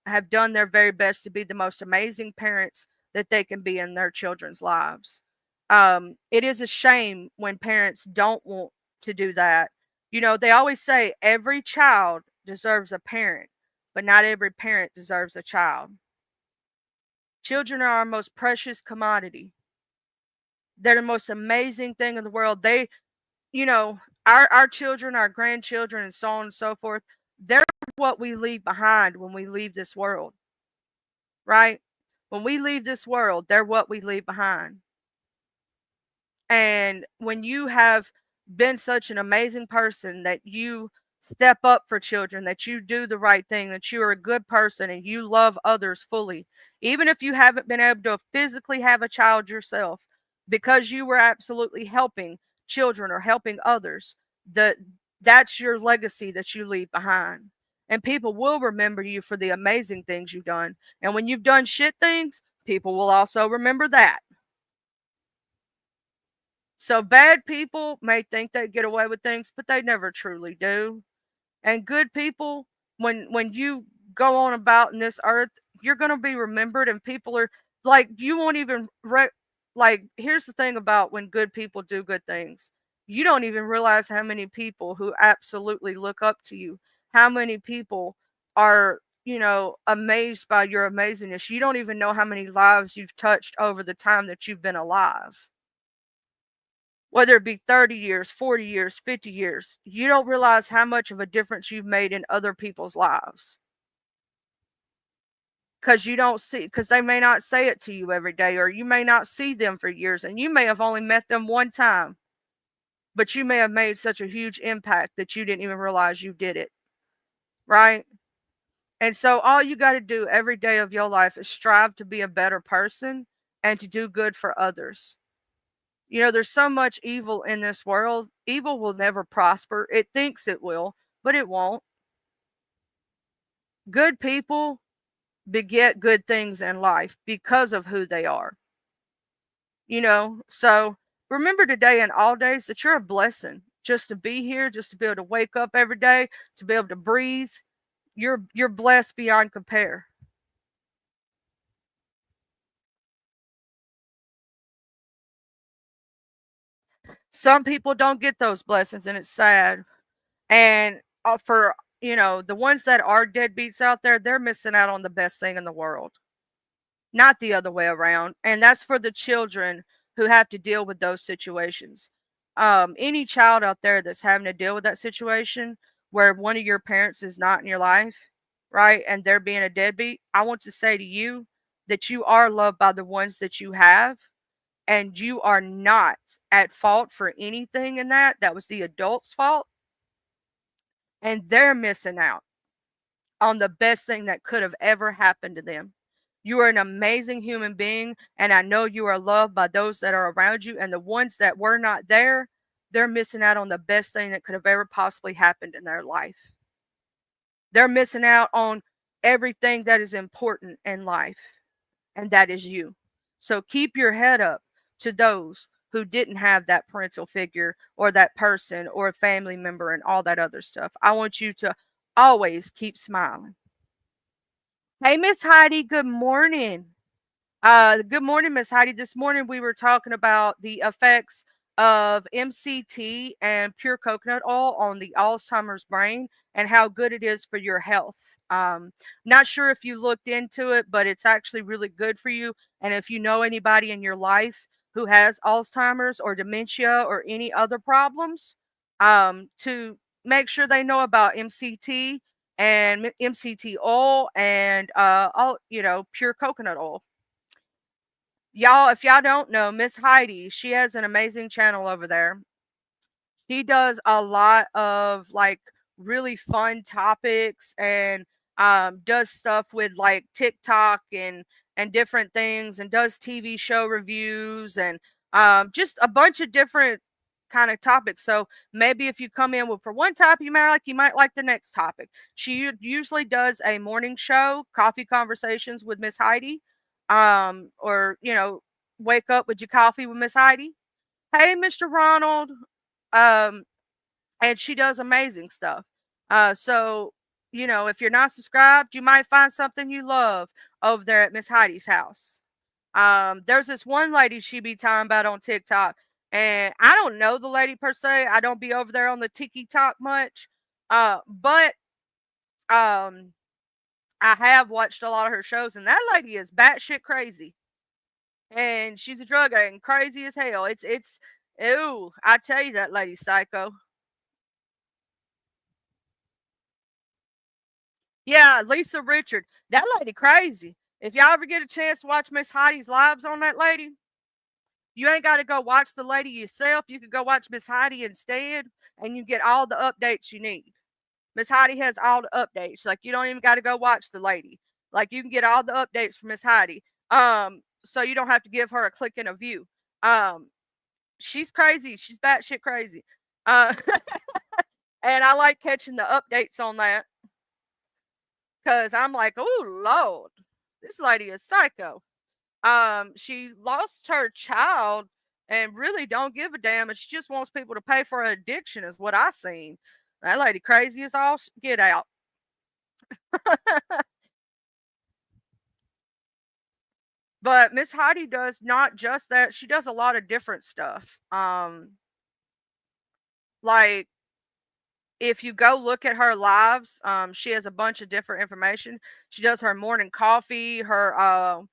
have done their very best to be the most amazing parents that they can be in their children's lives. It is a shame when parents don't want to do that. They always say every child deserves a parent, but not every parent deserves a child. Children are our most precious commodity. They're the most amazing thing in the world. They, our children, our grandchildren, and so on and so forth, they're what we leave behind when we leave this world, right? When we leave this world, they're what we leave behind. And when you have been such an amazing person that you step up for children, that you do the right thing, that you are a good person and you love others fully, even if you haven't been able to physically have a child yourself, because you were absolutely helping children or helping others, that's your legacy that you leave behind. And people will remember you for the amazing things you've done. And when you've done shit things, people will also remember that. So bad people may think they get away with things, but they never truly do. And good people, when you go on about in this earth, you're going to be remembered, and people are like, you won't even like, here's the thing about when good people do good things. You don't even realize how many people who absolutely look up to you, how many people are, amazed by your amazingness. You don't even know how many lives you've touched over the time that you've been alive. Whether it be 30 years, 40 years, 50 years, you don't realize how much of a difference you've made in other people's lives. Because you don't see, because they may not say it to you every day, or you may not see them for years, and you may have only met them one time, but you may have made such a huge impact that you didn't even realize you did it. Right? And so all you got to do every day of your life is strive to be a better person and to do good for others. There's so much evil in this world. Evil will never prosper. It thinks it will, but it won't. Good people beget good things in life because of who they are. So remember today and all days that you're a blessing just to be here, just to be able to wake up every day, to be able to breathe. You're blessed beyond compare. Some people don't get those blessings, and it's sad. And for the ones that are deadbeats out there, they're missing out on the best thing in the world, not the other way around. And that's for the children who have to deal with those situations. Any child out there that's having to deal with that situation where one of your parents is not in your life, right, and they're being a deadbeat, I want to say to you that you are loved by the ones that you have, and you are not at fault for anything in that. That was the adult's fault, and they're missing out on the best thing that could have ever happened to them. You are an amazing human being, and I know you are loved by those that are around you, and the ones that were not there, they're missing out on the best thing that could have ever possibly happened in their life. They're missing out on everything that is important in life, and that is you. So keep your head up to those who didn't have that parental figure or that person or a family member and all that other stuff. I want you to always keep smiling. Hey, Miss Heidi, good morning. Good morning, Miss Heidi. This morning we were talking about the effects of MCT and pure coconut oil on the Alzheimer's brain and how good it is for your health. Not sure if you looked into it, but it's actually really good for you. And if you know anybody in your life who has Alzheimer's or dementia or any other problems, to make sure they know about MCT and MCT oil and all pure coconut oil. Y'all, if y'all don't know, Miss Heidi, she has an amazing channel over there. She does a lot of like really fun topics and does stuff with like TikTok and different things, and does TV show reviews and just a bunch of different kind of topics. So maybe if you come in with for one topic you might like the next topic. She usually does a morning show, Coffee Conversations with Miss Heidi, or wake up with your coffee with Miss Heidi. Hey, Mr. Ronald. Um, and she does amazing stuff. So, if you're not subscribed, you might find something you love over there at Miss Heidi's house. There's this one lady she be talking about on TikTok, and I don't know the lady per se. I don't be over there on the TikTok much. But I have watched a lot of her shows, and that lady is batshit crazy. And she's a drug addict and crazy as hell. It's ew, I tell you, that lady's psycho. Yeah, Lisa Richard. That lady crazy. If y'all ever get a chance to watch Miss Heidi's lives on that lady, you ain't got to go watch the lady yourself. You could go watch Miss Heidi instead, and you get all the updates you need. Miss Heidi has all the updates. Like, you don't even got to go watch the lady. Like, you can get all the updates from Miss Heidi. So you don't have to give her a click and a view. She's crazy. She's batshit crazy. Uh, and I like catching the updates on that. Cause I'm like, oh Lord, this lady is psycho. She lost her child and really don't give a damn, and she just wants people to pay for her addiction, is what I seen. That lady crazy as all get out. But Miss Heidi does not just that, she does a lot of different stuff. Like if you go look at her lives, she has a bunch of different information. She does her morning coffee, her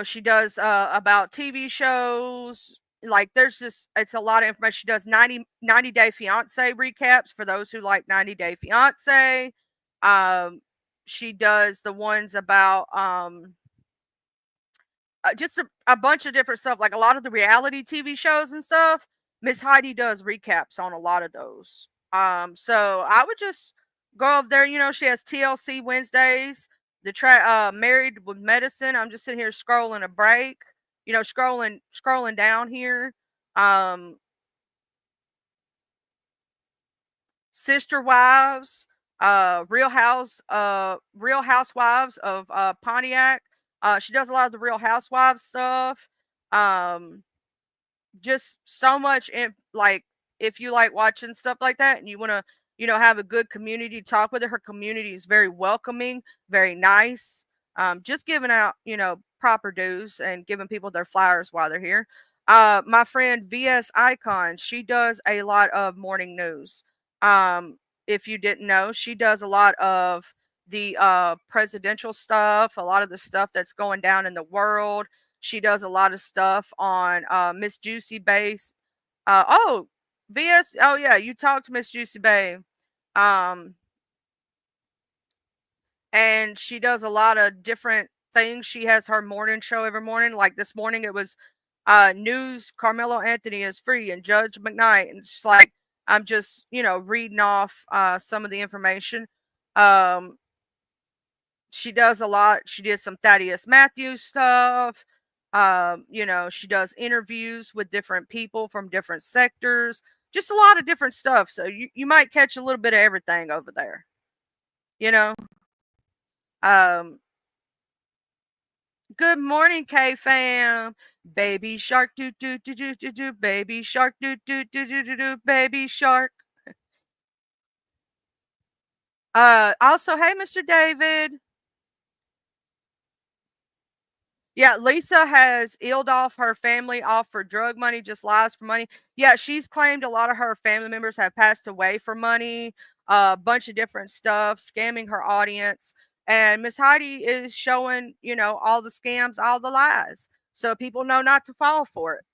she does about TV shows. Like there's just it's a lot of information. She does 90 Day Fiance recaps for those who like 90 Day Fiance. Um she does the ones about just a bunch of different stuff, like a lot of the reality TV shows and stuff. Miss Heidi does recaps on a lot of those. So I would just go over there. She has TLC Wednesdays, the Married with Medicine. I'm just sitting here scrolling a break, scrolling down here. Um, Sister Wives, Real Housewives of Pontiac. She does a lot of the Real Housewives stuff. Um, just so much like if you like watching stuff like that and you want to have a good community to talk with her community is very welcoming, very nice. Just giving out proper dues and giving people their flowers while they're here. My friend VS Icon, she does a lot of morning news. If you didn't know, she does a lot of the presidential stuff, a lot of the stuff that's going down in the world. She does a lot of stuff on Miss Juicy Base. Oh, VS. Oh yeah, you talked to Miss Juicy Bay. Um, and she does a lot of different things. She has her morning show every morning. Like this morning, it was news. Carmelo Anthony is free, and Judge McKnight. And it's like I'm just reading off some of the information. Um, she does a lot. She did some Thaddeus Matthews stuff. She does interviews with different people from different sectors, just a lot of different stuff. So you might catch a little bit of everything over there, you know. Um, Good morning, K fam. Baby shark do do do do do do. Baby shark do do do do do do. Baby shark. Also, hey, Mr. David. Yeah, Lisa has illed off her family off for drug money, just lies for money. Yeah, she's claimed a lot of her family members have passed away for money, a bunch of different stuff, scamming her audience. And Miss Heidi is showing, all the scams, all the lies. So people know not to fall for it.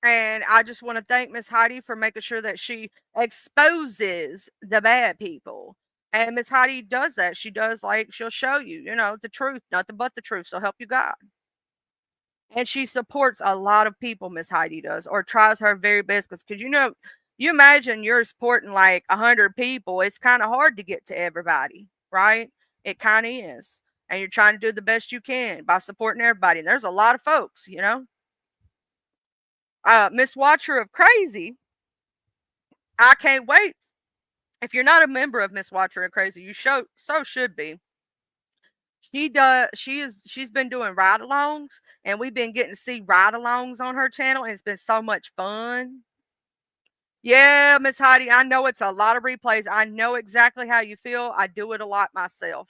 And I just want to thank Miss Heidi for making sure that she exposes the bad people. And Miss Heidi does that. She does she'll show you, the truth, nothing but the truth. So help you God. And she supports a lot of people, Miss Heidi does, or tries her very best. Because you imagine you're supporting like 100 people. It's kind of hard to get to everybody, right? It kind of is. And you're trying to do the best you can by supporting everybody. And there's a lot of folks, Miss Watcher of Crazy, I can't wait. If you're not a member of Miss Watcher of Crazy, you should be. She's been doing ride-alongs, and we've been getting to see ride-alongs on her channel, and it's been so much fun. Yeah, Miss Heidi, I know it's a lot of replays. I know exactly how you feel. I do it a lot myself.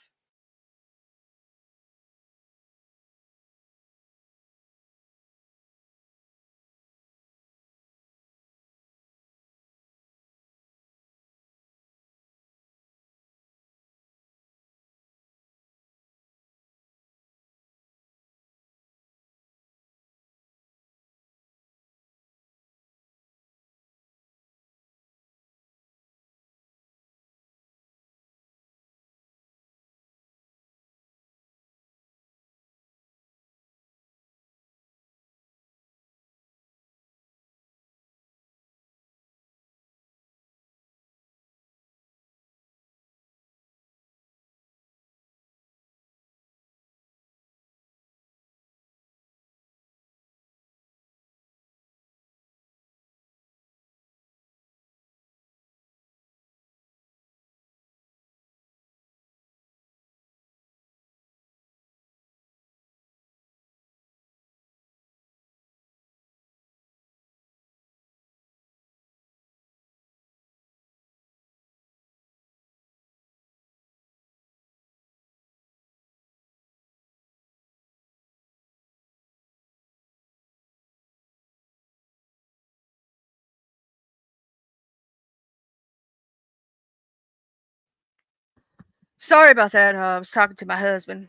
Sorry about that. I was talking to my husband.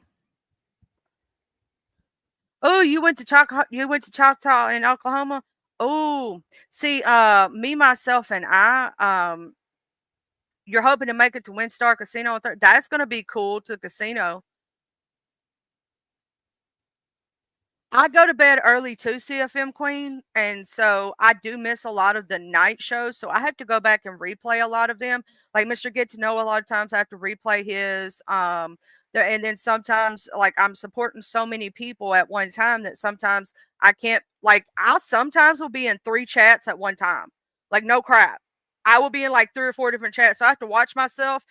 Oh, you went to Choctaw in Oklahoma? Oh, see, me, myself, and you're hoping to make it to Windstar Casino on that's gonna be cool to the casino. I go to bed early too, CFM Queen, and so I do miss a lot of the night shows, so I have to go back and replay a lot of them. Like Mr. Get to Know, a lot of times I have to replay his, there, and then sometimes, like, I'm supporting so many people at one time that sometimes I can't, like, I sometimes will be in 3 chats at one time. Like, no crap. I will be in, like, 3 or 4 different chats, so I have to watch myself,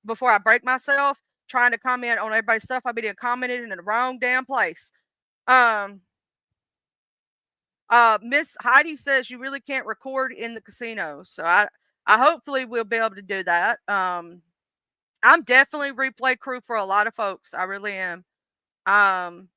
before I break myself, trying to comment on everybody's stuff. I'll be there commenting in the wrong damn place. Um, Miss Heidi says you really can't record in the casino, so I hopefully will be able to do that. I'm definitely replay crew for a lot of folks. I really am. Um,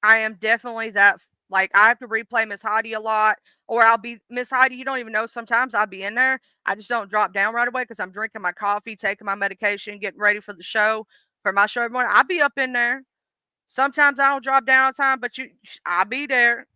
I am definitely that. Like, I have to replay Miss Heidi a lot, or I'll be Miss Heidi. You don't even know. Sometimes I'll be in there. I just don't drop down right away because I'm drinking my coffee, taking my medication, getting ready for the show, for my show every morning. I'll be up in there. Sometimes I don't drop down on time, but I'll be there.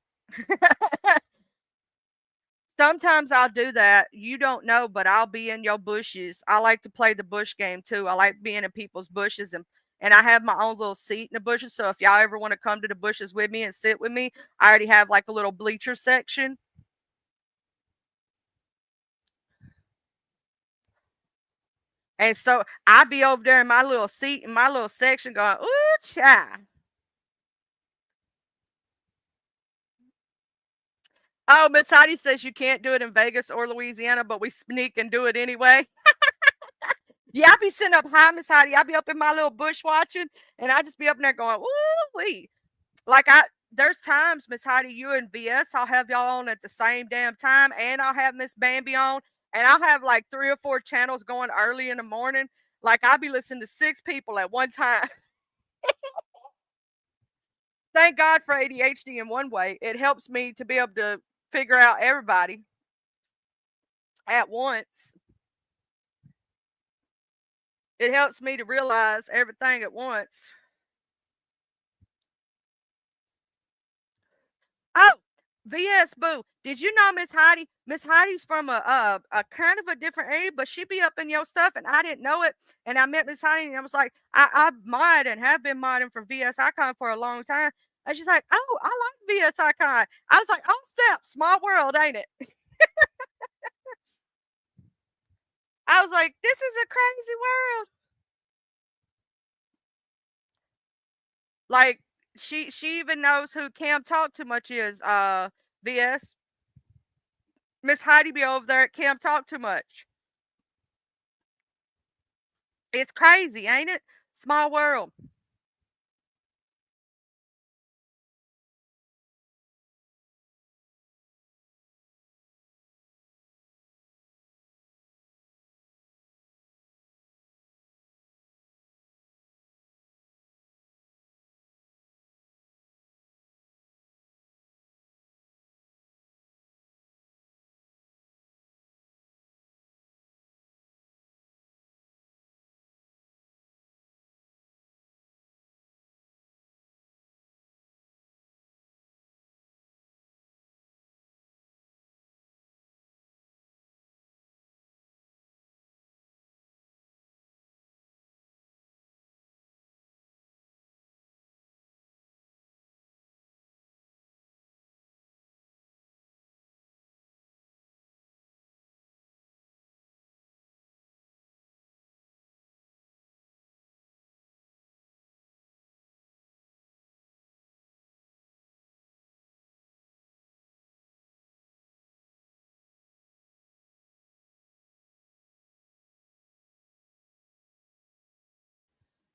Sometimes I'll do that. You don't know, but I'll be in your bushes. I like to play the bush game too. I like being in people's bushes, and I have my own little seat in the bushes. So if y'all ever want to come to the bushes with me and sit with me, I already have like a little bleacher section. And so I'd be over there in my little seat in my little section going, ooh, cha. Oh, Miss Heidi says you can't do it in Vegas or Louisiana, but we sneak and do it anyway. Yeah, I be sitting up high, Miss Heidi. I be up in my little bush watching, and I just be up in there going, "Woo wee!" Like there's times, Miss Heidi, you and VS, I'll have y'all on at the same damn time, and I'll have Miss Bambi on, and I'll have like 3 or 4 channels going early in the morning. Like I'll be listening to 6 people at one time. Thank God for ADHD in one way. It helps me to be able to figure out everybody at once. It helps me to realize everything at once. Oh, VS Boo. Did you know Miss Heidi? Miss Heidi's from a kind of a different area, but she be up in your stuff, and I didn't know it. And I met Miss Heidi, and I was like, I mod and have been modding for VS Icon for a long time. And she's like, oh, I like VS Icon. I was like, oh, snap, small world, ain't it? I was like, this is a crazy world. Like she even knows who Cam Talk Too Much is. VS Miss Heidi be over there at Cam Talk Too Much. It's crazy, ain't it? Small world.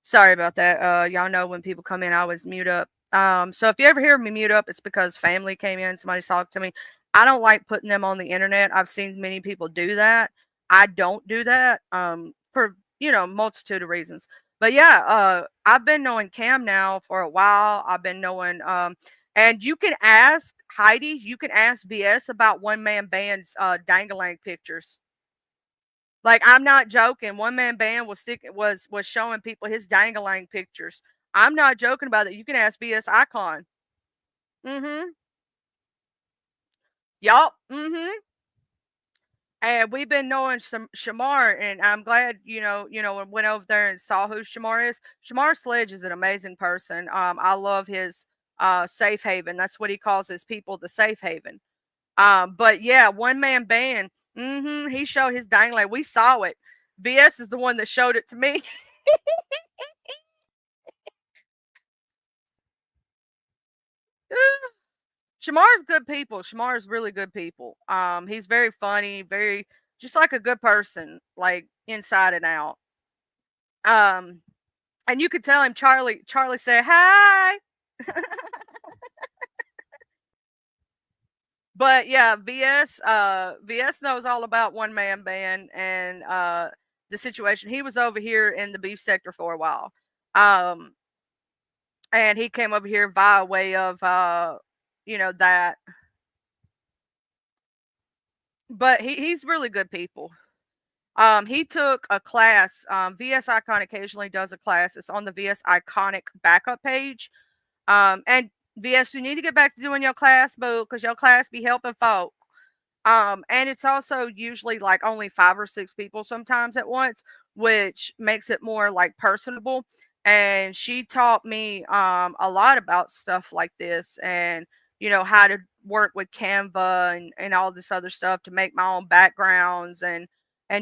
Sorry about that. Y'all know when people come in, I always mute up. So if you ever hear me mute up, it's because family came in, somebody's talking to me. I don't like putting them on the internet. I've seen many people do that. I don't do that. For multitude of reasons. But yeah, I've been knowing Cam now for a while. I've been knowing and you can ask Heidi, you can ask VS about one man band's dangling pictures. Like, I'm not joking. One man band was showing people his dangling pictures. I'm not joking about it. You can ask VS Icon. Mm-hmm. Yup. Mm-hmm. And we've been knowing some Shamar, and I'm glad went over there and saw who Shamar is. Shamar Sledge is an amazing person. I love his safe haven. That's what he calls his people, the safe haven. But yeah, one man band. He showed his dangling. We saw it. VS is the one that showed it to me. Shamar's good people. Shamar's really good people. He's very funny, very just like a good person, like inside and out. Um, and you could tell him Charlie said hi. But yeah, VS knows all about one man band and the situation. He was over here in the beef sector for a while. Um, and he came over here via way of that. But he's really good people. He took a class. VS Icon occasionally does a class. It's on the VS Iconic backup page. And VS, you need to get back to doing your class, boo, because your class be helping folk. And it's also usually like only 5 or 6 people sometimes at once, which makes it more like personable. And she taught me a lot about stuff like this and how to work with Canva and all this other stuff to make my own backgrounds and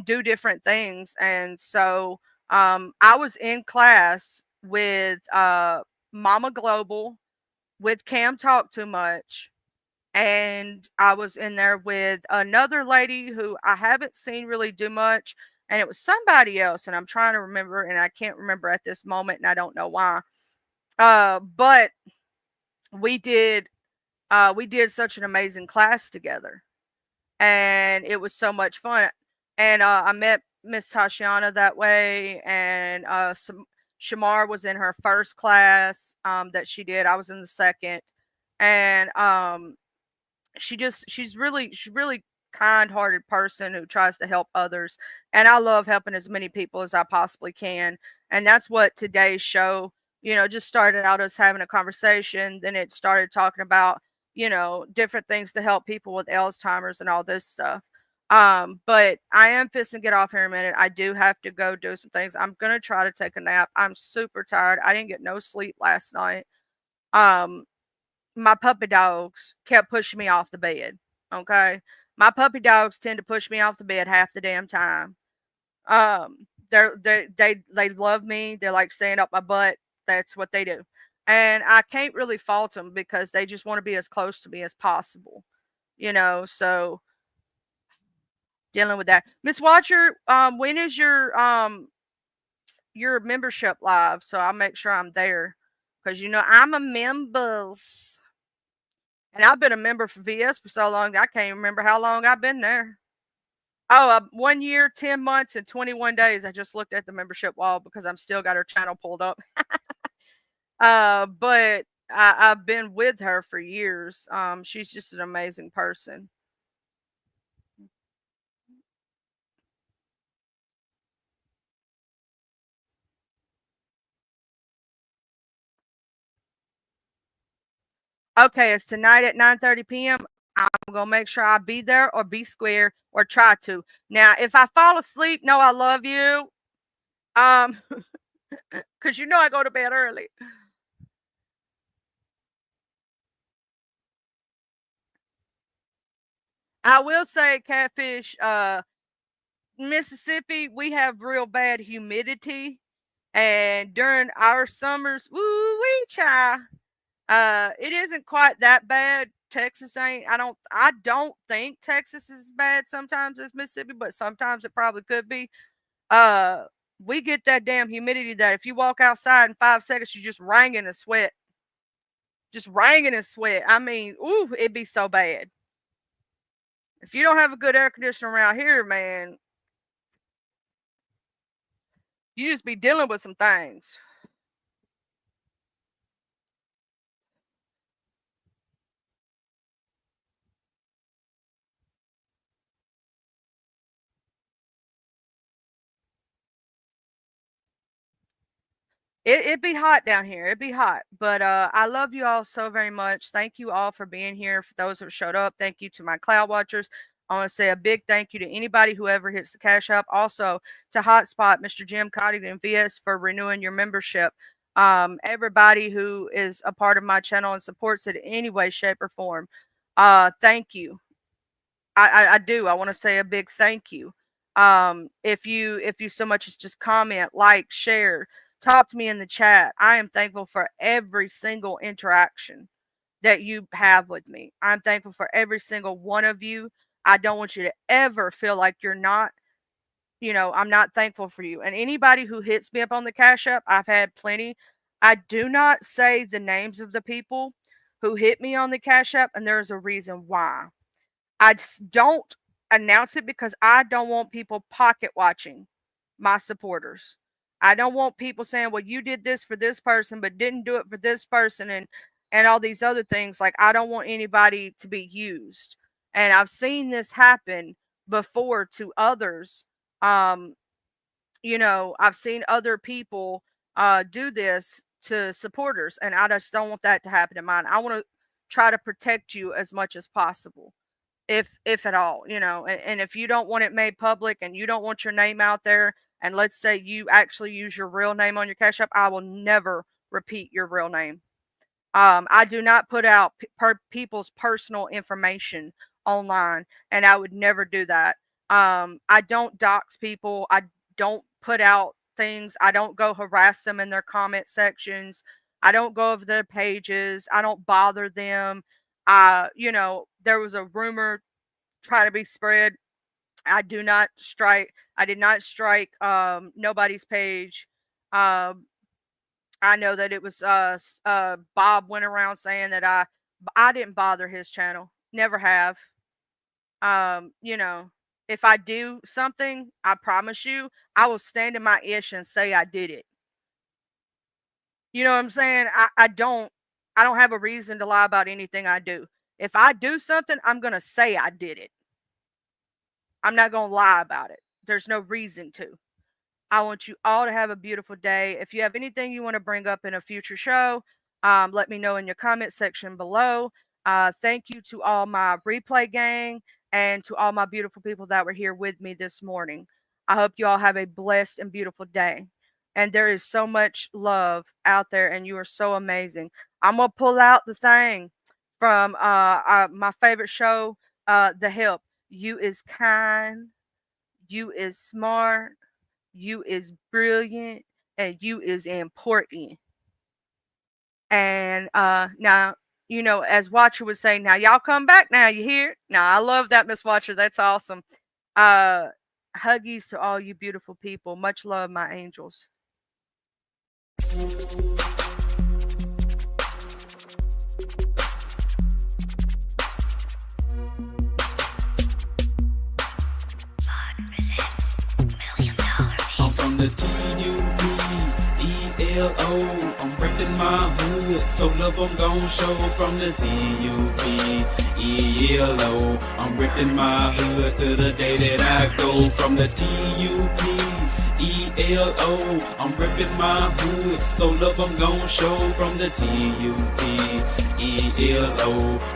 do different things. And so I was in class with Mama Global, with Cam Talk Too Much, and I was in there with another lady who I haven't seen really do much, and it was somebody else, and I'm trying to remember, and I can't remember at this moment, and I don't know why. But we did such an amazing class together, and it was so much fun. And I met Miss Tashiana that way, and Shamar was in her first class that she did. I was in the second, and she's really kind-hearted person who tries to help others, and I love helping as many people as I possibly can. And that's what today's show just started out as having a conversation, then it started talking about different things to help people with Alzheimer's and all this stuff. But I am fixing to get off here in a minute. I do have to go do some things. I'm gonna try to take a nap. I'm super tired. I didn't get no sleep last night. um my puppy dogs kept pushing me off the bed. Okay. My puppy dogs tend to push me off the bed half the damn time. They love me. They're like staying up my butt. That's what they do. And I can't really fault them because they just want to be as close to me as possible. So dealing with that. Miss Watcher, when is your membership live? So I'll make sure I'm there. Because I'm a member. And I've been a member for VS for so long, I can't remember how long I've been there. Oh, 1 year, 10 months, and 21 days. I just looked at the membership wall because I'm still got her channel pulled up. But I've been with her for years. She's just an amazing person. Okay, it's tonight at 9:30 p.m. I'm gonna make sure I be there or be square or try to. Now, if I fall asleep, no, I love you. Um, because I go to bed early. I will say, Catfish, Mississippi, we have real bad humidity, and during our summers, woo wee child, it isn't quite that bad. Texas ain't. I don't think Texas is bad sometimes as Mississippi, but sometimes it probably could be. Uh, we get that damn humidity that if you walk outside in 5 seconds, you just wringing a sweat, just wringing a sweat. I mean, ooh, it'd be so bad. If you don't have a good air conditioner around here, man, you just be dealing with some things. It'd be hot down here. It'd be hot. But I love you all so very much. Thank you all for being here. For those who showed up, thank you to my cloud watchers. I want to say a big thank you to anybody who ever hits the Cash App. Also to Hotspot, Mr. Jim Coddington, VS, for renewing your membership. Everybody who is a part of my channel and supports it in any way, shape, or form. Thank you. I do. I want to say a big thank you. If you so much as just comment, like, share, talk to me in the chat. I am thankful for every single interaction that you have with me. I'm thankful for every single one of you. I don't want you to ever feel like you're not, I'm not thankful for you. And anybody who hits me up on the Cash App, I've had plenty. I do not say the names of the people who hit me on the Cash App, and there's a reason why. I just don't announce it because I don't want people pocket watching my supporters. I don't want people saying, well, you did this for this person, but didn't do it for this person and all these other things. Like, I don't want anybody to be used. And I've seen this happen before to others. I've seen other people do this to supporters, and I just don't want that to happen to mine. I want to try to protect you as much as possible. If at all, and if you don't want it made public and you don't want your name out there, and let's say you actually use your real name on your Cash App, I will never repeat your real name. I do not put out people's personal information online, and I would never do that. I don't dox people. I don't put out things. I don't go harass them in their comment sections. I don't go over their pages. I don't bother them. There was a rumor trying to be spread. I did not strike nobody's page. I know that it was Bob went around saying that I didn't bother his channel. Never have. If I do something, I promise you, I will stand in my ish and say I did it. You know what I'm saying? I don't have a reason to lie about anything I do. If I do something, I'm going to say I did it. I'm not going to lie about it. There's no reason to. I want you all to have a beautiful day. If you have anything you want to bring up in a future show, let me know in your comment section below. Thank you to all my replay gang and to all my beautiful people that were here with me this morning. I hope you all have a blessed and beautiful day. And there is so much love out there, and you are so amazing. I'm going to pull out the thing from my favorite show, The Help. You is kind, you is smart, you is brilliant, and you is important. And now, as Watcher would say, now y'all come back now, you hear? Now, I love that, Miss Watcher. That's awesome. Huggies to all you beautiful people. Much love, my angels. The TUPELO, I'm reppin' my hood, so love I'm gon' show from the TUPELO. I'm reppin' my hood to the day that I go from the TUPELO. I'm reppin' my hood, so love I'm gon' show from the TUPELO.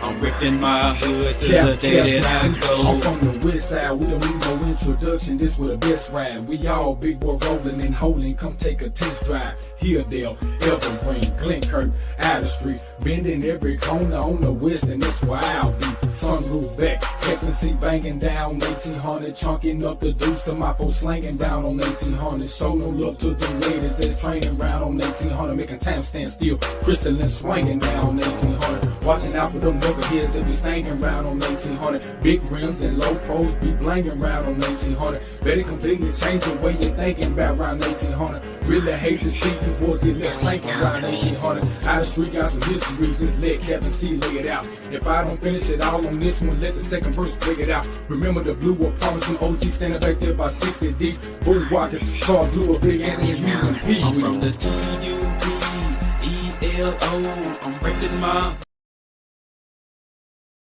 I'm ripping my hood to the day that I go. I'm from the west side, we don't need no introduction, this was the best ride. We all big boy rolling and holding, come take a test drive. Hilldale, Evergreen, Glenkirk, Outer Street, bending every corner on the west, and that's where I'll be. Sunroof back, Texan seat banging down 1800, chunking up the deuce to my post slanging down on 1800. Show no love to the ladies that's training round on 1800, making time stand still, crystalline swinging down on 1800. Watching out for them knuckleheads that be stinking round on 1800. Big rims and low pros be blanging round on 1800. Better completely change the way you're thinking about round 1800. Really hate to see you boys get left slanking round 1800. Out of street got some history, just let Captain C lay it out. If I don't finish it all on this one, let the second verse break it out. Remember the blue were promising OG standing back there by 60 deep. Bull walking, saw blue a big Anthony Hughes and Pee. I'm from the TUPELO, I'm reppin' my